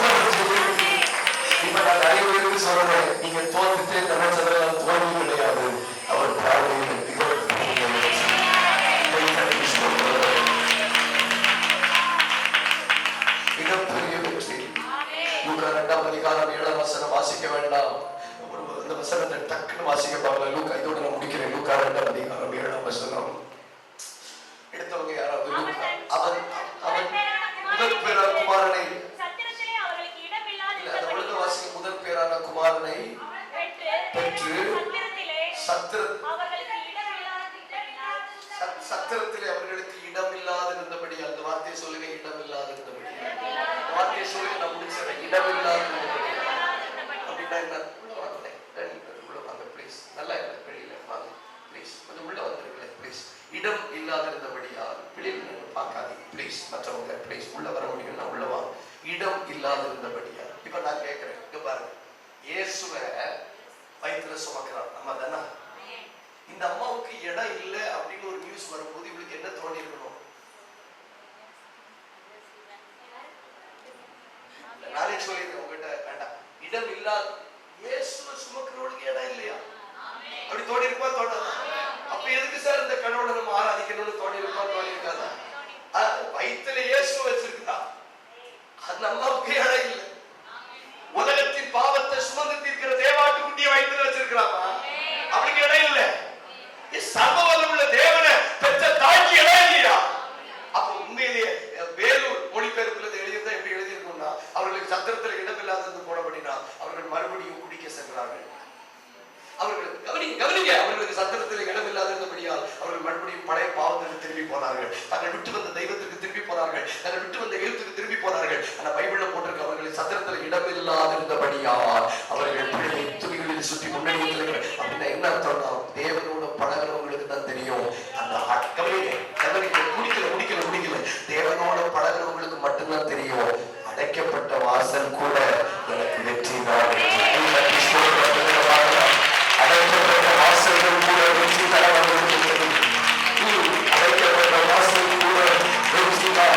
சத்திரத்திலே அவர்களுக்கு இடம் இல்லாதிருந்தபடி, அந்த வார்த்தையை சொல்லுங்க, இடம் இல்லாதிருந்தபடி. வார்த்தையை சொல்லுங்க, நான் முடிச்சிடறேன். இடம் இல்லாதிருந்தபடி அப்படின்னா என்ன? உள்ள வாங்க ப்ளீஸ். நல்லா இல்லை, வெளியில வாங்க ப்ளீஸ். கொஞ்சம் உள்ள வந்துருங்களேன் ப்ளீஸ். இடம் இல்லாதிருந்தபடியா வெளியில் பார்க்காதீங்க ப்ளீஸ். மற்றவங்க ப்ளீஸ் உள்ள வர முடியும்னா உள்ள வாங்க. இடம் இல்லாதிருந்தபடியா. இப்ப நான் கேட்கிறேன், இங்க பாருங்க, இயேசுவை வயிற்றுல சுமக்கிறான். நம்ம தானே? இந்த அம்மாவுக்கு இடம் இல்லை அப்படின்னு ஒரு நியூஸ் வரும்போது இவளுக்கு என்ன தோணி இருக்கணும்? நானே சொல்லியிருக்கேன் உங்ககிட்ட, வேண்டாம், இடம் இல்லாத இயேசுவை சுமக்கிறவளுக்கு இடம் இல்லையா அப்படி தோணி இருப்பா? தோணாதா? அப்ப எதுக்கு சார் இந்த கடவுளை நம்ம ஆராதிக்கணும்னு தோணி இருப்பா? தோணி இருக்காதா? வயிற்றுல இயேசு வச்சிருக்கா, அந்த அம்மாவுக்கு இடம் இல்லை. உலகத்தின் பாவத்தை சுமந்து தீர்க்கிற தேவாட்டு குட்டியை வயிற்றுல வச்சிருக்கிறாமா? அவளுக்கு இடம் இல்லை. சர்வவல்ல உள்ள தேவனை பெற்ற தாய்க்கு இடம் இல்லையா? அப்ப உண்மையிலேயே வேலூர் மொழிபெயர்ப்புல எழுதியிருந்தா எப்படி எழுதியிருக்கும்னா, அவர்களுக்கு சத்திரத்தில் இடமில்லாதது போடப்படினா அவர்கள் மறுபடியும் குடிக்க சென்றார்கள். அவர்கள் கவனிங்க, அவர்களுக்கு சத்திரத்தில் இடமில்லாதிருந்தபடியால் அவர்கள் மறுபடியும் பழைய பாவத்திற்கு திரும்பி போனார்கள். தங்கள் விட்டு வந்த தெய்வத்திற்கு திரும்பி போனார்கள், தங்கள் விட்டு வந்த எழுத்துக்கு திரும்பி போனார்கள். ஆனா பைபிள்ல போட்டிருக்க, அவர்கள் சத்திரத்தில் இடமில்லாதிருந்தபடியால் அவர்கள் பிள்ளை துணிகளில் சுற்றி முன்னணி அப்படின்னா என்ன அர்த்தம்னா, தேவனோட பழகிறவங்களுக்கு தான் தெரியும். அந்த முடிக்கல தேவனோட பழகிறவங்களுக்கு மட்டும்தான் தெரியும். அடைக்கப்பட்ட வாசல் கூட எனக்கு வெற்றி தான். அடைக்கப்பட்ட வாசல்கள் கூட வெற்றி தரவர்களுக்கு அடைக்கப்பட்ட வாசல் கூட வெற்றி தான்.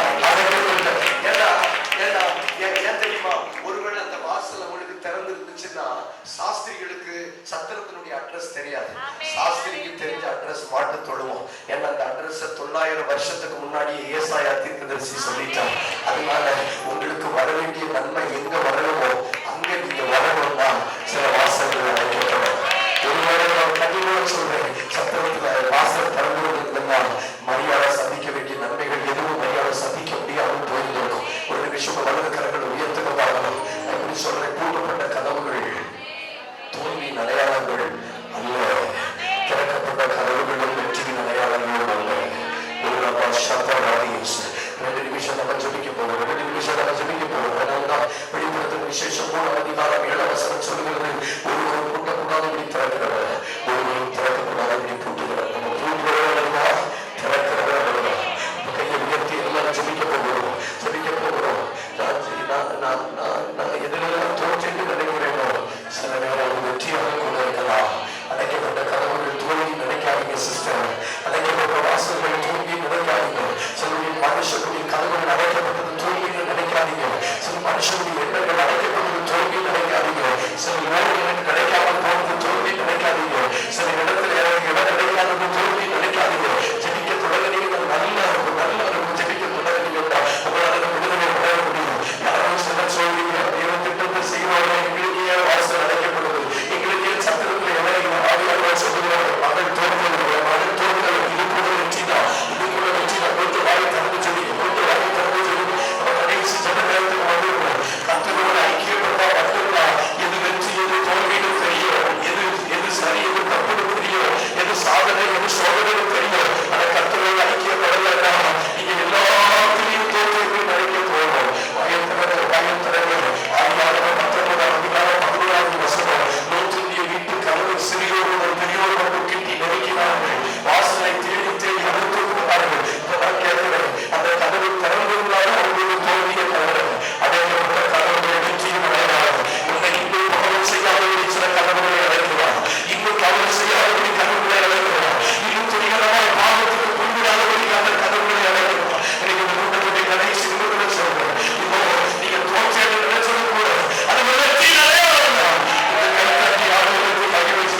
ஏன் தெரியுமா? ஒருவேளை அந்த வாசல் அவங்களுக்கு திறந்து இருந்துச்சுன்னா சாஸ்திரிகளுக்கு சத்திரத்தினுடைய அட்ரஸ் தெரியாது. சாஸ்திரிக்கு தெரிஞ்ச அட்ரஸ் மாட்டு தொழுவோம். ஏன்னா அந்த அட்ரஸ் 900 வருஷத்துக்கு முன்னாடியே ஏசாயா தீர்க்கதரிசி சொல்லிட்டான். அதனால உங்களுக்கு வர வேண்டிய நன்மை எங்க வரணுமோ அங்க நீங்க வரணும்னா சில வாசல்கள் அடைக்கப்படும். ஒருவேளை நான் கண்டிப்பா சொல்றேன், வசனம் சொல்லுகிறது, ஒருவரும் கூட்டக்கூடாதபடி திறக்கிறவர், ஒருவரும் திறக்கக்கூடாதபடி பூட்டுகிறவர். நம்ம பூட்டுகிறவர்களா திறக்கிறவர்களா? கையை உயர்த்தி எல்லாரும் ஜெபிக்க போகிறோம், ஜெபிக்க போகிறோம். நான் எதிரெல்லாம் தோற்றென்று நினைக்கிறேனோ சில நேரம் வெற்றியாக கூட இருக்கலாம். அடைக்கப்பட்ட கதவுகள் தோல்வி நினைக்காதீங்க சிஸ்டர். அடைக்கப்பட்ட வாசல்கள் தோல்வி நினைக்காதீங்க. சில மனுஷனுடைய கதவுகள் அடைக்கப்பட்டது தோல்வின்னு நினைக்காதீங்க. சில மனுஷனுடைய எண்ணங்கள் அடைக்கப்பட்டது தோல்வி நினைக்காதீங்க. சில வேலைகள் கிடைக்காமல் போனது தோல்வி நினைக்காதீங்க. சில இடத்துல இடம் கிடைக்காதது தோல்வி நினைக்காதீங்க. ஜெபிக்க தொடங்கினீங்க, நல்ல இருக்கும். ஜெபிக்க தொடங்கினீங்கன்னா உங்களால் விடுதலை அடைய முடியும். யாரும் சிலர் சொல்றீங்க, தேவன் திட்டத்தை செய்வாங்க, எங்களுக்கு ஏன் வாசல் அடைக்கப்படுது, எங்களுக்கு ஏன் சத்திரத்தில் எவ்வளவு ஆவியாளர் சொல்லுவாங்க, மகள் தோற்றது இது கூட வெற்றி தான், இது கூட வெற்றி தான். கொஞ்சம் வாயை திறந்து சொல்லிங்க, கொஞ்சம் வாயை திறந்து சொல்லிங்க. நம்ம கடைசி ஜெப நேரத்துக்கு வந்துருக்கோம். கர்த்தரோட ஐக்கியப்பட்டா மட்டும்தான் எது வெற்றி எது தோல்வின்னு தெரியும், எது சரி எது தப்புன்னு தெரியும், எது சாதனை எது சோதனை தெரியும். ஆனா கர்த்தரோட ஐக்கியப்படலைன்னா நீங்க எல்லாத்திலையும் தோற்று நினைக்க போகணும். வாயத்திறங்க ஆதியாகமம் 19:11 வசனம், லோத்துடைய வீட்டு கதவு சிறியோடு பெரியோடு மட்டும் கிட்டி நெருக்கினார்கள், வாசலை தேடி தேடி அழுத்து கொண்டார்கள். இப்பதான் கேட்கிறேன், அந்த கதவு திறந்திருந்தாலும் அவர்களுடைய தோல்வியை தவிர அடைக்கப்பட்ட கதவுகளை வெற்றியும் அடைகிறார். உன்னை இன்னும் தவறு செய்யாதபடி சில கதவுகளை அடைக்கிறார், இன்னும் தவறு செய்யாதபடி கதவுகளை அடைக்கிறார், இன்னும் துணிகரமாய் பாவத்துக்கு புரிவிடாதபடி அந்த கதவுகளை அடைக்கிறார். எனக்கு இந்த கூட்டத்துடைய கடைசி நிமிடங்கள் சொல்றேன், இப்போ நீங்க தோற்றேன்னு நினைச்சது கூட அது வெற்றி நிறைய வரலாம். இந்த கைத்தட்டி ஆளுநருக்கு கை வச்சு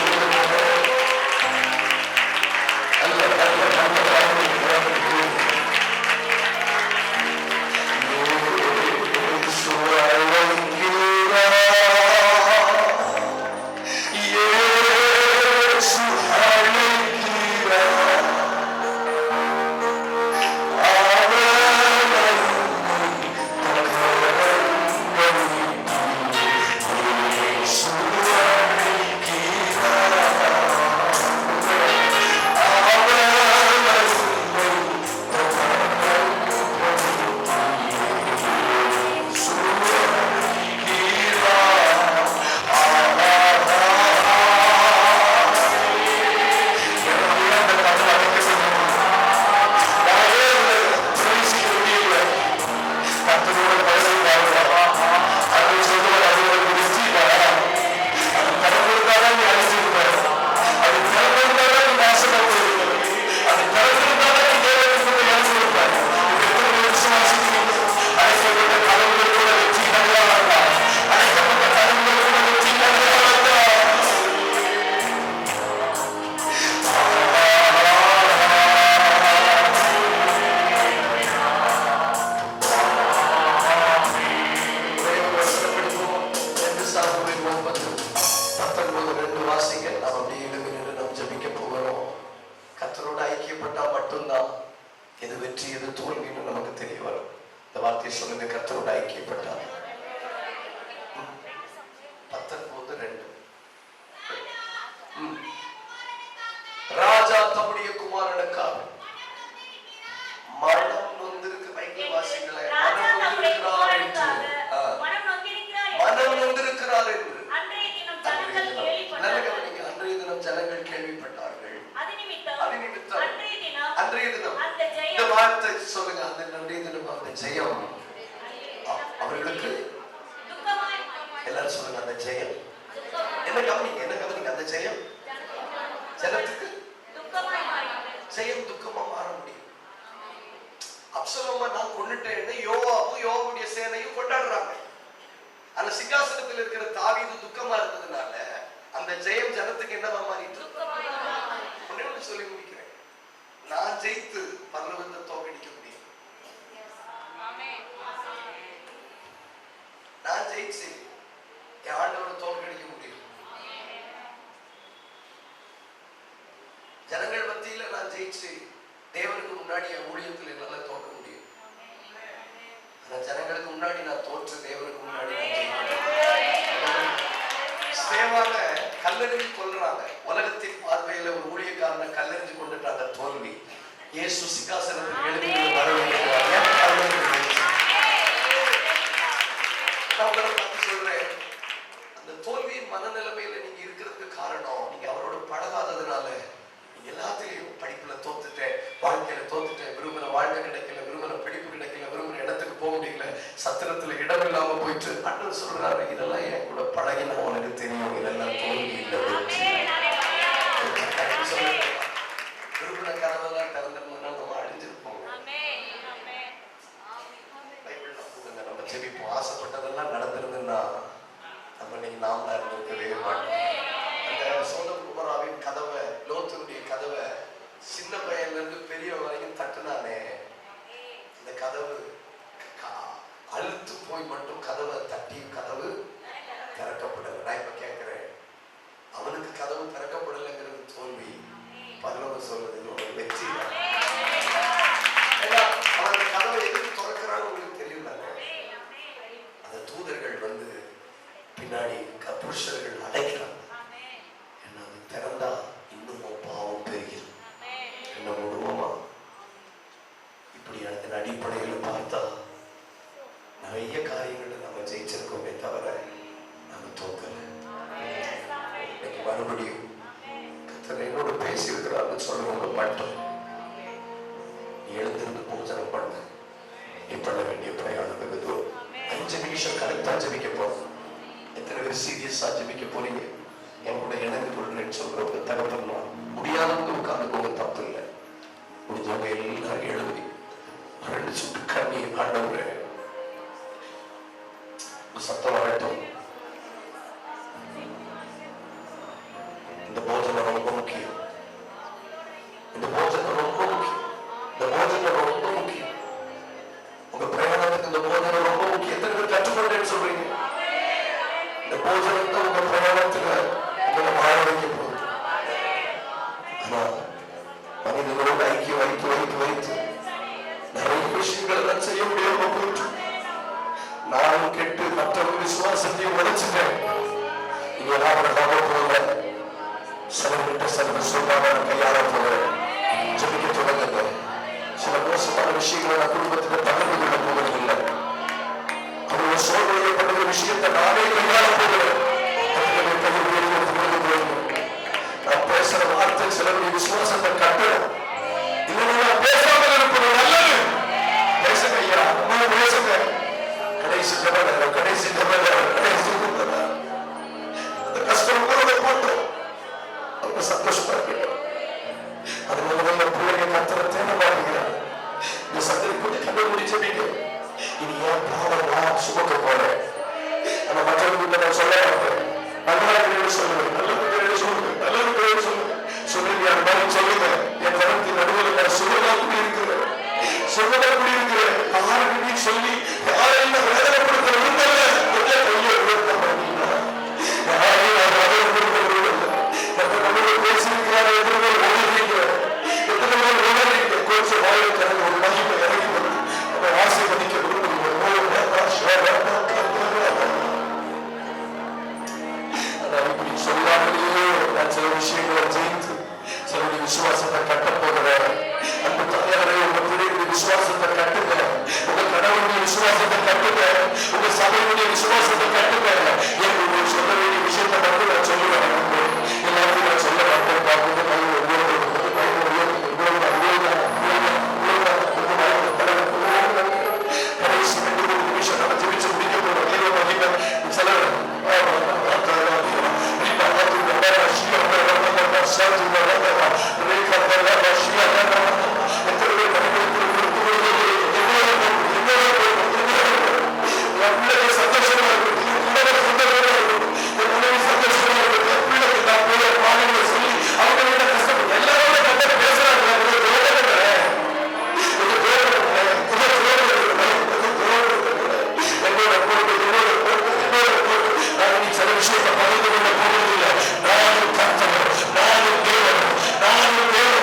ராஜா தம்முடைய குமாரனுக்காக மனம் நொந்திருக்கு. பைபிள் வாசிங்களே, மனம் நொந்திருக்கிறார் என்று அன்றைய தினம் ஜனங்கள் கேள்விப்பட்டார்கள். அது நிமித்தம் அன்றைய தினம் இந்த வார்த்தை சொல்லுங்க, அந்த அன்றைய தினம் அந்த ஜெயம் அவர்களுக்கு எல்லாரும் சொல்லுங்க, அந்த ஜெயம் என்ன கவனிங்க அந்த ஜெயம் ஜனத்துக்கு ஜெயம் துக்கமா மாற முடியும். அப்சலோமை நான் கொன்னுட்டேன்னு யோவாபும் யோவாவுடைய சேனையும் கொண்டாடுறாங்க. அந்த சிங்காசனத்தில் இருக்கிற தாவீது துக்கமா இருந்ததுனால அந்த ஜெயம் ஜனத்துக்கு என்னவா மாறிட்டு சொல்லி முடிக்கிறேன். நான் ஜெயித்து பரலோகத்தை தோற்கடிக்க முடியும். நான் ஜெயிச்சு என் ஆண்டவரை தோற்கடிக்க முடியும். ஜனங்கள் மத்தியில நான் ஜெயிச்சு தேவனுக்கு முன்னாடி என் ஊழியத்தில் என்னால தோற்க முடியும். ஆனா ஜனங்களுக்கு முன்னாடி நான் தோற்று தேவனுக்கு முன்னாடி சேவாக கல்லெறிஞ்சு கொள்றாங்க. உலகத்தின் பார்வையில ஒரு ஊழியக்காரனை கல்லெறிஞ்சு கொண்டுட்டாங்க. தோல்வி. இயேசு சிங்காசனத்தில் எழுதி வரவேற்கிறார். நான் உங்களை பார்த்து சொல்றேன், அந்த தோல்வி தோல்வியின் மனநிலைமையில நீங்க இருக்கிறதுக்கு காரணம் நீங்க அவரோட பழகாததுனால. எல்லாத்திலையும் படிப்புல தோத்துட்டேன், வாழ்க்கையில தோத்துட்டேன், விரும்பின வாழ்க்கை கிடைக்கல, விரும்பின படிப்பு கிடைக்கல, விரும்பின இடத்துக்கு போக முடியல, சத்திரத்துல இடம் இல்லாம போயிட்டு அண்ணன் சொல்றாரு, இதெல்லாம் என் கூட பழகினா உனக்கு தெரியும், இதெல்லாம் தோல்வி இல்லை. விரும்பின கனவெல்லாம் திறந்தோம்னா நம்ம அழிஞ்சிருப்போம். நம்ம ஜெபிப்போம், ஆசைப்பட்டதெல்லாம் நடந்திருந்ததுன்னா நம்ம இன்னைக்கு நாம இருக்கவே மாட்டோம். அந்த சோதம் குமராவின் கதவை, லோத்துடைய கதவை சின்ன பையன்ல இருந்து பெரிய வரைக்கும் தட்டுனானே, இந்த கதவு அழுத்து போய் மட்டும் கதவை தட்டி கதவு திறக்கப்படலை. நான் இப்ப கேட்கிறேன், அவனுக்கு கதவு திறக்கப்படலைங்கிறது தோல்வி, பரலோகம் சொல்றது ஒரு வெற்றி. அவன் கதவை எதுக்கு திறக்கிறான்னு உங்களுக்கு தெரியல. அந்த தூதர்கள் வந்து பின்னாடி புருஷர்கள் அடைக்கிறாங்க. என்ன அது திறந்தா இன்னும் பாவம் பெருகிறது. என்ன முழுவமா இப்படி அதன் அடிப்படையில் பார்த்தா நிறைய காரியங்கள் நம்ம ஜெயிச்சிருக்கோமே தவிர நம்ம தோக்கல. இன்னைக்கு மறுபடியும் கர்த்தர் என்னோட பேசியிருக்கிறான்னு சொல்றவங்க மட்டும் நீ எழுந்திருந்து பூஜனம் பண்ண. நீ பண்ண வேண்டிய பிரயாணம் வெகுதோ. 5 நிமிஷம் கரெக்டா ஜெபிக்க போறோம். எத்தனை பேர் சீரியஸா ஜெபிக்க போறீங்க? என் கூட இணந்து கொள்றேன்னு சொல்றவங்க தகப்பன்னா முடியாதவங்க உட்கார்ந்துக்கோங்க, தப்பு இல்லை. முடிஞ்சவங்க எல்லாரும் எழுதி 2 சுட்டு கண்ணீர் ஆண்டவரே சத்தம் வரட்டும். இந்த போஜனம் ரொம்ப முக்கியம். இந்த போஜனம் ரொம்ப முக்கியம். இந்த போஜனம் ரொம்ப முக்கியம். உங்க பிரயாணத்துக்கு இந்த போஜனம் ரொம்ப முக்கியம். எத்தனை பேர் கற்றுக்கொண்டேன்னு சொல்றீங்க? இந்த போஜனம் தான் உங்க பிரயாணத்துல உங்களை வாழ வைக்க போகுது. ஆனா மனிதனோட ஐக்கியம் வைத்து நிறைய விஷயங்களை நான் செய்ய முடியாம போயிட்டு நானும் கெட்டு மற்றவங்க விசுவாசத்தையும் உடைச்சுட்டேன். இங்க நான் போல சிலர்கிட்ட சில சொல்லாம கையாள போல ஜெபிக்க தொடங்குங்க. சில மோசமான விஷயங்களை நான் குடும்பத்தில் பகிர்ந்து கொள்ள போவதில்லை. அவங்க சோதனைப்படுகிற விஷயத்தை நானே கையாள போகிறேன். நான் பேசுற வார்த்தை சிலருடைய விசுவாசத்தை கட்டணும். இல்லைன்னா பேசாமல் இருப்பது நல்லது. பேசுங்க ஐயா, பேசுங்க. கடைசி ஜபம், கடைசி அந்த கஷ்டம் கூட போட்டோம். அவங்க சந்தோஷமா இருக்கட்டும். அதனால பிள்ளைங்க கத்தரை தேட மாட்டேங்கிறாங்க. இந்த சந்தர்ப்பத்தை கண்டுபிடிச்சீங்க. இனி ஏன் பாவம் நான் சுமக்க போறேன். நம்ம மற்றவங்க நான் சொல்ல மாட்டேன். நல்லா இருக்கிறேன்னு சொல்லுவேன், நல்ல இருக்கிறேன்னு சொல்லுவேன், நல்ல இருக்கிறேன்னு சொல்லுவேன். சொல்லுங்க, அந்த மாதிரி சொல்லுங்க. என் கருத்து நடுவில் நான் சுகமா குடியிருக்கிறேன், சுகமா குடியிருக்கிறேன். யாருக்கு சொல்லி யாரையும் வேதனைப்படுத்த விரும்பல. கொஞ்சம் கையை உயர்த்த மாட்டீங்களா? யாரையும் வேதனைப்படுத்த விரும்பல. பேசியிருக்கிறாரு, எத்தனை பேர் உணர்றீங்க, எத்தனை பேர் உணர்றீங்க. கொஞ்சம் வாழ்க்கை ஒரு மகிமை இறங்கி வந்து நம்ம ஆசீர்வதிக்க விரும்புகிறோம். இப்படி சொல்லாமலேயே நான் சில விஷயங்களை ஜெயித்து சிலருடைய விசுவாசத்தை கட்ட போகிறேன். அந்த தலைவரை உங்க பிள்ளைகளுடைய விசுவாசத்தை கட்டுங்க, உங்க கணவனுடைய விசுவாசத்தை கட்டுங்க, உங்க சபையுடைய விசுவாசத்தை கட்டுங்க. எனக்கு சொல்ல வேண்டிய விஷயத்தை மட்டும் நான் சொல்லுவேன். எல்லாத்தையும் நான் சொல்ல மாட்டேன். பார்க்கும்போது கடைசி 2 நிமிஷம் நம்ம ஜெபிச்சு முடிக்க போறோம். தெய்வ மகிமை சிலர் சில விஷயத்தை பகிர்ந்து கொள்ள போவதில்லை. நானும் கர்த்தர், நானும் தேவன், நானும் தேவன்.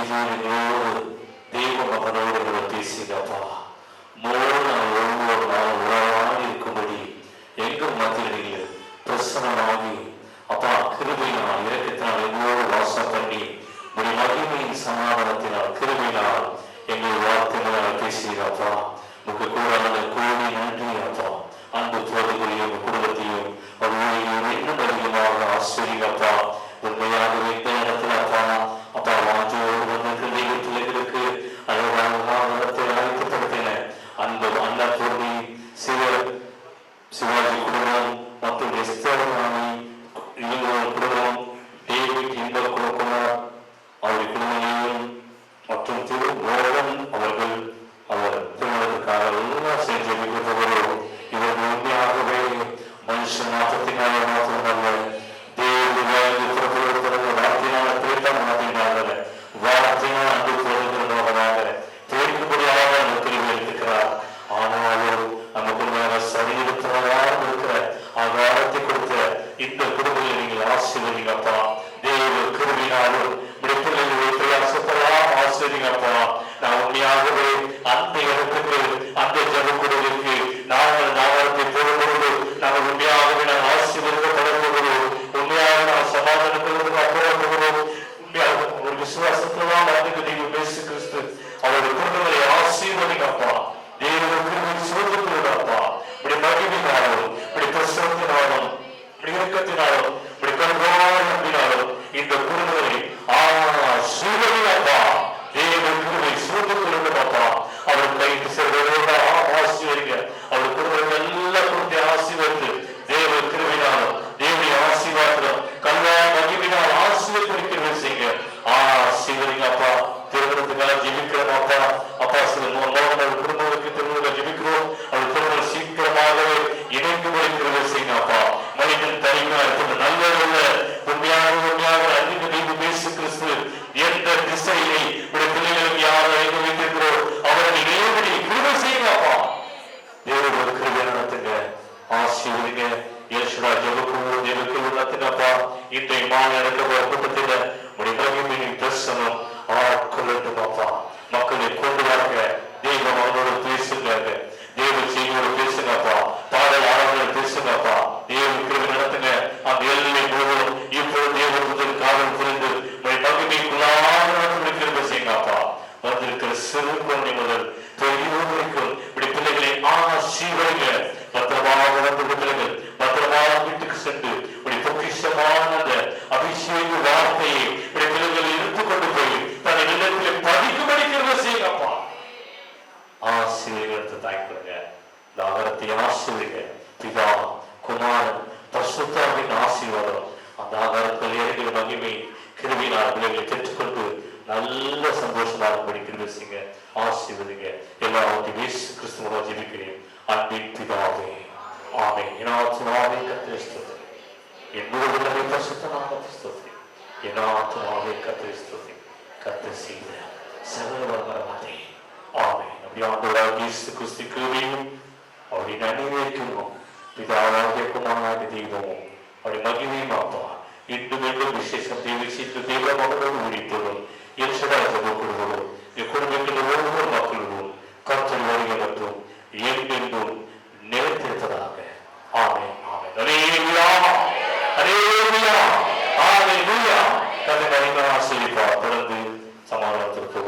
செய்தியோடு தெய்வ மகனோடு கூட பேசுங்கப்பா. ஒவ்வொரு நாள் உறவாடி இருக்கும்படி எங்கும் மத்தியில் நீங்கள் பிரசனமாகி அப்பா கிருபையினால் இரக்கத்தினால் எங்களோடு வாசம் பண்ணி ஒரு மகிமையின் சமாதானத்தினால் கிருபையினால் எங்கள் வார்த்தைகளால் பேசுகிறப்பா. உங்க கூட கோடி நன்றி அப்பா. அன்பு தோழர்களையும் உங்க குடும்பத்தையும் அவர்களையும் இன்னும் அதிகமாக ஆசிரியப்பா. உண்மையாக இந்த இடத்துல அப்பா அப்பா வாஞ்சோடு வந்திருக்கிற தெய்வ பிள்ளைகளுக்கு அழகாக அழைக்கப்படுத்தின அன்பு அண்ணா தோழி சிவாஜி குடும்பம் மற்றும் எஸ்தர் ராணி இவங்களோட குடும்பம், டேவிட் இன்ப குமார் அவருடைய குடும்பங்களையும் மற்றும் திரு மோகன் அவர்கள் அவர் திருமணத்துக்காக எல்லாம் செஞ்சு வைக்கிறவர்களோ இவர்கள் உண்மையாகவே மனுஷன் மாற்றத்தினால மாற்றமல்ல, வார்த்தையினால திரைத்தான் மாற்றினார்கள், வார்த்தையினால் அன்பு தோன்றுகிறவர்களாக தோற்கும்படியாக திரும்பி எடுத்துக்கிறார். ஆனாலும் நம்ம குடும்ப சரீரத்தினராக இருக்கிற ஆகாரத்தை கொடுத்த இந்த குடும்பத்தை நீங்கள் ஆசீர்வதிங்கப்பா. தேவ கிருபையினாலும் பிள்ளைகளை பிரயாசத்தெல்லாம் ஆசீர்வதிங்கப்பா. நான் உண்மையாகவே அந்த இடத்துக்கு அந்த ஜபக்குழுவிற்கு நாங்கள் நாகரத்தை போடும்போது நாங்கள் உண்மையாகவே நான் ஆசீர்வதிக்கப்படப்போகிறோம். உண்மையாக நான் சமாதானத்திற்கு போகிறோம். உண்மையாக ஒரு விசுவாசத்துலாம் வந்து நீங்கள் பேசு கிறிஸ்து அவருடைய குடும்பங்களை ஆசீர்வதிங்கப்பா. தேவ கிருபை சோதனைப்பா. இப்படி மகிழ்ச்சினாலும் இப்படி பிரசவத்தினாலும் இப்படி இறக்கத்தினாலும் இப்படி கல்வாரினாலும் இந்த குடும்பங்களை ஆசீர்வதிங்கப்பா. தேவ கிருபை சோதனைப்பா. அவர் கைது செல்வதோட ஆசீர்வதிங்க. அவர் குடும்பங்கள் எல்லாம் கொடுத்து ஆசீர்வதித்து தேவ கிருபையினாலும் தேவனுடைய ஆசீர்வாதம் கல்வா மகிழ்ச்சினால் ஆசீர்வதிக்கிறதை செய்யுங்க. ஆசீர்வதிங்கப்பா. திருமணத்துக்காக ஜெபிக்கிறோம் அப்பா. அப்பா சில குடும்பங்களுக்கு திருமணம் ஜெபிக்கிறோம். அவர் திருமணம் சீக்கிரமாகவே இணைக்கும்படி கிருபை செய்யுங்க அப்பா. மனிதன் தனிமையா இருக்கிறது நல்லதல்ல. உண்மையாக அன்றைக்கு நீங்க பேசு கிறிஸ்து எந்த திசையை உடைய பிள்ளைகளுக்கு யாரை எங்க வைத்திருக்கிறோம் அவர்கள் நேரடி கிருபை செய்யுங்க அப்பா. தேவரோட கிருபை நடத்துங்க. ஆசீர்வதிங்க. யேசுவா ஜெபக்குழு ஜெபக்குழு நடத்துங்கப்பா. இன்றைய மாலை நடக்க கூட்டத்தில் உடைய மகிமையின் தரிசனம் ஆட்கொள்ளட்டும் அப்பா. மக்களை கொண்டு வாங்க. தெய்வம் அவனோடு பேசுங்க. தேவ செய்தியோடு பேசுங்கப்பா. பாடல் ஆடங்கள் பேசுங்கப்பா. தேவ கிருபை நடத்துங்க. அந்த எல்லை முழுவதும் இப்போ தேவதூதன் காவல் புரிந்து மகிமைக்குள்ளாக கிருபை செய்யுங்கப்பா. வந்திருக்கிற சிறு குழந்தை முதல் பெரியோர் வரைக்கும் இப்படி பிள்ளைகளை ஆசீர்வதிங்க. பத்திரமாக வந்து பிள்ளைகள் பத்திரமாக வீட்டுக்கு சென்று இப்படி பொக்கிஷமான அந்த அபிஷேக வார்த்தையை இப்படி பிள்ளைகளை எடுத்துக்கொண்டு போய் தன்னை நிலத்திலே பதிக்கும்படி கிருபை செய்யுங்கப்பா. ஆசீர்வதித்து தாய்ப்படுங்க. இந்த ஆகாரத்தை ஆசீர்வதிங்க. பிதா குமாரன் பரிசுத்தாவின் ஆசீர்வாதம் அந்த ஆகாரத்தில் இறங்கிற மகிமை கிருபையினால் பிள்ளைகளை பெற்றுக்கொண்டு நல்ல சந்தோஷமாக கிருபை செய்யுங்க. ஆசீர்வதிங்க. எல்லாவற்றையும் இயேசு கிறிஸ்துவால் ஜெபிக்கிறேன் அன்பின் பிதாவே ஆமென். என்னாத்மாவே கர்த்தரை ஸ்தோத்திரி. என் முழு பரிசுத்த நாமத்தை ஸ்தோத்திரி. என்னாத்மாவே கர்த்தரை ஸ்தோத்திரி. கர்த்தர் செய்த சகல வரலாறே ஆமென். அப்படி ஆண்டவராகிய இயேசு கிறிஸ்து கிருபையும் அவருடைய நன்மைக்கும் பிதாவாகிய குமாரனாகிய தெய்வமும் அவருடைய மகிமையும் அப்பா இன்னும் இன்னும் விசேஷம் தேவிச்சிட்டு தேவ மகனோடு உரித்தோடும் எல்சடா ஜெபக்குழுவோடும் குடும்பத்தில் ஒவ்வொரு மக்களோடும் கர்த்தர் வருகை மற்றும் என்றென்றும் நிலைத்திருப்பதாக ஆமென் ஆமென். அல்லேலூயா அல்லேலூயா அல்லேலூயா. கர்த்தர் மகிமை ஆசீர்வதிப்பார். தொடர்ந்து சமாதானத்திற்கு